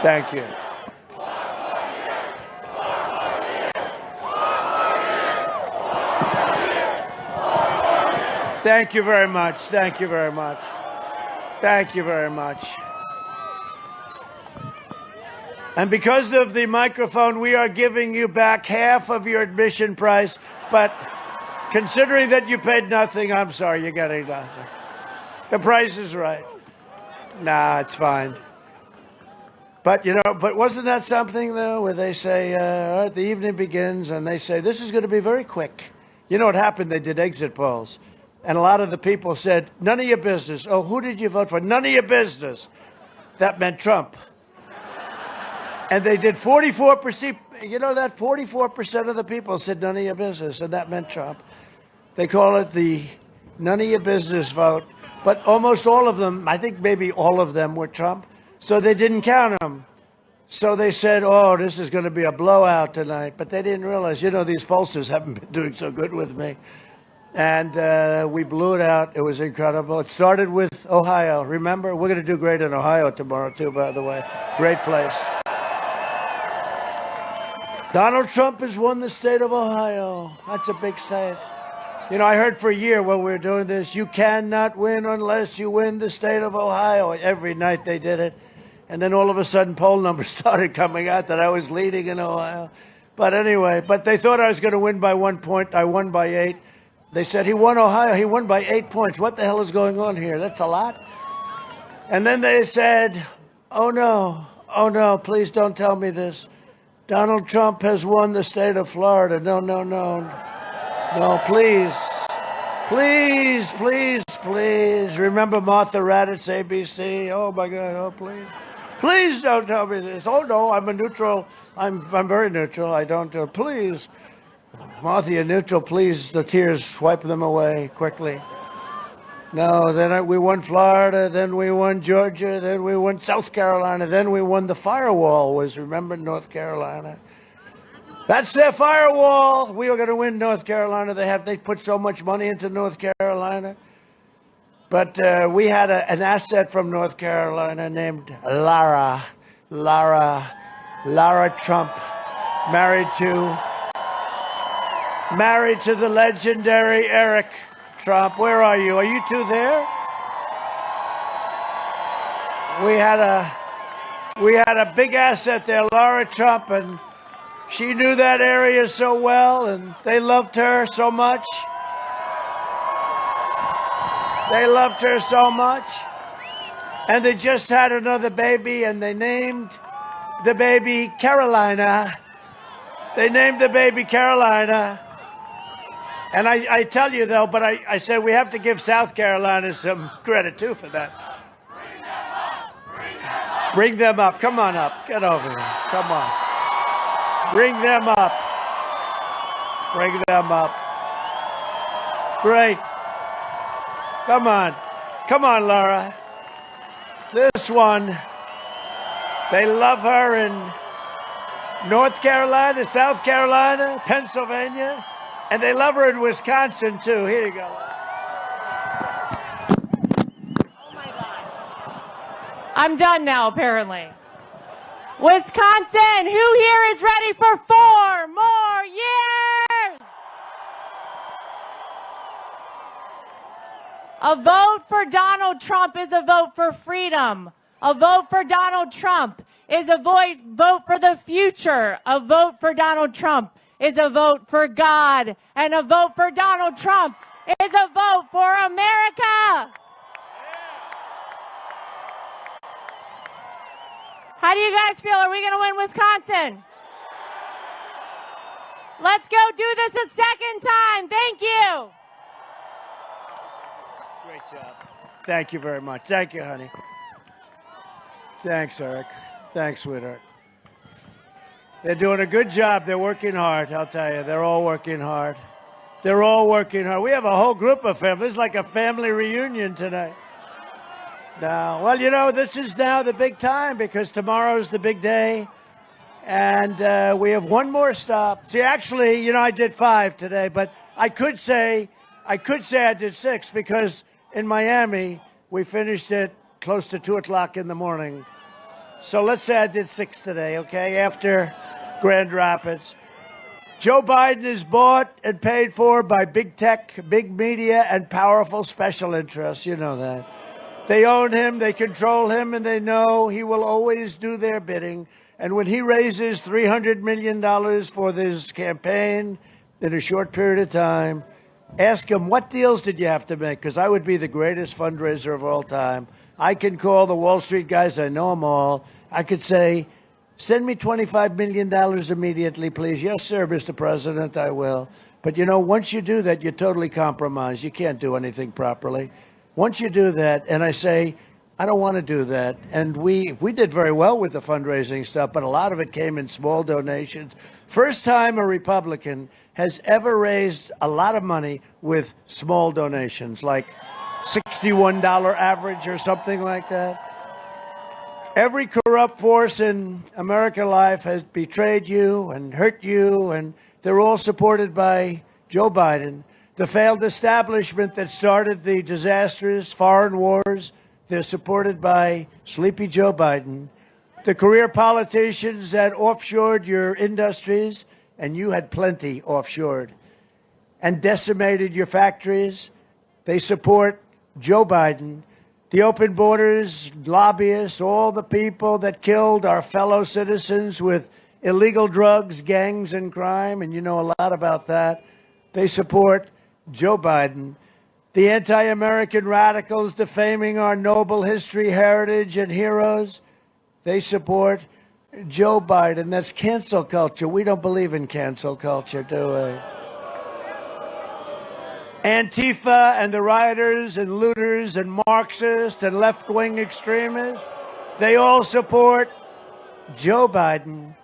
Thank you. Thank you very much. Thank you very much. Thank you very much. And because of the microphone, we are giving you back half of your admission price. But considering that you paid nothing, I'm sorry, you're getting nothing. The price is right. Nah, it's fine. But, you know, but wasn't that something, though, where they say, all right, the evening begins, and they say, this is going to be very quick. You know what happened? They did exit polls. And a lot of the people said, none of your business. Oh, who did you vote for? None of your business. That meant Trump. And they did 44%. You know that 44% of the people said none of your business, and that meant Trump. They call it the none of your business vote. But almost all of them, I think maybe all of them were Trump. So they didn't count them. So they said, oh, this is going to be a blowout tonight. But they didn't realize, you know, these pollsters haven't been doing so good with me. And we blew it out. It was incredible. It started with Ohio. Remember, we're going to do great in Ohio tomorrow, too, by the way. Great place. Donald Trump has won the state of Ohio. That's a big state. You know, I heard for a year when we were doing this, you cannot win unless you win the state of Ohio. Every night they did it. And then all of a sudden poll numbers started coming out that I was leading in Ohio. But anyway, but they thought I was going to win by 1 point. I won by 8. They said he won Ohio. He won by 8 points. What the hell is going on here? That's a lot. And then they said, oh, no, please don't tell me this. Donald Trump has won the state of Florida. No. No, please. Please. Remember Martha Raddatz, ABC? Oh, my God. Oh, please. Please don't tell me this. Oh, no, I'm a neutral. I'm very neutral. I don't. Please. Martha, you're neutral. Please, the tears, wipe them away quickly. No, then we won Florida, then we won Georgia, then we won South Carolina, then we won the firewall, remember North Carolina. That's their firewall. We were going to win North Carolina. They put so much money into North Carolina. But we had an asset from North Carolina named Lara Trump, married to the legendary Eric Trump. Where are you? Are you two there? We had a big asset there, Lara Trump, and she knew that area so well, and they loved her so much. And they just had another baby, and they named the baby Carolina. And I tell you, though, but I said we have to give South Carolina some credit, too, for that. Bring them up. Come on up. Get over here. Come on. Bring them up. Great. Come on, Laura. This one, they love her in North Carolina, South Carolina, Pennsylvania. And they love her in Wisconsin, too. Here you go. Oh, my God. I'm done now, apparently. Wisconsin, who here is ready for 4 more years? A vote for Donald Trump is a vote for freedom. A vote for Donald Trump is a vote for the future. A vote for Donald Trump is a vote for God, and a vote for Donald Trump is a vote for America. How do you guys feel? Are we going to win Wisconsin? Let's go do this a second time. Thank you. Great job. Thank you very much. Thank you, honey. Thanks, Eric. Thanks, sweetheart. They're doing a good job. They're working hard, I'll tell you. They're all working hard. They're all working hard. We have a whole group of families, like a family reunion tonight. Now, well, you know, this is now the big time because tomorrow's the big day. And we have one more stop. See, actually, you know, I did 5 today, but I could say I did 6 because in Miami, we finished it close to 2 o'clock in the morning. So let's say I did 6 today, okay, after Grand Rapids. Joe Biden is bought and paid for by big tech, big media, and powerful special interests. You know that. They own him, they control him, and they know he will always do their bidding. And when he raises $300 million for this campaign in a short period of time, ask him, what deals did you have to make? Because I would be the greatest fundraiser of all time. I can call the Wall Street guys. I know them all. I could say, send me $25 million immediately, please. Yes, sir, Mr. President, I will. But, you know, once you do that, you're totally compromised. You can't do anything properly. Once you do that, and I say, I don't want to do that. And we did very well with the fundraising stuff, but a lot of it came in small donations. First time a Republican has ever raised a lot of money with small donations, like $61 average or something like that. Every corrupt force in American life has betrayed you and hurt you, and they're all supported by Joe Biden. The failed establishment that started the disastrous foreign wars, they're supported by Sleepy Joe Biden. The career politicians that offshored your industries, and you had plenty offshored, and decimated your factories, they support Joe Biden. The open borders, lobbyists, all the people that killed our fellow citizens with illegal drugs, gangs, and crime, and you know a lot about that, they support Joe Biden. The anti-American radicals defaming our noble history, heritage, and heroes, they support Joe Biden. That's cancel culture. We don't believe in cancel culture, do we? Antifa and the rioters and looters and Marxists and left-wing extremists, they all support Joe Biden.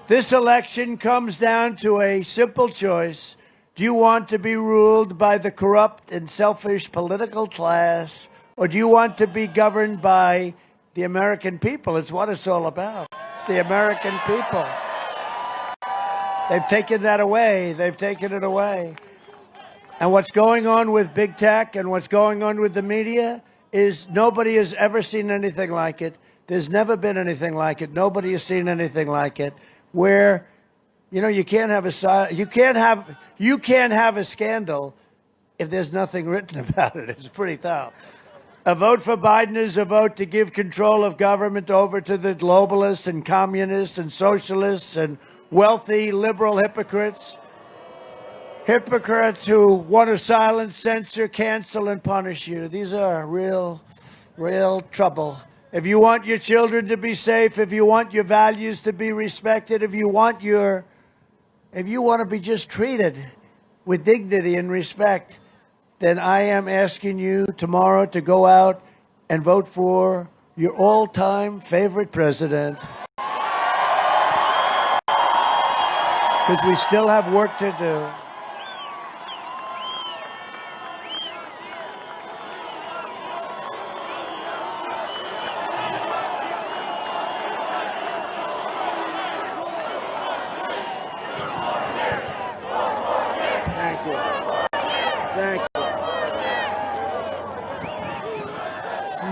This election comes down to a simple choice. Do you want to be ruled by the corrupt and selfish political class, or do you want to be governed by the American people? It's what it's all about. It's the American people. They've taken that away. They've taken it away. And what's going on with big tech and what's going on with the media is nobody has ever seen anything like it. There's never been anything like it. Nobody has seen anything like it. Where, you know, you can't have a scandal if there's nothing written about it. It's pretty tough. A vote for Biden is a vote to give control of government over to the globalists and communists and socialists and wealthy liberal hypocrites. Hypocrites who want to silence, censor, cancel, and punish you. These are real trouble. If you want your children to be safe, if you want your values to be respected, if you want to be just treated with dignity and respect, then I am asking you tomorrow to go out and vote for your all-time favorite president. Because we still have work to do.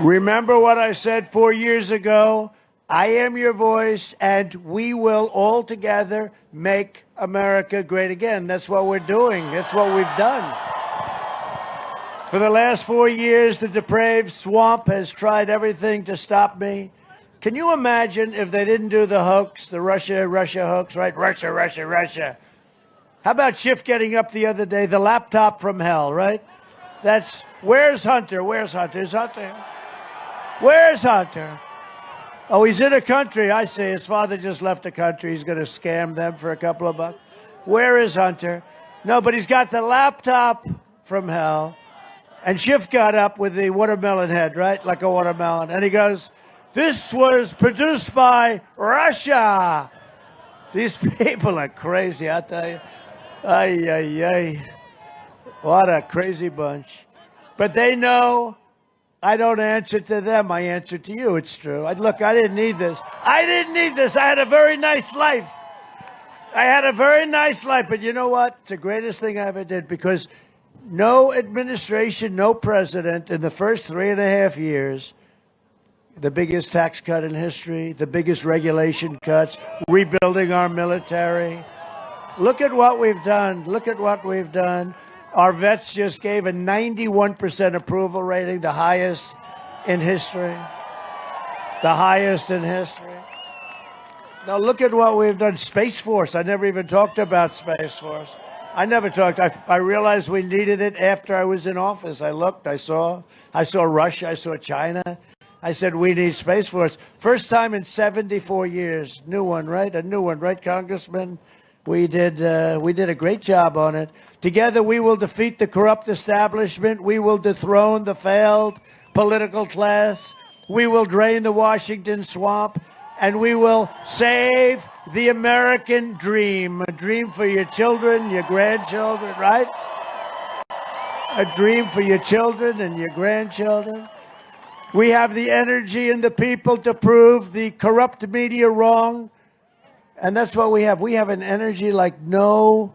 Remember what I said 4 years ago? I am your voice, and we will all together make America great again. That's what we're doing. That's what we've done. For the last 4 years, the depraved swamp has tried everything to stop me. Can you imagine if they didn't do the hoax, the Russia hoax, right? Russia. How about Schiff getting up the other day, the laptop from hell, right? Where's Hunter? Where's Hunter? Is Hunter? Where's Hunter? Oh, he's in a country. I see. His father just left the country. He's going to scam them for a couple of bucks. Where is Hunter? No, but he's got the laptop from hell. And Schiff got up with the watermelon head, right? Like a watermelon. And he goes, this was produced by Russia. These people are crazy, I tell you. Ay, ay, ay. What a crazy bunch. But they know I don't answer to them. I answer to you. It's true. Look, I didn't need this. I had a very nice life. But you know what? It's the greatest thing I ever did, because no administration, no president in the first 3.5 years, the biggest tax cut in history, the biggest regulation cuts, rebuilding our military. Look at what we've done. Our vets just gave a 91% approval rating, the highest in history. Now look at what we've done. Space Force. I never even talked about Space Force. I realized we needed it after I was in office. I looked, I saw Russia, I saw China. I said, we need Space Force. First time in 74 years. New one, right? A new one, right, Congressman? We did a great job on it. Together we will defeat the corrupt establishment. We will dethrone the failed political class. We will drain the Washington swamp. And we will save the American dream. A dream for your children, your grandchildren, right? A dream for your children and your grandchildren. We have the energy and the people to prove the corrupt media wrong. And that's what we have. We have an energy like no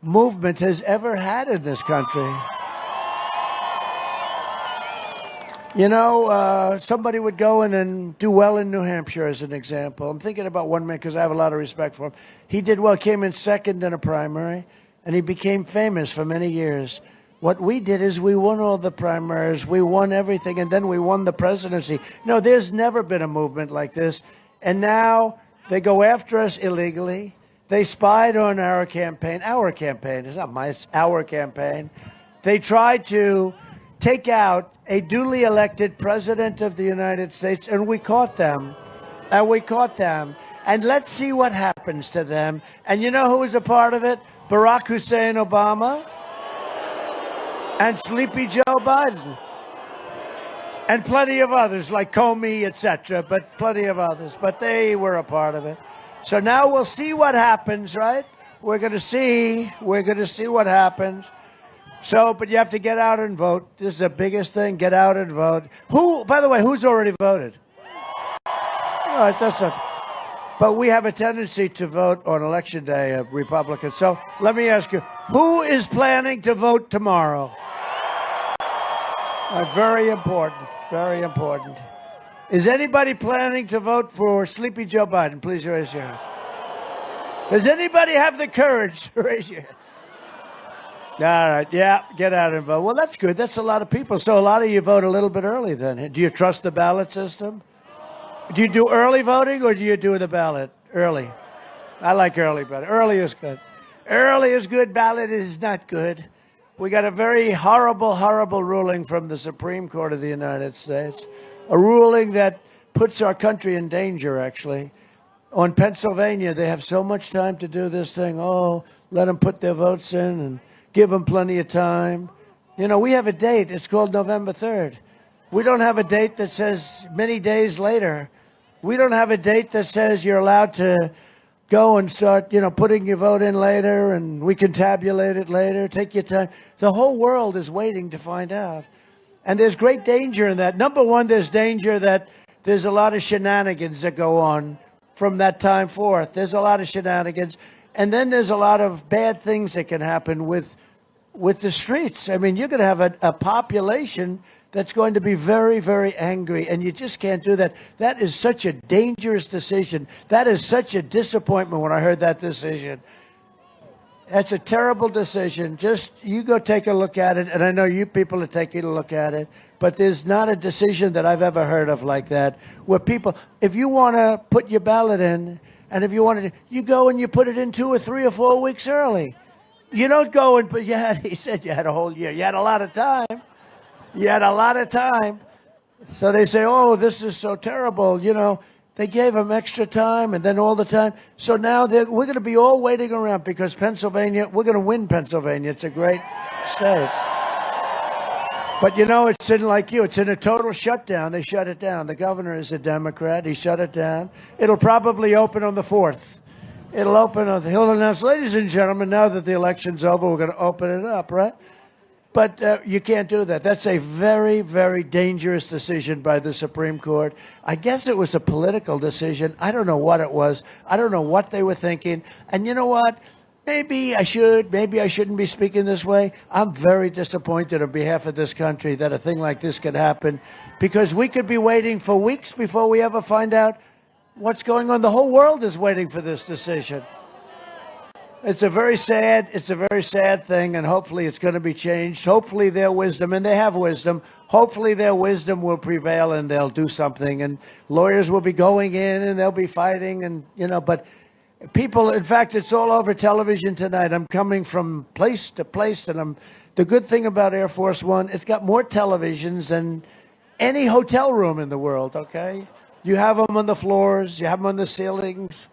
movement has ever had in this country. You know, somebody would go in and do well in New Hampshire, as an example. I'm thinking about one man because I have a lot of respect for him. He did well, came in second in a primary, and he became famous for many years. What we did is we won all the primaries, we won everything, and then we won the presidency. No, there's never been a movement like this. And now they go after us illegally. They spied on our campaign. It's not mine, it's our campaign. They tried to take out a duly elected president of the United States, and we caught them. And let's see what happens to them. And you know who was a part of it? Barack Hussein Obama and Sleepy Joe Biden. And plenty of others like Comey, etc., but plenty of others. But they were a part of it. So now we'll see what happens, right? We're going to see what happens. So, but you have to get out and vote. This is the biggest thing. Get out and vote. By the way, who's already voted? All right, but we have a tendency to vote on Election Day, Republicans. So let me ask you, who is planning to vote tomorrow? Very important. Is anybody planning to vote for Sleepy Joe Biden? Please raise your hand. Does anybody have the courage to raise your hand? All right, yeah, get out and vote. Well, that's good. That's a lot of people. So a lot of you vote a little bit early then. Do you trust the ballot system? Do you do early voting or do you do the ballot early? I like early voting. Early is good. Early is good. Ballot is not good. We got a very horrible ruling from the Supreme Court of the United States. A ruling that puts our country in danger, actually. On Pennsylvania, they have so much time to do this thing. Oh, let them put their votes in and give them plenty of time. You know, we have a date. It's called November 3rd. We don't have a date that says many days later. We don't have a date that says you're allowed to go and start, putting your vote in later and we can tabulate it later. Take your time. The whole world is waiting to find out. And there's great danger in that. Number one, there's danger that there's a lot of shenanigans that go on from that time forth. There's a lot of shenanigans. And then there's a lot of bad things that can happen with the streets. I mean, you're going to have a population that's going to be very, very angry, and you just can't do that. That is such a dangerous decision. That is such a disappointment when I heard that decision. That's a terrible decision. Just, you go take a look at it, and I know you people are taking a look at it, but there's not a decision that I've ever heard of like that, where people, if you want to put your ballot in, and if you want to, you go and you put it in 2 or 3 or 4 weeks early. You don't go and, but he said you had a whole year. You had a lot of time. So they say, oh, this is so terrible. They gave them extra time and then all the time. So now we're going to be all waiting around because Pennsylvania, we're going to win Pennsylvania. It's a great state. But it's in a total shutdown. They shut it down. The governor is a Democrat. He shut it down. It'll probably open on the 4th. It'll open up. He'll announce, ladies and gentlemen, now that the election's over, we're going to open it up, right? But you can't do that. That's a very, very dangerous decision by the Supreme Court. I guess it was a political decision. I don't know what it was. I don't know what they were thinking. And you know what? Maybe I should, maybe I shouldn't be speaking this way. I'm very disappointed on behalf of this country that a thing like this could happen, because we could be waiting for weeks before we ever find out what's going on. The whole world is waiting for this decision. It's a very sad thing, and hopefully it's going to be changed. Hopefully their wisdom, and they have wisdom, hopefully their wisdom will prevail and they'll do something, and lawyers will be going in and they'll be fighting, and, you know, but people, in fact, it's all over television tonight. I'm coming from place to place, and the good thing about Air Force One, it's got more televisions than any hotel room in the world, okay? You have them on the floors, you have them on the ceilings,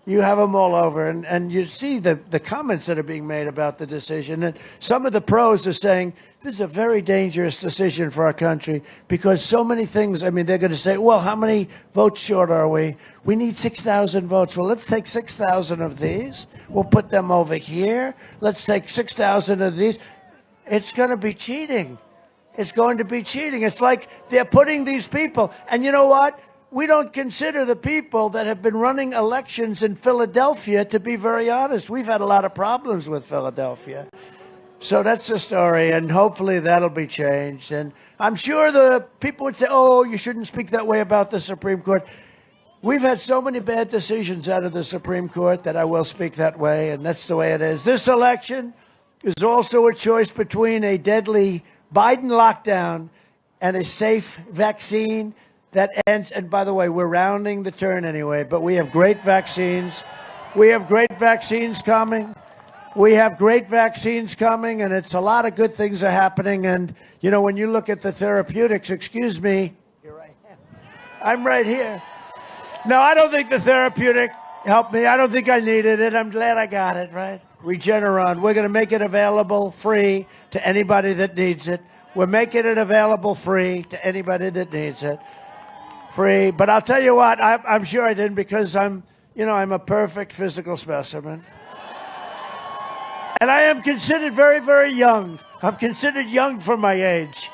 you have them all over, and you see the comments that are being made about the decision. And some of the pros are saying, this is a very dangerous decision for our country, because so many things, I mean, they're going to say, well, how many votes short are we? We need 6,000 votes. Well, let's take 6,000 of these. We'll put them over here. Let's take 6,000 of these. It's going to be cheating. It's going to be cheating. It's like they're putting these people, and you know what? We don't consider the people that have been running elections in Philadelphia, to be very honest. We've had a lot of problems with Philadelphia. So that's the story, and hopefully that'll be changed. And I'm sure the people would say, oh, you shouldn't speak that way about the Supreme Court. We've had so many bad decisions out of the Supreme Court that I will speak that way, and that's the way it is. This election is also a choice between a deadly Biden lockdown and a safe vaccine that ends. And by the way, we're rounding the turn anyway, but we have great vaccines. We have great vaccines coming. We have great vaccines coming, and it's a lot of good things are happening. And, you know, when you look at the therapeutics, excuse me, here I am. I'm right here. No, I don't think the therapeutic helped me. I don't think I needed it. I'm glad I got it, right? Regeneron. We're going to make it available free to anybody that needs it. We're making it available free to anybody that needs it. Free. But I'll tell you what, I'm sure I didn't, because I'm a perfect physical specimen. And I am considered very, very young. I'm considered young for my age.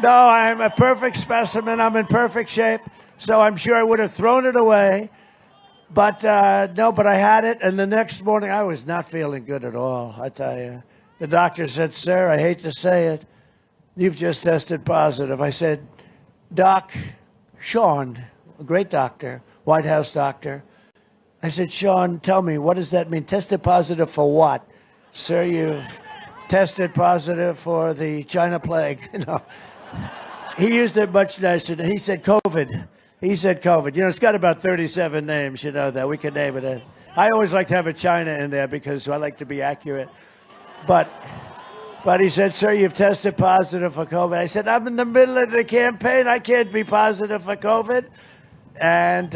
No, I'm a perfect specimen. I'm in perfect shape. So I'm sure I would have thrown it away. But no, but I had it. And the next morning, I was not feeling good at all, I tell you. The doctor said, sir, I hate to say it, you've just tested positive. I said, Doc, Sean, a great doctor, White House doctor. I said, Sean, tell me, what does that mean? Tested positive for what? Sir, you've tested positive for the China plague. No. He used it much nicer. He said COVID. He said COVID. You know, it's got about 37 names, you know that. We can name it. I always like to have a China in there because I like to be accurate. But he said, sir, you've tested positive for COVID. I said, I'm in the middle of the campaign. I can't be positive for COVID. And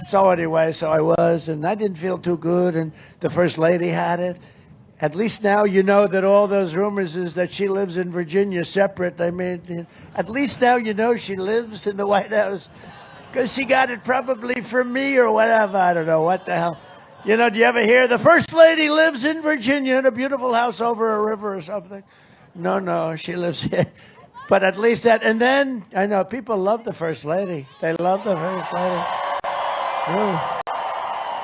so anyway, so I was, and I didn't feel too good. And the First Lady had it. At least now you know that all those rumors is that she lives in Virginia separate. I mean, at least now you know she lives in the White House, because she got it probably from me or whatever. I don't know what the hell. You know, do you ever hear the First Lady lives in Virginia in a beautiful house over a river or something? No, she lives here. But at least that, and then, I know, people love the First Lady. They love the First Lady. It's true.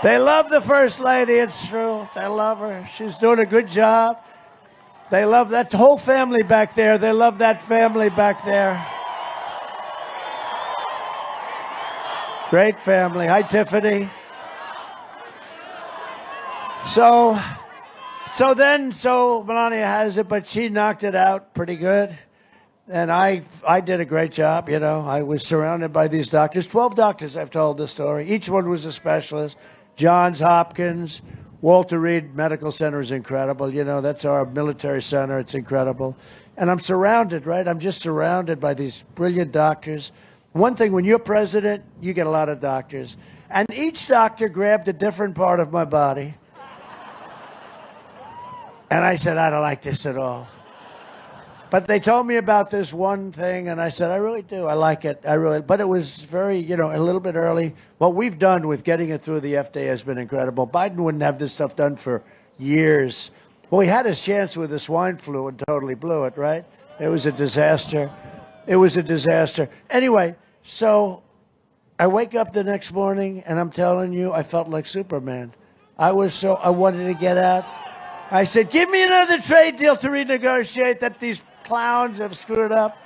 They love the First Lady, it's true. They love her. She's doing a good job. They love that whole family back there. They love that family back there. Great family. Hi, Tiffany. So Melania has it, but she knocked it out pretty good. And I did a great job, you know. I was surrounded by these doctors, 12 doctors I've told this story. Each one was a specialist. Johns Hopkins, Walter Reed Medical Center is incredible. You know, that's our military center. It's incredible. And I'm surrounded, right? I'm just surrounded by these brilliant doctors. One thing, when you're president, you get a lot of doctors. And each doctor grabbed a different part of my body. And I said, I don't like this at all. But they told me about this one thing, and I said, I really do. I like it. But it was very, a little bit early. What we've done with getting it through the FDA has been incredible. Biden wouldn't have this stuff done for years. Well, he had his chance with the swine flu and totally blew it, right? It was a disaster. It was a disaster. Anyway, so I wake up the next morning, and I'm telling you, I felt like Superman. I wanted to get out. I said, give me another trade deal to renegotiate that these clowns have screwed up.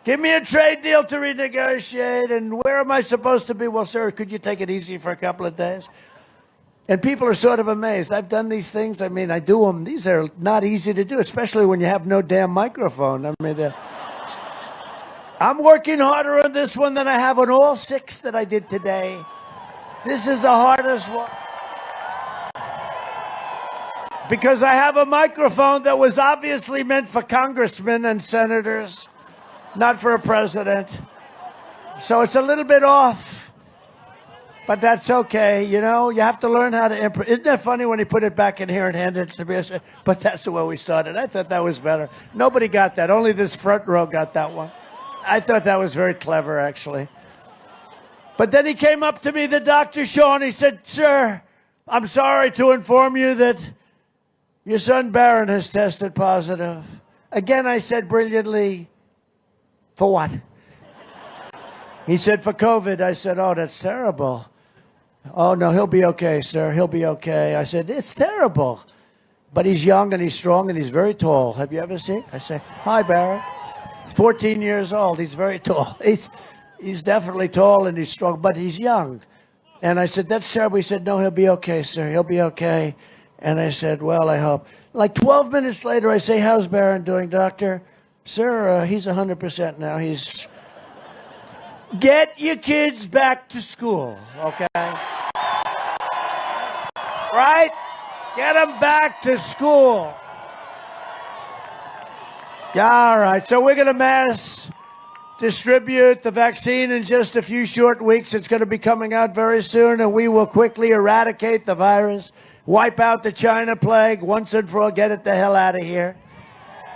Give me a trade deal to renegotiate. And where am I supposed to be? Well, sir, could you take it easy for a couple of days? And people are sort of amazed. I've done these things. I mean, I do them. These are not easy to do, especially when you have no damn microphone. I mean, I'm working harder on this one than I have on all 6 that I did today. This is the hardest one. Because I have a microphone that was obviously meant for congressmen and senators, not for a president. So it's a little bit off, but that's okay. You have to learn how to improv. Isn't that funny when he put it back in here and handed it to me? But that's the way we started. I thought that was better. Nobody got that. Only this front row got that one. I thought that was very clever, actually. But then he came up to me, the Dr. Sean. He said, sir, I'm sorry to inform you that your son Barron has tested positive. Again, I said brilliantly, for what? He said, for COVID. I said, oh, that's terrible. Oh, no, he'll be okay, sir. He'll be okay. I said, it's terrible. But he's young and he's strong and he's very tall. Have you ever seen? I say, hi, Barron. He's 14 years old. He's very tall. He's definitely tall and he's strong, but he's young. And I said, that's terrible. He said, no, he'll be okay, sir. He'll be okay. And I said, well, I hope. Like 12 minutes later, I say, how's Barron doing, doctor? Sir, he's 100% now. Get your kids back to school, okay? Right? Get them back to school. Yeah, all right. So we're going to mass distribute the vaccine in just a few short weeks. It's going to be coming out very soon, and we will quickly eradicate the virus. Wipe out the China plague once and for all. Get it the hell out of here.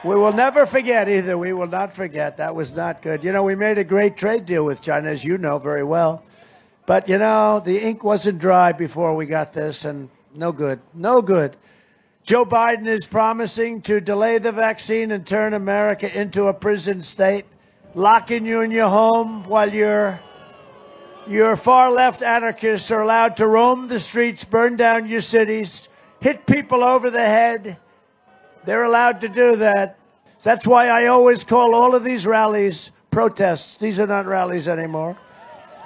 We will never forget either. We will not forget. That was not good. We made a great trade deal with China, as you know very well. But, the ink wasn't dry before we got this, and no good. No good. Joe Biden is promising to delay the vaccine and turn America into a prison state, locking you in your home while your far-left anarchists are allowed to roam the streets, burn down your cities, hit people over the head. They're allowed to do that. That's why I always call all of these rallies protests. These are not rallies anymore.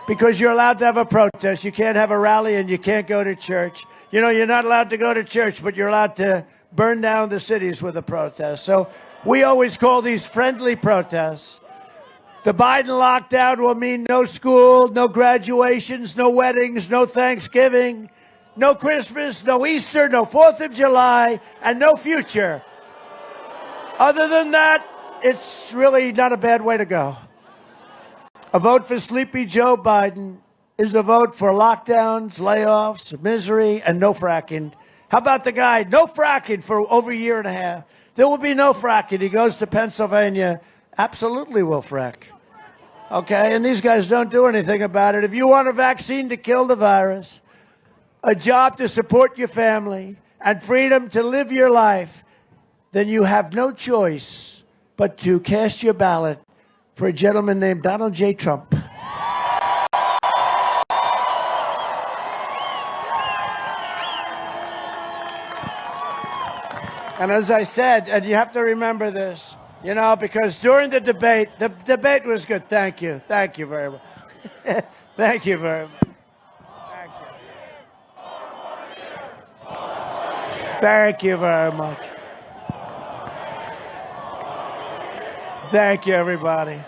Because you're allowed to have a protest. You can't have a rally and you can't go to church. You're not allowed to go to church, but you're allowed to burn down the cities with a protest. So we always call these friendly protests. The Biden lockdown will mean no school, no graduations, no weddings, no Thanksgiving, no Christmas, no Easter, no 4th of July, and no future. Other than that, it's really not a bad way to go. A vote for Sleepy Joe Biden is a vote for lockdowns, layoffs, misery, and no fracking. How about the guy? No fracking for over a year and a half. There will be no fracking. He goes to Pennsylvania. Absolutely will frack. Okay, and these guys don't do anything about it. If you want a vaccine to kill the virus, a job to support your family, and freedom to live your life, then you have no choice but to cast your ballot for a gentleman named Donald J. Trump. And as I said, and you have to remember this, because during the debate was good. Thank you. Thank you very much. Thank you very much. Thank you very much. Thank you, everybody.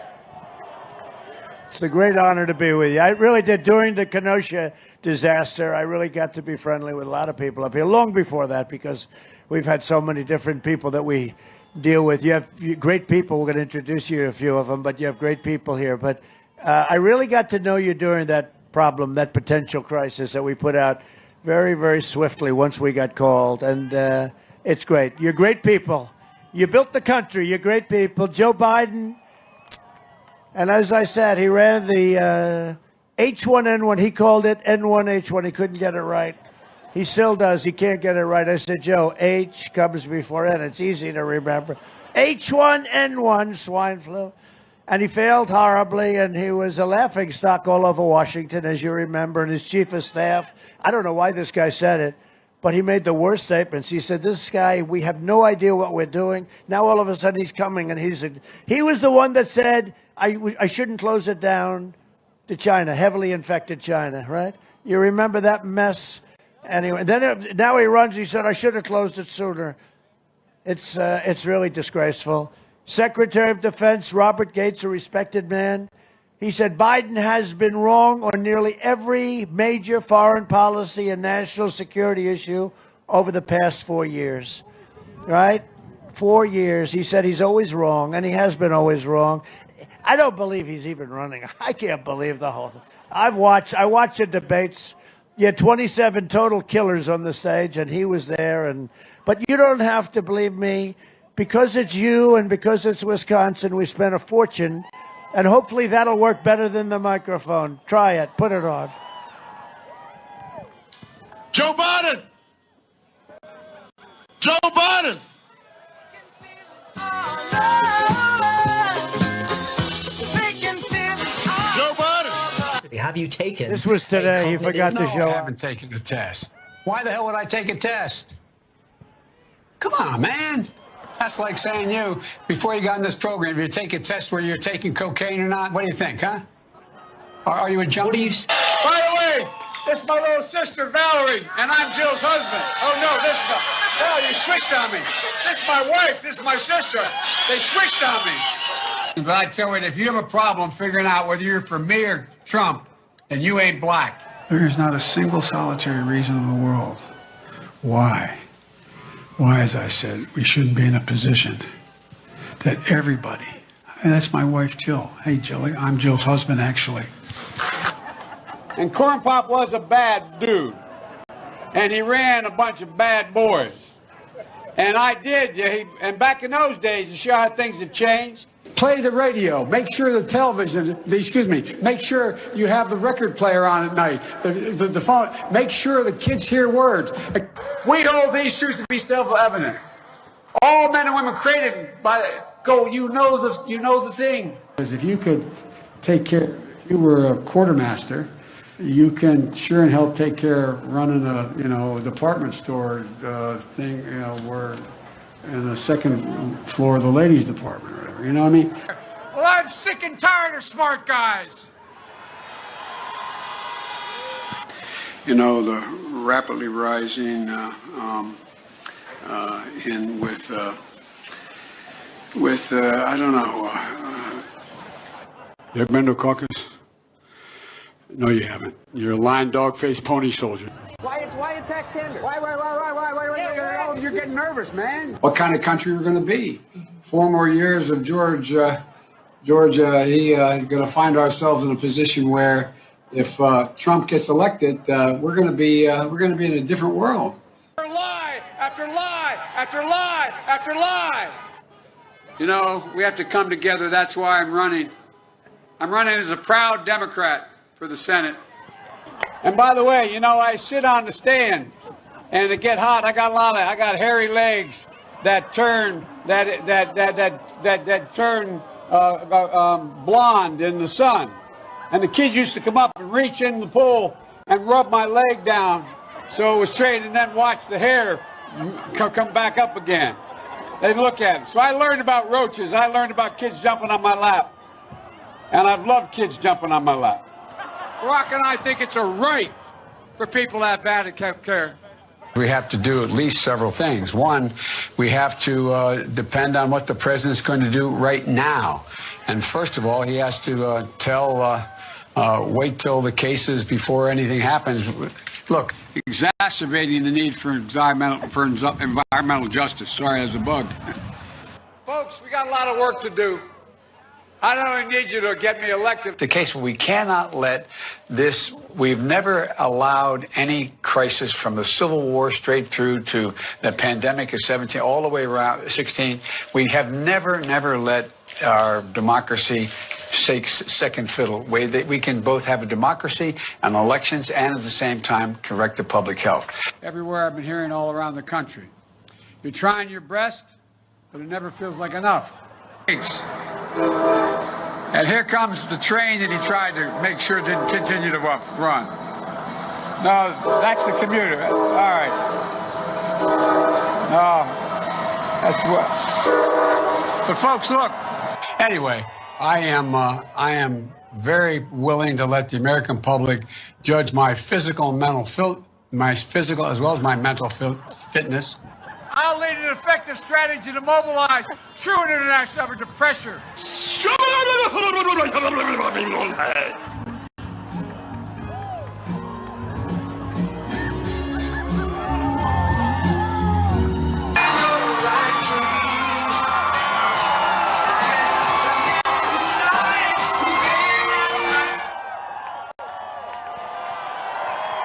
It's a great honor to be with you. I really did. During the Kenosha disaster, I really got to be friendly with a lot of people up here, long before that, because we've had so many different people that we deal with. You have great people. We're going to introduce you to a few of them, but you have great people here. But I really got to know you during that problem, that potential crisis that we put out very, very swiftly once we got called. And it's great. You're great people. You built the country. You're great people. Joe Biden, and as I said, he ran the H1N1. He called it N1H1. He couldn't get it right. He still does. He can't get it right. I said, Joe, H comes before N. It's easy to remember. H1N1, swine flu. And he failed horribly, and he was a laughingstock all over Washington, as you remember, and his chief of staff. I don't know why this guy said it, but he made the worst statements. He said, this guy, we have no idea what we're doing. Now all of a sudden he's coming, and he was the one that said, I shouldn't close it down to China, heavily infected China, right? You remember that mess? Anyway, now he runs. He said, I should have closed it sooner. It's really disgraceful. Secretary of Defense Robert Gates, a respected man, he said Biden has been wrong on nearly every major foreign policy and national security issue over the past 4 years, right? 4 years. He said he's always wrong, and he has been always wrong. I don't believe he's even running. I can't believe the whole thing. I watched the debates. You had 27 total killers on the stage, and he was there. But you don't have to believe me. Because it's you and because it's Wisconsin, we spent a fortune, and hopefully that'll work better than the microphone. Try it. Put it on. Joe Biden! Joe Biden! Joe Biden! Have you taken? This was today. He forgot to show I up. haven't taken a test. Why the hell would I take a test? Come on, man. That's like saying before you got in this program, if you take a test whether you're taking cocaine or not, what do you think, huh? Are you a junkie? By the way, this is my little sister, Valerie, and I'm Jill's husband. Oh, no, you switched on me. This is my wife. This is my sister. They switched on me. But I tell you, if you have a problem figuring out whether you're for me or Trump, then you ain't black. There is not a single solitary reason in the world why, as I said, we shouldn't be in a position that everybody, and that's my wife, Jill. Hey, Jilly, I'm Jill's husband, actually. And Corn Pop was a bad dude. And he ran a bunch of bad boys. And I did, and back in those days, you show how things have changed. Play the radio. Make sure the television, make sure you have the record player on at night. The phone. Make sure the kids hear words. We hold these truths to be self-evident. All men and women created by you know the thing. Because if you could take care, if you were a quartermaster, you can sure and hell take care of running a department store thing, where in the second floor of the ladies department or whatever. You know what I mean? Well, I'm sick and tired of smart guys. The rapidly rising I don't know. You ever been to a caucus? No, you haven't. You're a lying dog-faced pony soldier. Why attack Sanders? Why? You're getting nervous, man. What kind of country we're going to be? 4 more years of Georgia, he's going to find ourselves in a position where if Trump gets elected, we're going to be in a different world. Lie after lie after lie after lie. We have to come together. That's why I'm running. I'm running as a proud Democrat for the Senate. And by the way, I sit on the stand, and it get hot. I got hairy legs that turn blonde in the sun. And the kids used to come up and reach in the pool and rub my leg down so it was straight, and then watch the hair come back up again. They look at it. So I learned about roaches. I learned about kids jumping on my lap. And I've loved kids jumping on my lap. Barack and I think it's a right for people to have bad health care. We have to do at least several things. One, we have to depend on what the president's going to do right now. And first of all, he has to wait till the cases before anything happens. Look, exacerbating the need for environmental justice. Sorry, as a bug. Folks, we got a lot of work to do. I don't only need you to get me elected. It's a case where we cannot let this, we've never allowed any crisis from the Civil War straight through to the pandemic of 17, all the way around 16. We have never let our democracy take second fiddle. We can both have a democracy and elections and at the same time correct the public health. Everywhere I've been hearing all around the country. You're trying your best, but it never feels like enough. And here comes the train that he tried to make sure didn't continue to run. No, that's the commuter. All right. No, that's what. But folks, look. Anyway, I am very willing to let the American public judge my physical and mental as well as my mental fitness. I'll lead an effective strategy to mobilize true international effort to pressure.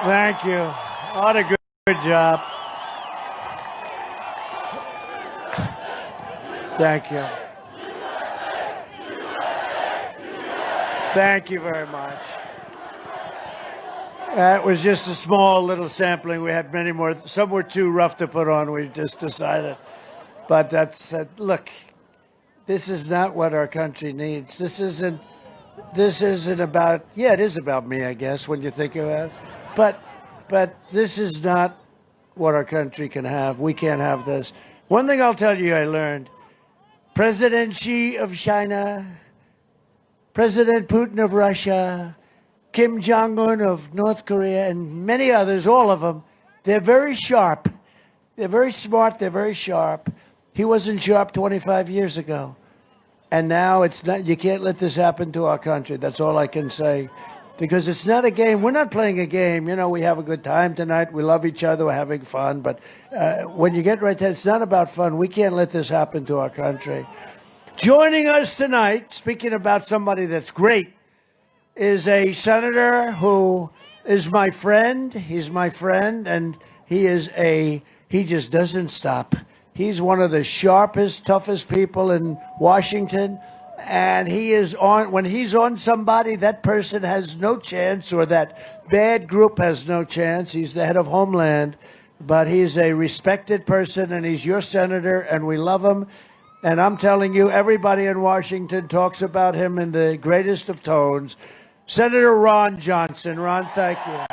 Thank you. What a good job. Thank you. Thank you very much. That was just a small little sampling. We had many more. Some were too rough to put on. We just decided. But that's, look, this is not what our country needs. This isn't about, yeah, it is about me, I guess, when you think about it. But this is not what our country can have. We can't have this. One thing I'll tell you I learned. President Xi of China, President Putin of Russia, Kim Jong-un of North Korea, and many others, all of them, they're very sharp. They're very smart. They're very sharp. He wasn't sharp 25 years ago. And now it's not, you can't let this happen to our country. That's all I can say. Because it's not a game. We're not playing a game. You know, we have a good time tonight. We love each other. We're having fun. But when you get right there, it's not about fun. We can't let this happen to our country. Joining us tonight, speaking about somebody that's great, is a senator who is my friend. He's my friend, and he just doesn't stop. He's one of the sharpest, toughest people in Washington. And he is on, when he's on somebody, that person has no chance, or that bad group has no chance. He's the head of Homeland, but he's a respected person, and he's your senator, and we love him. And I'm telling you, everybody in Washington talks about him in the greatest of tones. Senator Ron Johnson. Ron, thank you.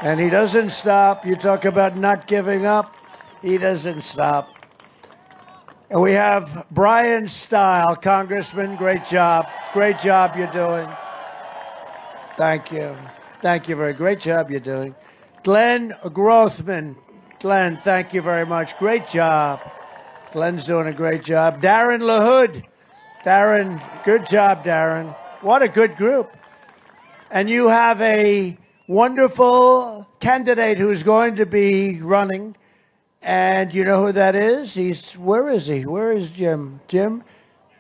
And he doesn't stop. You talk about not giving up. He doesn't stop. And we have Brian Stile, Congressman. Great job. Great job you're doing. Thank you. Thank you very much. Great job you're doing. Glenn Grothman. Glenn, thank you very much. Great job. Glenn's doing a great job. Darren LaHood. Darren, good job, Darren. What a good group. And you have a wonderful candidate who's going to be running. And you know who that is? Where is he? Where is Jim? Jim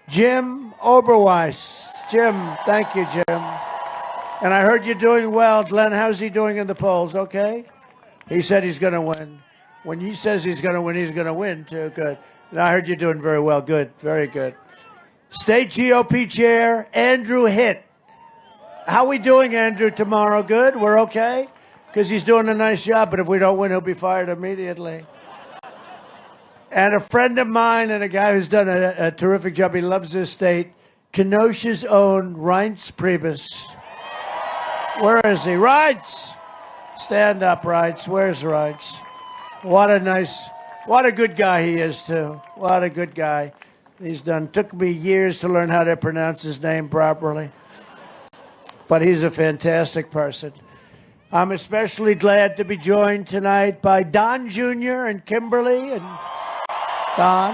Oberweis. Jim, thank you, Jim. And I heard you're doing well. Glenn, how's he doing in the polls? Okay? He said he's going to win. When he says he's going to win, too. Good. And I heard you're doing very well. Good. Very good. State GOP Chair, Andrew Hitt. How we doing, Andrew, tomorrow? Good? We're okay? Because he's doing a nice job, but if we don't win, he'll be fired immediately. And a friend of mine and a guy who's done a terrific job, he loves this state, Kenosha's own Reince Priebus. Where is he? Reince! Stand up, Reince. Where's Reince? What a good guy he is, too. What a good guy. Took me years to learn how to pronounce his name properly. But he's a fantastic person. I'm especially glad to be joined tonight by Don Jr. and Kimberly and Don.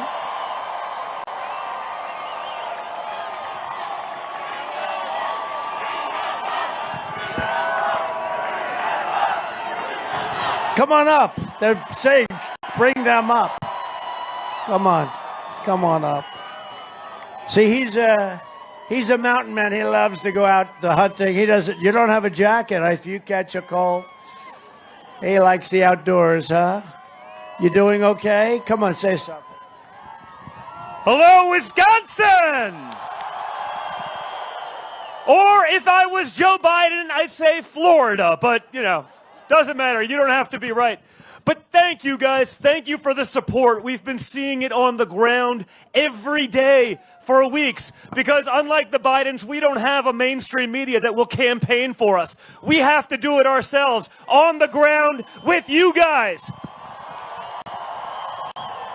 Come on up. They're saying bring them up. Come on. Come on up. See, he's a mountain man. He loves to go out the hunting. He doesn't. You don't have a jacket if you catch a cold. He likes the outdoors, huh? You doing okay? Come on, say something. Hello, Wisconsin! Or if I was Joe Biden, I'd say Florida, but, you know, doesn't matter. You don't have to be right. But thank you, guys. Thank you for the support. We've been seeing it on the ground every day for weeks because unlike the Bidens, we don't have a mainstream media that will campaign for us. We have to do it ourselves on the ground with you guys.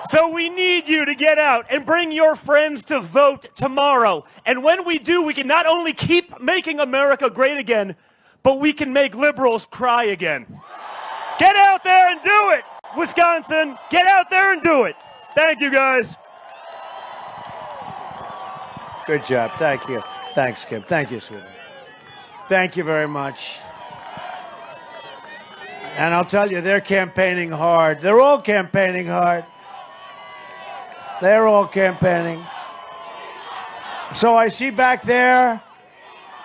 So we need you to get out and bring your friends to vote tomorrow. And when we do, we can not only keep making America great again, but we can make liberals cry again. Get out there and do it, Wisconsin. Get out there and do it. Thank you, guys. Good job. Thank you. Thanks, Kim. Thank you, sweetie. Thank you very much. And I'll tell you, they're campaigning hard. They're all campaigning hard. They're all campaigning. So I see back there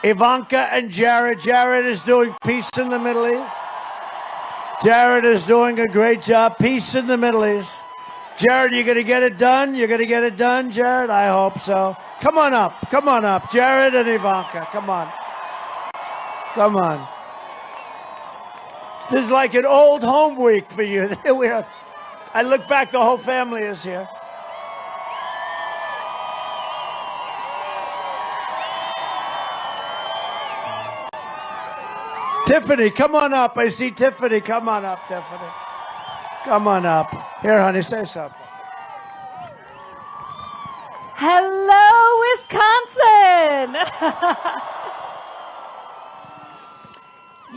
Ivanka and Jared. Jared is doing peace in the Middle East. Jared is doing a great job. Peace in the Middle East. Jared, you going to get it done? You're going to get it done, Jared? I hope so. Come on up. Come on up. Jared and Ivanka. Come on. Come on. This is like an old home week for you. Here we are. I look back, the whole family is here. Tiffany, come on up. I see Tiffany. Come on up, Tiffany. Come on up. Here, honey, say something. Hello, Wisconsin!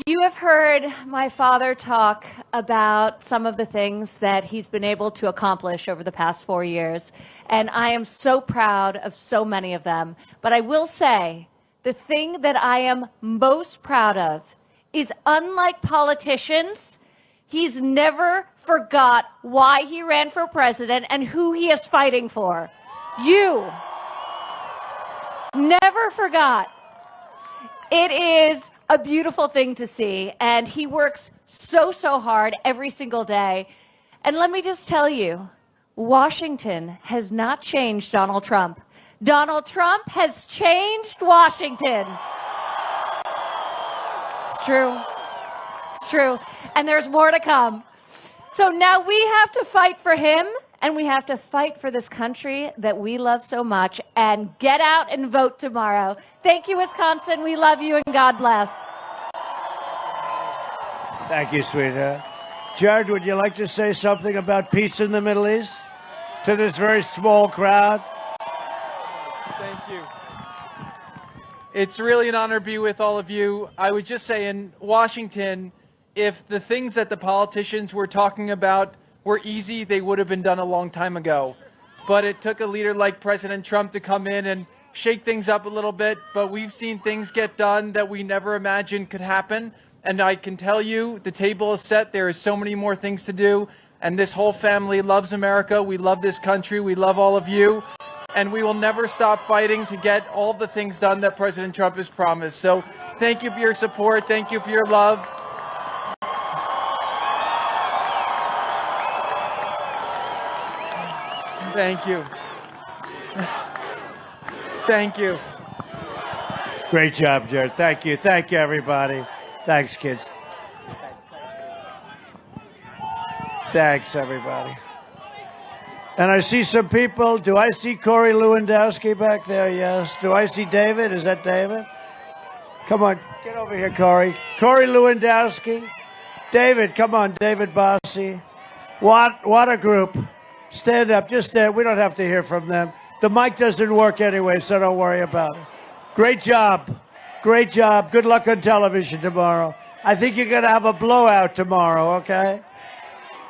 You have heard my father talk about some of the things that he's been able to accomplish over the past 4 years, and I am so proud of so many of them. But I will say, the thing that I am most proud of is, unlike politicians, he's never forgot why he ran for president and who he is fighting for. You. Never forgot. It is a beautiful thing to see, and he works so hard every single day. And let me just tell you, Washington has not changed Donald Trump. Donald Trump has changed Washington. It's true. It's true. And there's more to come. So now we have to fight for him, and we have to fight for this country that we love so much, and get out and vote tomorrow. Thank you, Wisconsin. We love you, and God bless. Thank you, sweetheart. Jared, would you like to say something about peace in the Middle East to this very small crowd? Thank you. It's really an honor to be with all of you. I would just say, in Washington, if the things that the politicians were talking about were easy, they would have been done a long time ago. But it took a leader like President Trump to come in and shake things up a little bit. But we've seen things get done that we never imagined could happen. And I can tell you, the table is set. There is so many more things to do. And this whole family loves America. We love this country. We love all of you. And we will never stop fighting to get all the things done that President Trump has promised. So thank you for your support. Thank you for your love. Thank you. Thank you. Great job, Jared. Thank you. Thank you, everybody. Thanks, kids. Thanks, everybody. And I see some people. Do I see Corey Lewandowski back there? Yes. Do I see David? Is that David? Come on. Get over here, Corey. Corey Lewandowski. David, come on. David Bossi. What a group. Stand up. Just stand. We don't have to hear from them. The mic doesn't work anyway, so don't worry about it. Great job. Great job. Good luck on television tomorrow. I think you're going to have a blowout tomorrow, okay?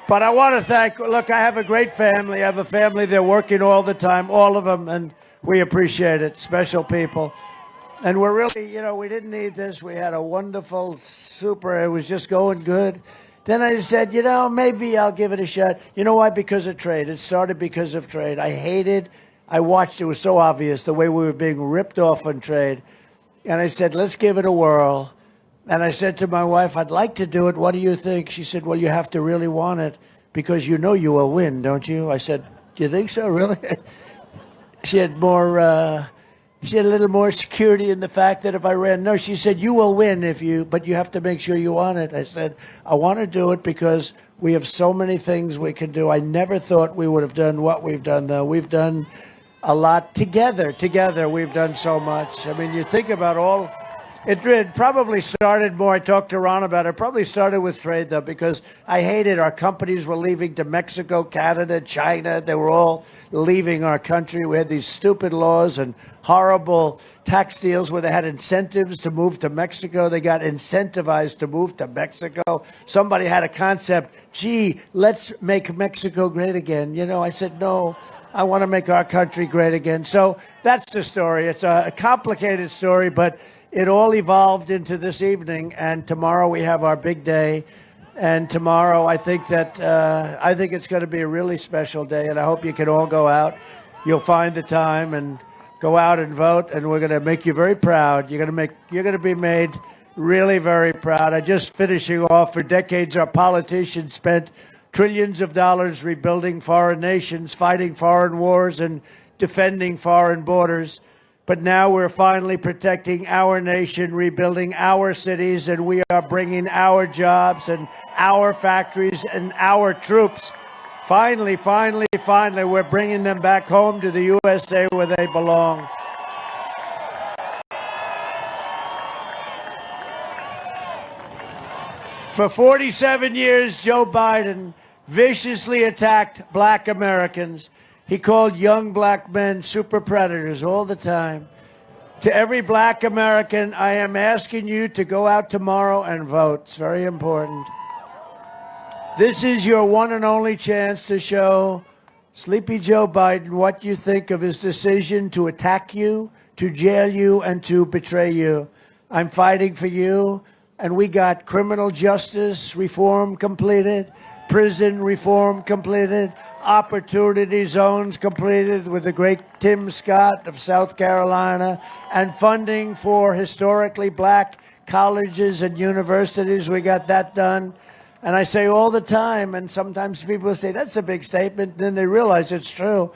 But I want to thank, look, I have a great family. I have a family. They're working all the time, all of them, and we appreciate it. Special people. And we're really, we didn't need this. We had a wonderful, it was just going good. Then I said, you know, maybe I'll give it a shot. You know why? Because of trade. It started because of trade. I watched, it was so obvious the way we were being ripped off on trade. And I said, let's give it a whirl. And I said to my wife, I'd like to do it. What do you think? She said, well, you have to really want it because you know you will win, don't you? I said, do you think so, really? She had a little more security in the fact that if I ran. No, she said, you will win but you have to make sure you want it. I said, I want to do it because we have so many things we can do. I never thought we would have done what we've done, though. We've done a lot together. Together, we've done so much. I mean, you think about it probably started more, I talked to Ron about it, probably started with trade, though, because I hated our companies were leaving to Mexico, Canada, China. They were all leaving our country. We had these stupid laws and horrible tax deals where they had incentives to move to Mexico. They got incentivized to move to Mexico. Somebody had a concept, gee, let's make Mexico great again. You know, I said, no, I want to make our country great again. So that's the story. It's a complicated story, but it all evolved into this evening, and tomorrow we have our big day. And tomorrow, I think it's going to be a really special day, and I hope you can all go out. You'll find the time and go out and vote, and we're going to make you very proud. You're going to be made really very proud. I just finishing off, for decades, our politicians spent trillions of dollars rebuilding foreign nations, fighting foreign wars, and defending foreign borders. But now we're finally protecting our nation, rebuilding our cities, and we are bringing our jobs and our factories and our troops. Finally, we're bringing them back home to the USA where they belong. For 47 years, Joe Biden viciously attacked black Americans. He called young black men super predators all the time. To every black American, I am asking you to go out tomorrow and vote. It's very important. This is your one and only chance to show Sleepy Joe Biden what you think of his decision to attack you, to jail you, and to betray you. I'm fighting for you, and we got criminal justice reform completed, prison reform completed, opportunity zones completed with the great Tim Scott of South Carolina, and funding for historically black colleges and universities. We got that done. And I say all the time, and sometimes people say, that's a big statement, then they realize it's true.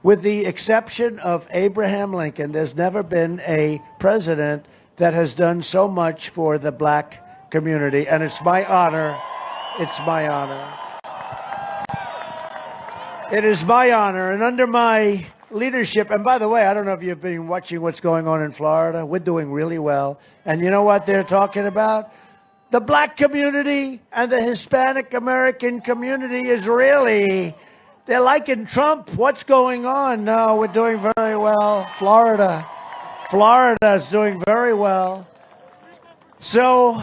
With the exception of Abraham Lincoln, there's never been a president that has done so much for the black community, and it's my honor. It's my honor. It is my honor, and under my leadership, and by the way, I don't know if you've been watching what's going on in Florida. We're doing really well. And you know what they're talking about? The black community and the Hispanic American community is really, they're liking Trump. What's going on? No, we're doing very well. Florida is doing very well. So,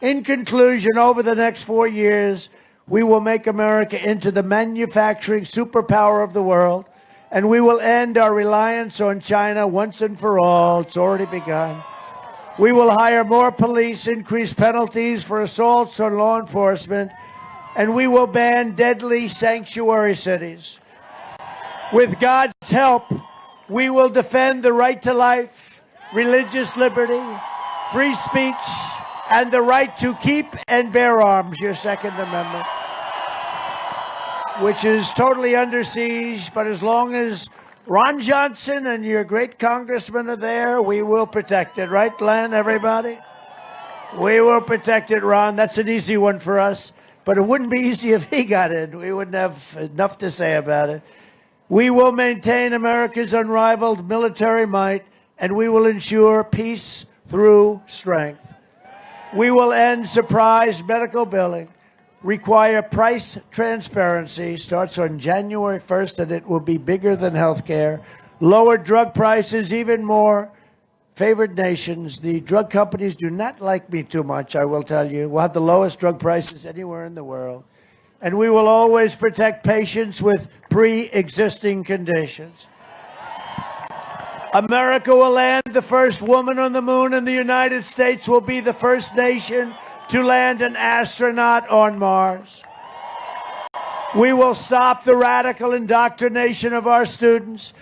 in conclusion, over the next 4 years, we will make America into the manufacturing superpower of the world, and we will end our reliance on China once and for all. It's already begun. We will hire more police, increase penalties for assaults on law enforcement, and we will ban deadly sanctuary cities. With God's help, we will defend the right to life, religious liberty, free speech, and the right to keep and bear arms, your Second Amendment, which is totally under siege. But as long as Ron Johnson and your great congressmen are there, we will protect it. Right, Glenn, everybody? We will protect it, Ron. That's an easy one for us. But it wouldn't be easy if he got in. We wouldn't have enough to say about it. We will maintain America's unrivaled military might, and we will ensure peace through strength. We will end surprise medical billing, require price transparency, starts on January 1st, and it will be bigger than health care, lower drug prices even more. Favored nations, the drug companies do not like me too much, I will tell you. We'll have the lowest drug prices anywhere in the world. And we will always protect patients with pre-existing conditions. America will land the first woman on the moon, and the United States will be the first nation to land an astronaut on Mars. We will stop the radical indoctrination of our students,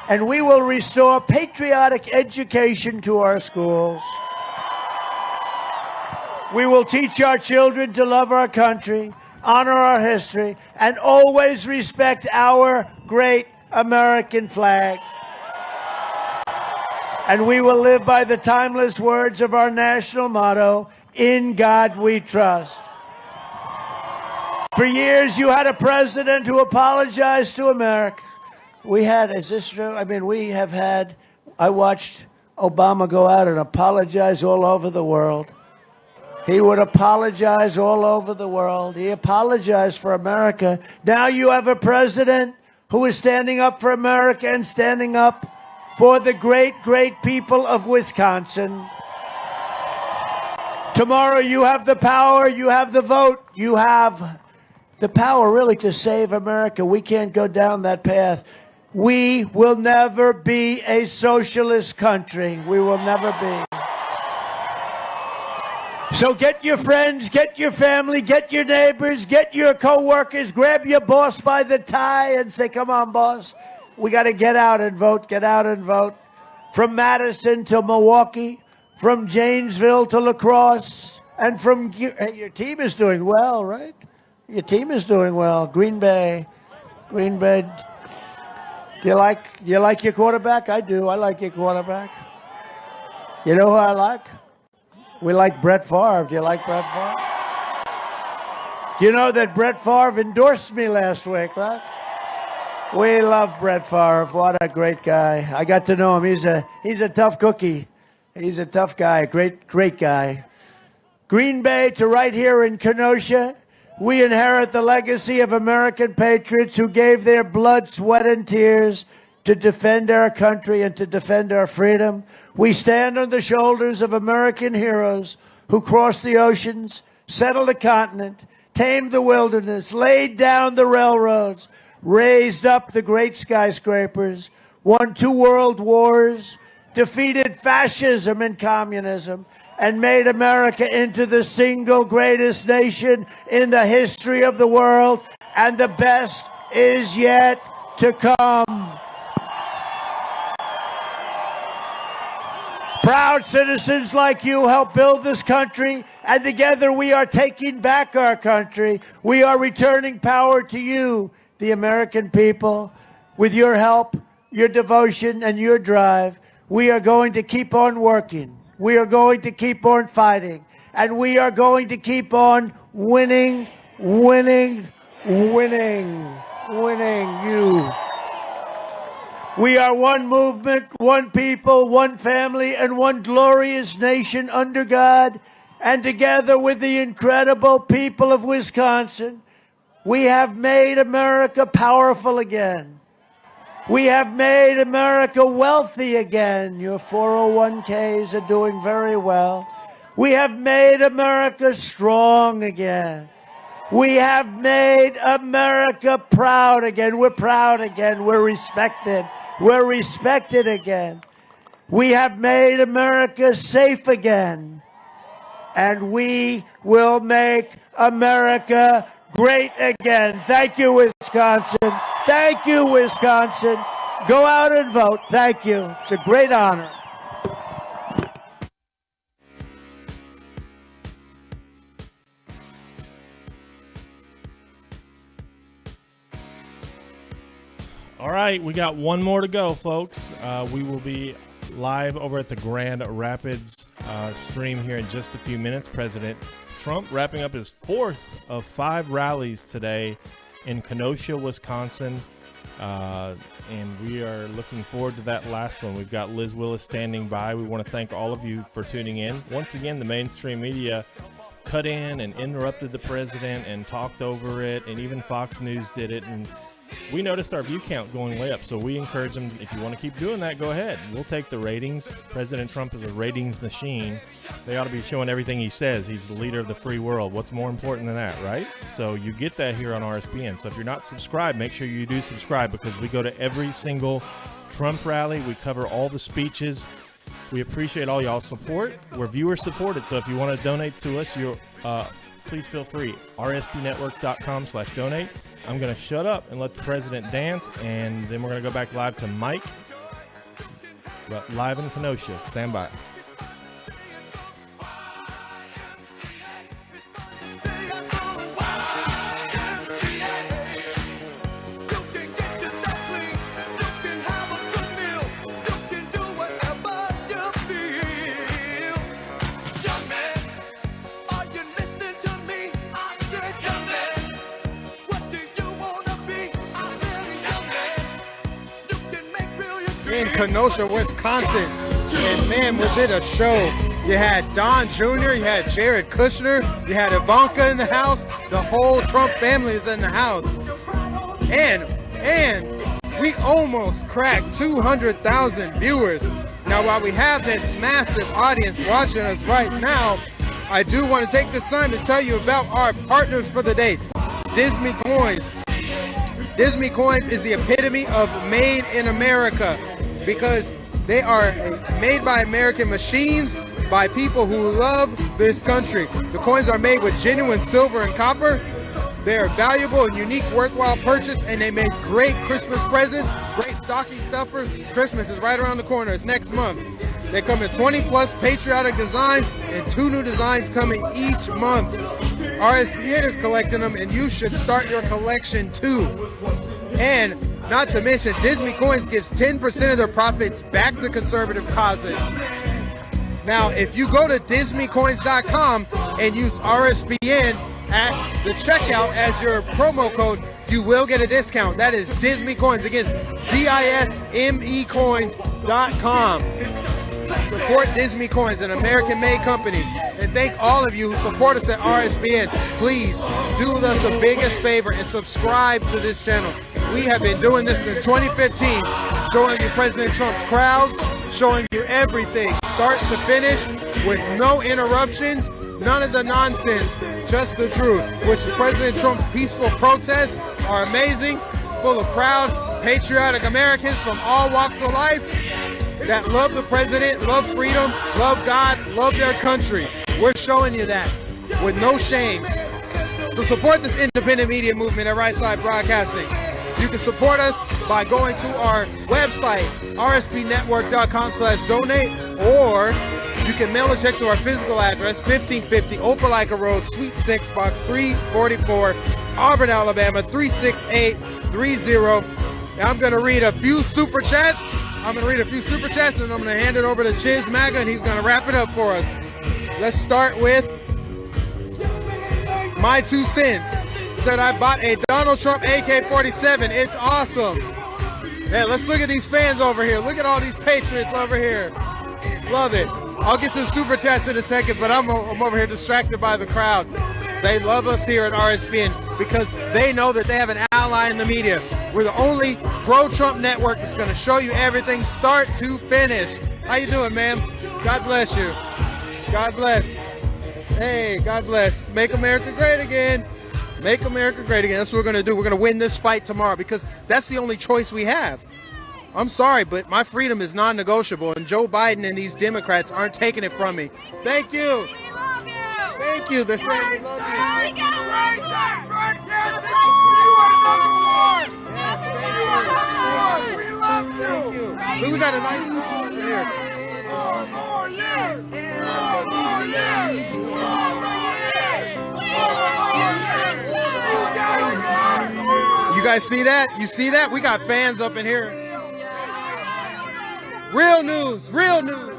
and we will restore patriotic education to our schools. We will teach our children to love our country, honor our history, and always respect our great American flag. And we will live by the timeless words of our national motto, "In God we trust." For years, you had a president who apologized to America. Is this true? I mean, I watched Obama go out and apologize all over the world. He would apologize all over the world. He apologized for America. Now you have a president who is standing up for America and standing up for the great, great people of Wisconsin. Tomorrow you have the power, you have the vote, you have the power really to save America. We can't go down that path. We will never be a socialist country. We will never be. So get your friends, get your family, get your neighbors, get your co-workers, grab your boss by the tie and say, "Come on, boss. We got to get out and vote, get out and vote." From Madison to Milwaukee, from Janesville to La Crosse, and from your team is doing well, right? Your team is doing well. Green Bay. Do you like your quarterback? I do. I like your quarterback. You know who I like? We like Brett Favre. Do you like Brett Favre? You know that Brett Favre endorsed me last week, right? We love Brett Favre. What a great guy. I got to know him. He's a tough cookie. He's a tough guy. Great guy. Green Bay to right here in Kenosha. We inherit the legacy of American patriots who gave their blood, sweat, and tears to defend our country and to defend our freedom. We stand on the shoulders of American heroes who crossed the oceans, settled the continent, tamed the wilderness, laid down the railroads, raised up the great skyscrapers, won 2 world wars, defeated fascism and communism, and made America into the single greatest nation in the history of the world, and the best is yet to come. Proud citizens like you help build this country, and together we are taking back our country. We are returning power to you, the American people. With your help, your devotion, and your drive, we are going to keep on working. We are going to keep on fighting, and we are going to keep on winning you. We are one movement, one people, one family, and one glorious nation under God. And together with the incredible people of Wisconsin, we have made America powerful again. We have made America wealthy again. Your 401ks are doing very well. We have made America strong again. We have made America proud again. We're proud again. We're respected. We're respected again. We have made America safe again. And we will make America great again. Thank you, Wisconsin. Thank you, Wisconsin. Go out and vote. Thank you. It's a great honor. All right, we got one more to go, folks. We will be live over at the Grand Rapids stream here in just a few minutes. President Trump wrapping up his 4th of 5 rallies today in Kenosha, Wisconsin. And we are looking forward to that last one. We've got Liz Willis standing by. We want to thank all of you for tuning in. Once again, the mainstream media cut in and interrupted the president and talked over it, and even Fox News did it. And we noticed our view count going way up, so we encourage them, if you want to keep doing that, go ahead. We'll take the ratings. President Trump is a ratings machine. They ought to be showing everything he says. He's the leader of the free world. What's more important than that, right? So you get that here on RSBN. So if you're not subscribed, make sure you do subscribe, because we go to every single Trump rally. We cover all the speeches. We appreciate all y'all's support. We're viewer supported, so if you want to donate to us, please feel free. rsbnetwork.com/donate. I'm going to shut up and let the president dance, and then we're going to go back live to Mike, live in Kenosha. Stand by. In Kenosha, Wisconsin, and man, was it a show. You had Don Jr., you had Jared Kushner, you had Ivanka in the house, the whole Trump family is in the house, and we almost cracked 200,000 viewers. Now, while we have this massive audience watching us right now, I do want to take this time to tell you about our partners for the day, Disney Coins. Disney Coins is the epitome of made in America, because they are made by American machines, by people who love this country. The coins are made with genuine silver and copper. They are valuable and unique, worthwhile purchase, and they make great Christmas presents, great stocking stuffers. Christmas is right around the corner. It's next month. They come in 20+ patriotic designs, and 2 new designs coming each month. RSBN is collecting them, and you should start your collection too. And not to mention, Disney Coins gives 10% of their profits back to conservative causes. Now, if you go to DisneyCoins.com and use RSBN at the checkout as your promo code, you will get a discount. That is Disney Coins. Again, DISMEcoins.com. Support Disney Coins, an American-made company. And thank all of you who support us at RSBN. Please do us the biggest favor and subscribe to this channel. We have been doing this since 2015, showing you President Trump's crowds, showing you everything, start to finish, with no interruptions, none of the nonsense, just the truth. Which President Trump's peaceful protests are amazing, full of proud, patriotic Americans from all walks of life that love the president, love freedom, love God, love their country. We're showing you that with no shame. So support this independent media movement at Right Side Broadcasting. You can support us by going to our website, rsbnetwork.com/donate, or you can mail a check to our physical address, 1550 Opelika Road, Suite 6, Box 344, Auburn, Alabama, 36830. Now I'm going to read a few super chats. And I'm going to hand it over to Chiz Maga, and he's going to wrap it up for us. Let's start with My 2 Cents. Said, I bought a Donald Trump AK-47. It's awesome. Man, let's look at these fans over here. Look at all these patriots over here. Love it. I'll get to the super chats in a second, but I'm over here distracted by the crowd. They love us here at RSBN because they know that they have an ally in the media. We're the only pro-Trump network that's going to show you everything start to finish. How you doing, ma'am? God bless you. God bless. Hey, God bless. Make America great again. Make America great again. That's what we're going to do. We're going to win this fight tomorrow because that's the only choice we have. I'm sorry, but my freedom is non-negotiable, and Joe Biden and these Democrats aren't taking it from me. Thank you. We love you. Thank you. They're saying we love you. You are number 1. We love you. Thank you. Look, we got a nice picture over here. 4 more years. 4 more years. 4 more years. 4 more years. You guys see that? You see that? We got fans up in here. Real news. Real news.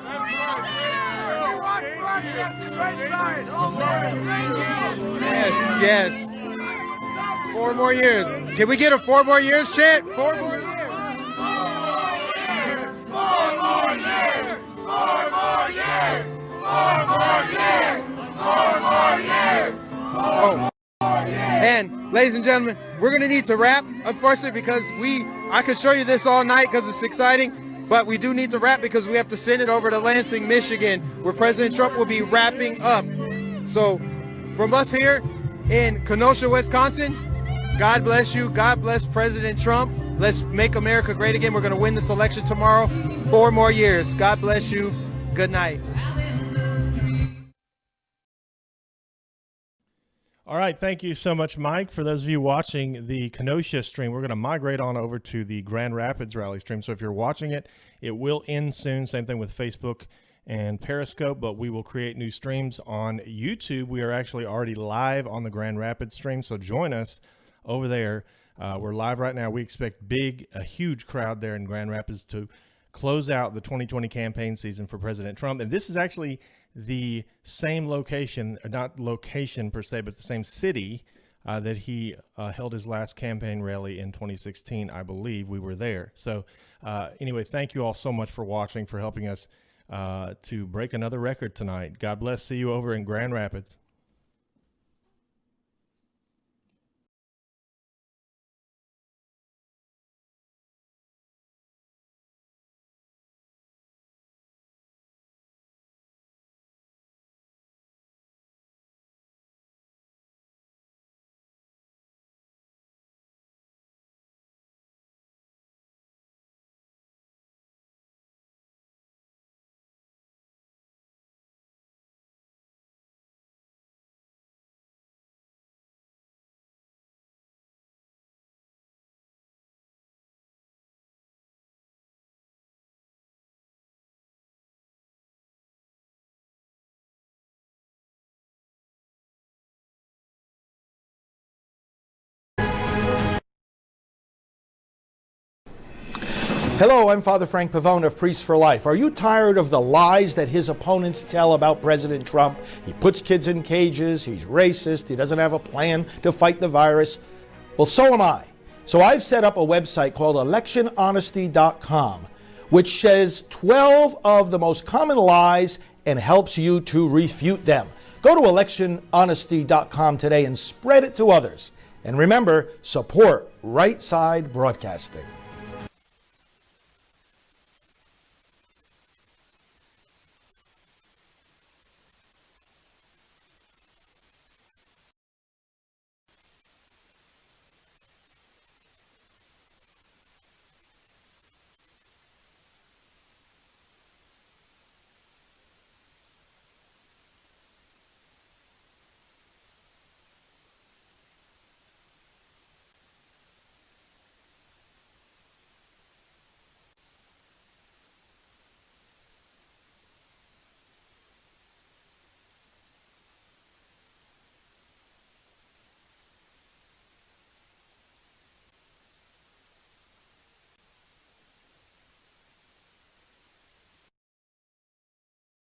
Yes, yes. 4 more years. Can we get a 4 more years, chat? 4 more years. 4 more years. 4 more years. 4 more years. 4 more years. 4 more years. And ladies and gentlemen, we're going to need to wrap, unfortunately, because I could show you this all night because it's exciting. But we do need to wrap because we have to send it over to Lansing, Michigan, where President Trump will be wrapping up. So from us here in Kenosha, Wisconsin, God bless you. God bless President Trump. Let's make America great again. We're going to win this election tomorrow. 4 more years. God bless you. Good night. All right, thank you so much, Mike. For those of you watching the Kenosha stream, we're going to migrate on over to the Grand Rapids rally stream. So if you're watching it, it will end soon. Same thing with Facebook and Periscope, but we will create new streams on YouTube. We are actually already live on the Grand Rapids stream, so join us over there. We're live right now. We expect a huge crowd there in Grand Rapids to close out the 2020 campaign season for President Trump. And this is actually the same location, not location per se, but the same city that he held his last campaign rally in 2016. I believe we were there. So anyway, thank you all so much for watching, for helping us to break another record tonight. God bless. See you over in Grand Rapids. Hello, I'm Father Frank Pavone of Priests for Life. Are you tired of the lies that his opponents tell about President Trump? He puts kids in cages, he's racist, he doesn't have a plan to fight the virus. Well, so am I. So I've set up a website called electionhonesty.com, which says 12 of the most common lies and helps you to refute them. Go to electionhonesty.com today and spread it to others. And remember, support Right Side Broadcasting.